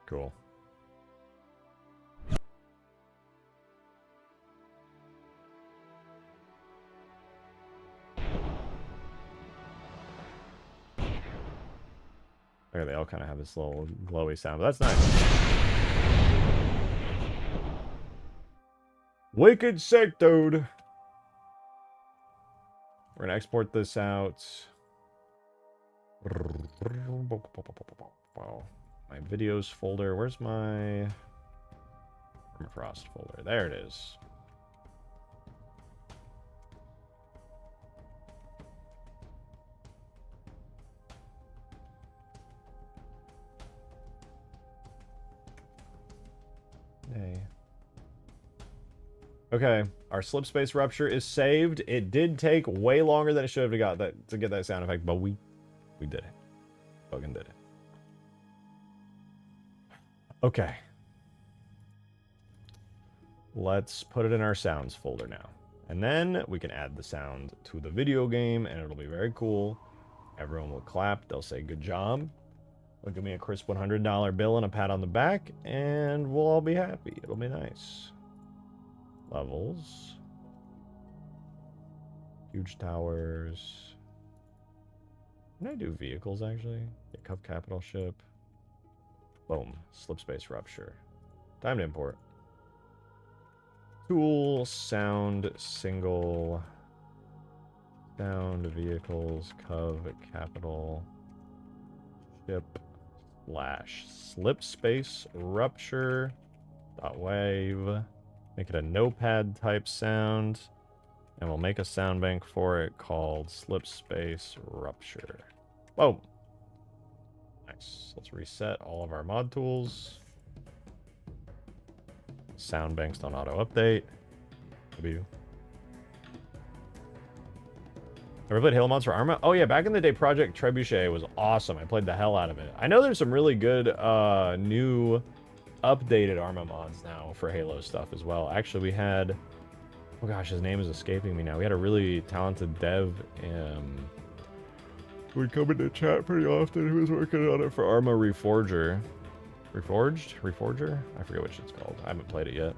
Speaker 1: Cool. Okay, they all kind of have this little glowy sound, but that's nice. Wicked sick, dude. We're gonna export this out. Wow. My videos folder. Where's my Permafrost folder? There it is. Hey. Okay, our slip space rupture is saved. It did take way longer than it should have got that to get that sound effect, but we did it. Fucking did it. Okay. Let's put it in our sounds folder now. And then we can add the sound to the video game, and it'll be very cool. Everyone will clap. They'll say, good job. They'll give me a crisp $100 bill and a pat on the back, and we'll all be happy. It'll be nice. Levels. Huge towers. Can I do vehicles, actually? Yeah, Cup Capital Ship. Boom. Slip space rupture. Time to import. Tool, sound, single. Sound, vehicles, Cov, capital. Ship. Slash. Slip space rupture. Dot wave. Make it a notepad type sound. And we'll make a sound bank for it called slip space rupture. Boom. Nice. Let's reset all of our mod tools. Sound banks don't auto update. Ever played Halo mods for Arma? Oh yeah, back in the day, Project Trebuchet was awesome. I played the hell out of it. I know there's some really good new updated Arma mods now for Halo stuff as well. Actually, we had, oh gosh, his name is escaping me now. We had a really talented dev would come into chat pretty often. Who was working on it for Arma Reforger. Reforger? I forget what it's called. I haven't played it yet.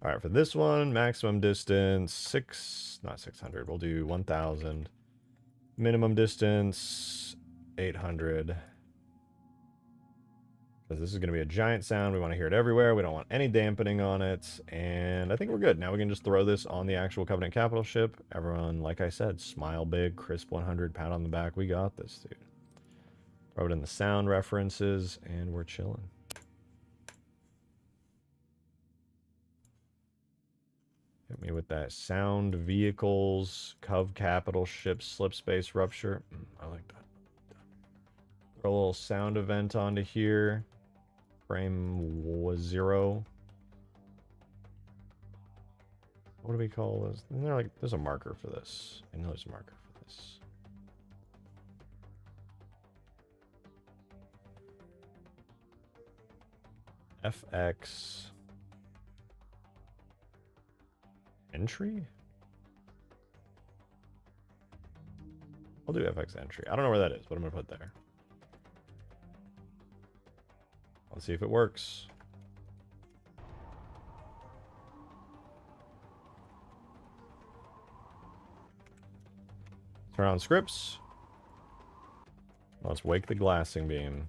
Speaker 1: All right, for this one, maximum distance, not 600. We'll do 1,000. Minimum distance, 800. Because this is going to be a giant sound. We want to hear it everywhere. We don't want any dampening on it. And I think we're good. Now we can just throw this on the actual Covenant Capital ship. Everyone, like I said, smile big, crisp 100, pat on the back. We got this, dude. Throw it in the sound references, and we're chilling. Hit me with that sound, vehicles, Cov Capital Ship, slip space rupture. I like that. Throw a little sound event onto here. Frame was 0. What do we call this? There's a marker for this. I know there's a marker for this. FX. Entry? I'll do FX entry. I don't know where that is, but I'm going to put there. Let's see if it works. Turn on scripts. Let's wake the glassing beam.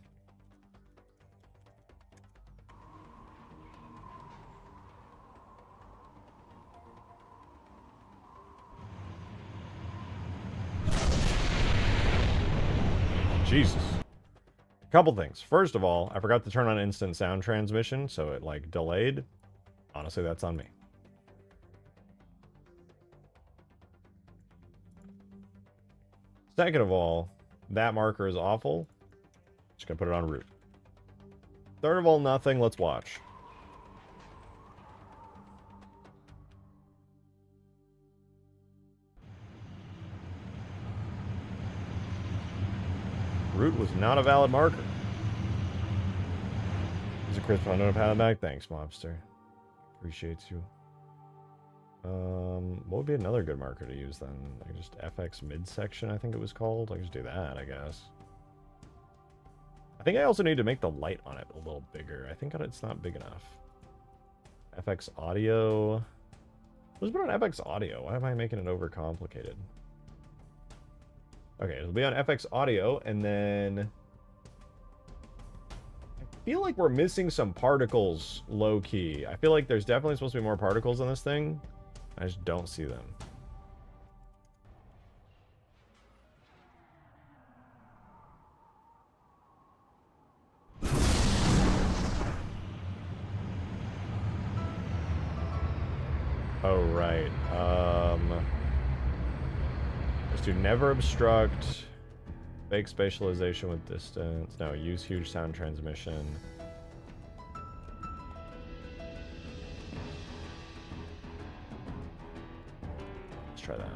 Speaker 1: Jesus. A couple things. First of all, I forgot to turn on instant sound transmission, so it like delayed. Honestly, that's on me. Second of all, that marker is awful. Just gonna put it on root. Third of all, nothing. Let's watch. Root was not a valid marker. Is a crisp on a pat back? Thanks, Mobster. Appreciates you. What would be another good marker to use then? Like just FX midsection, I think it was called. I can just do that, I guess. I think I also need to make the light on it a little bigger. I think it's not big enough. FX audio. Let's put on FX audio. Why am I making it overcomplicated? Okay, it'll be on FX audio, and then I feel like we're missing some particles low-key. I feel like there's definitely supposed to be more particles on this thing. I just don't see them. Oh, right. Let's do never obstruct. Fake spatialization with distance. No, use huge sound transmission. Let's try that.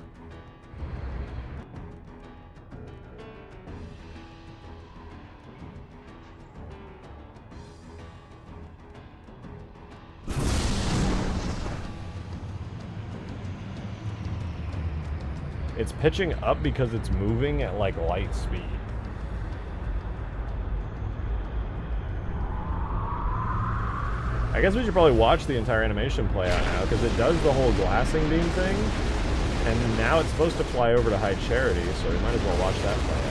Speaker 1: It's pitching up because it's moving at like light speed. I guess we should probably watch the entire animation play out now because it does the whole glassing beam thing. And now it's supposed to fly over to High Charity, so we might as well watch that play out.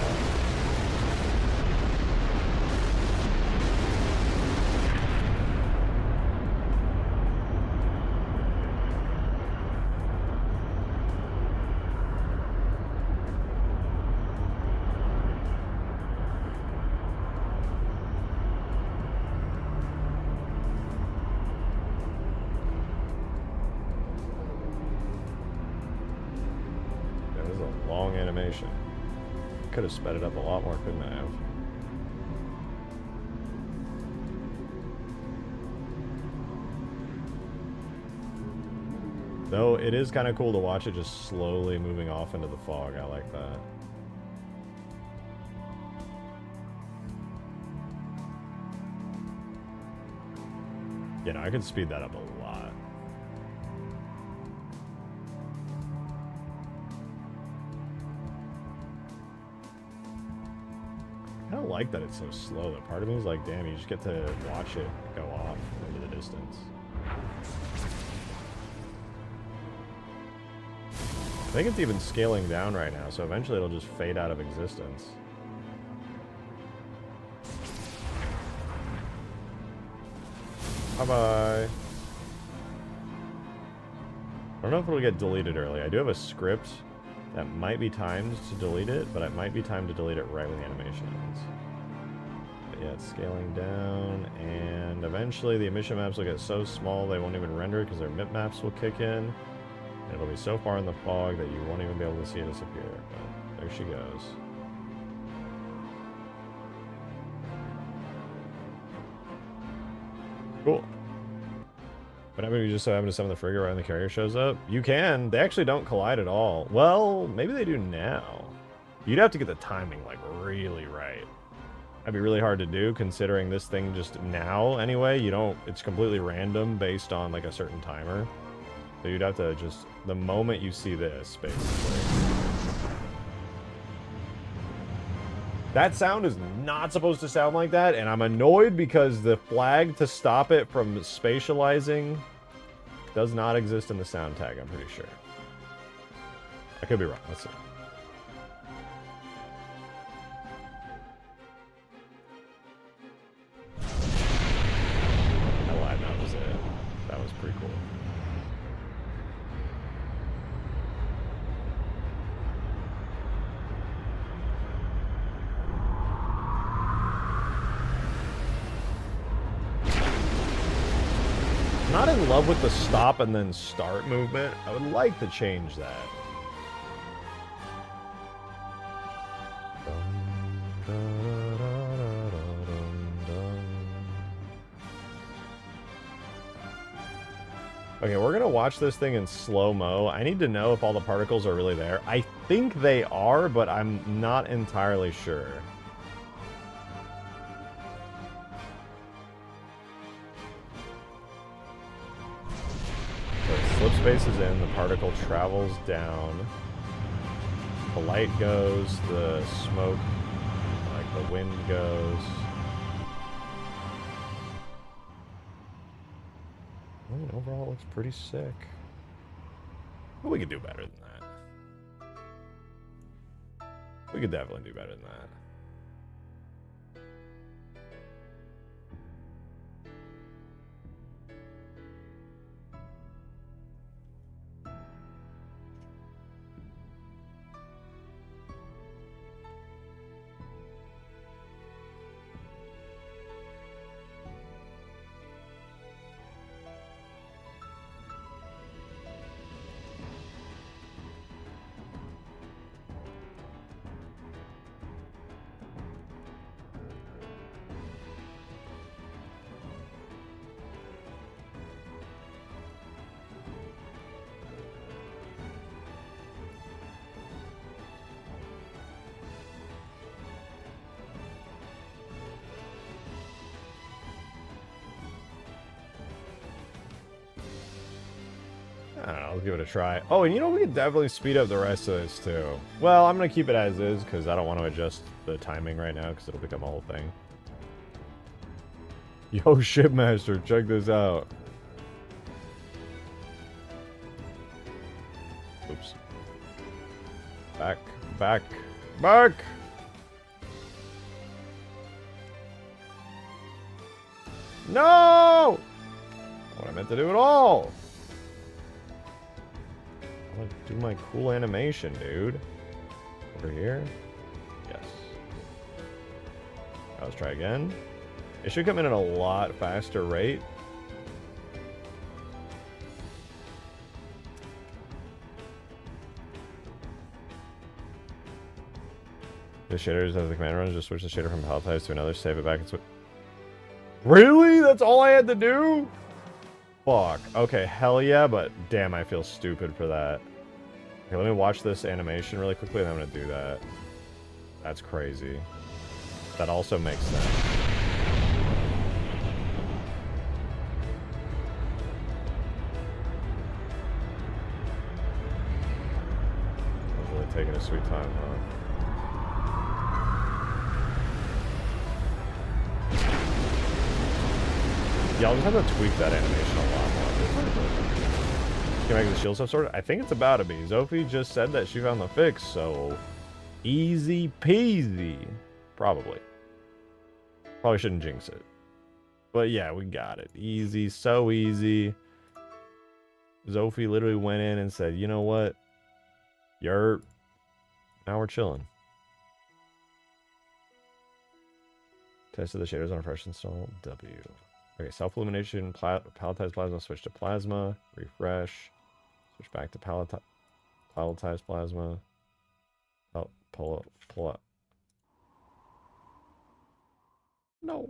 Speaker 1: Could have sped it up a lot more, couldn't I have? Though it is kind of cool to watch it just slowly moving off into the fog. I like that. You know, I could speed that up a lot. I don't like that it's so slow. That part of me is like, damn, you just get to watch it go off into the distance. I think it's even scaling down right now, so eventually it'll just fade out of existence. Bye-bye. I don't know if it'll get deleted early. I do have a script that might be timed to delete it, but it might be timed to delete it right when the animation ends. But yeah, it's scaling down, and eventually the emission maps will get so small they won't even render because their MIP maps will kick in. And it'll be so far in the fog that you won't even be able to see it disappear. But there she goes. Cool. What happens if you just so happen to summon the frigate right when the carrier shows up? You can. They actually don't collide at all. Well, maybe they do now. You'd have to get the timing, like, really right. That'd be really hard to do, considering this thing just now, anyway. You don't... It's completely random based on, like, a certain timer. So you'd have to just... The moment you see this, basically. That sound is not supposed to sound like that, and I'm annoyed because the flag to stop it from spatializing does not exist in the sound tag, I'm pretty sure. I could be wrong. Let's see. I lied, that was it. That was pretty cool. Not in love with the stop and then start movement. I would like to change that. Okay, we're gonna watch this thing in slow-mo. I need to know if all the particles are really there. I think they are, but I'm not entirely sure. Slip space is in, the particle travels down, the light goes, the smoke, like the wind goes. I mean, overall it looks pretty sick. But we could do better than that. We could definitely do better than that. I don't know, let's give it a try. Oh, and you know, we could definitely speed up the rest of this too. Well, I'm gonna keep it as is because I don't want to adjust the timing right now because it'll become a whole thing. Yo, Shipmaster, check this out. Oops. Back, back, back! No! What I meant to do at all. I want to do my cool animation, dude. Over here. Yes. Right, let's try again. It should come in at a lot faster rate. The shaders of the command run, just switch the shader from palletized to another, save it back and switch. Really? That's all I had to do? Fuck. Okay, hell yeah, but damn, I feel stupid for that. Okay, let me watch this animation really quickly, and I'm gonna do that. That's crazy. That also makes sense. I was really taking a sweet time, huh? Yeah, I'll just have to tweak that animation a lot more. Can I make the shield stuff sorted? I think it's about to be. Zophie just said that she found the fix, so easy peasy. Probably. Probably shouldn't jinx it. But yeah, we got it. Easy, so easy. Zophie literally went in and said, you know what? Now we're chilling. Tested the shaders on a fresh install. W. Okay, self-illumination, palletized plasma, switch to plasma, refresh, switch back to palletized plasma, pull up. No.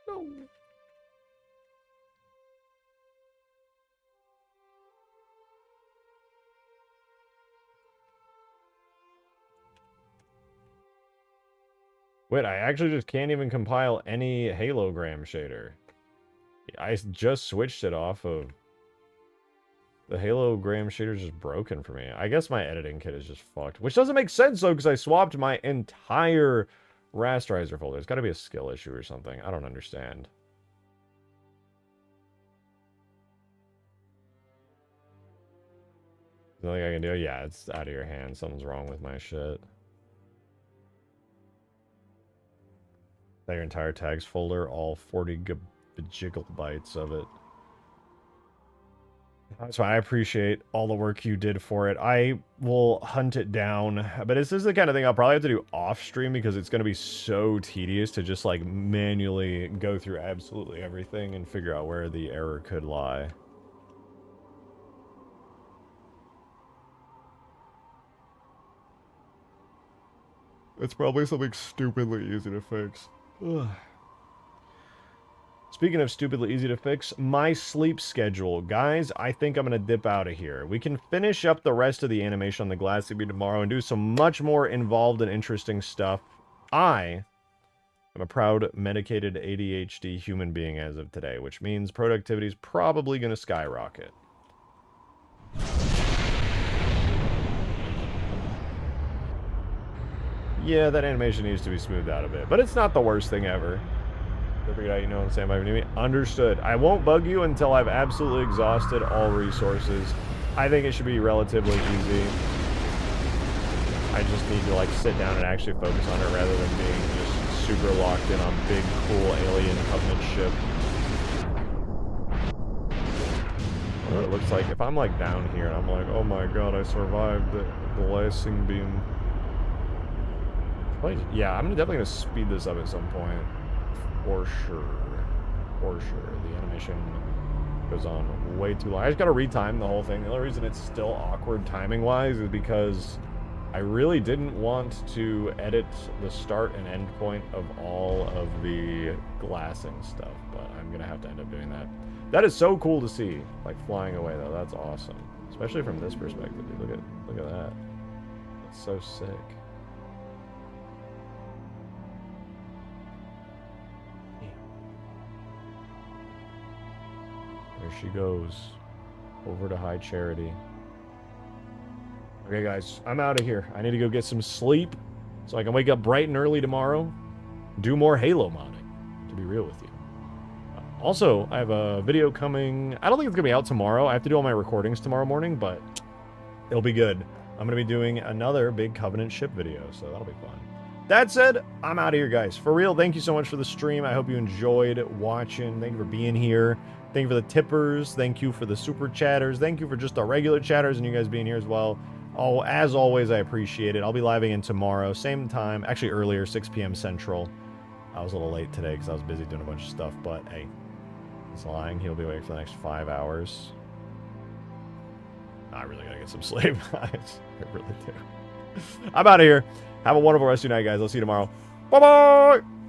Speaker 1: No. Wait, I actually just can't even compile any halogram shader. I just switched it off of... The halogram shader is just broken for me. I guess my editing kit is just fucked. Which doesn't make sense, though, because I swapped my entire rasterizer folder. It's got to be a skill issue or something. I don't understand. Nothing I can do? Yeah, it's out of your hands. Something's wrong with my shit. Your entire tags folder, all 40 gigabytes of it. So I appreciate all the work you did for it. I will hunt it down, but this is the kind of thing I'll probably have to do off stream because it's going to be so tedious to just like manually go through absolutely everything and figure out where the error could lie. It's probably something stupidly easy to fix. Ugh. Speaking of stupidly easy to fix, my sleep schedule. Guys, I think I'm going to dip out of here. We can finish up the rest of the animation on the glass CB tomorrow and do some much more involved and interesting stuff. I am a proud medicated ADHD human being as of today, which means productivity is probably going to skyrocket. Yeah, that animation needs to be smoothed out a bit, but it's not the worst thing ever. Figured out, you know, on standby if you need me. Understood. I won't bug you until I've absolutely exhausted all resources. I think it should be relatively easy. I just need to, like, sit down and actually focus on it rather than being just super locked in on big, cool alien Covenant ship. What it looks like, if I'm, like, down here and I'm like, oh my god, I survived the blasting beam. Yeah, I'm definitely going to speed this up at some point. For sure. For sure. The animation goes on way too long. I just got to retime the whole thing. The only reason it's still awkward timing-wise is because I really didn't want to edit the start and end point of all of the glassing stuff, but I'm going to have to end up doing that. That is so cool to see, like, flying away, though. That's awesome. Especially from this perspective, dude. Look at that. That's so sick. There she goes. Over to High Charity. Okay, guys, I'm out of here. I need to go get some sleep so I can wake up bright and early tomorrow. Do more Halo modding, to be real with you. Also, I have a video coming. I don't think it's going to be out tomorrow. I have to do all my recordings tomorrow morning, but it'll be good. I'm going to be doing another big Covenant ship video, so that'll be fun. That said, I'm out of here, guys. For real, thank you so much for the stream. I hope you enjoyed watching. Thank you for being here. Thank you for the tippers. Thank you for the super chatters. Thank you for just the regular chatters and you guys being here as well. Oh, as always, I appreciate it. I'll be living in tomorrow, same time, actually earlier, 6 p.m. Central. I was a little late today because I was busy doing a bunch of stuff, but hey, he's lying. He'll be awake for the next 5 hours. I really gotta get some sleep. I really do. I'm out of here. Have a wonderful rest of your night, guys. I'll see you tomorrow. Bye-bye!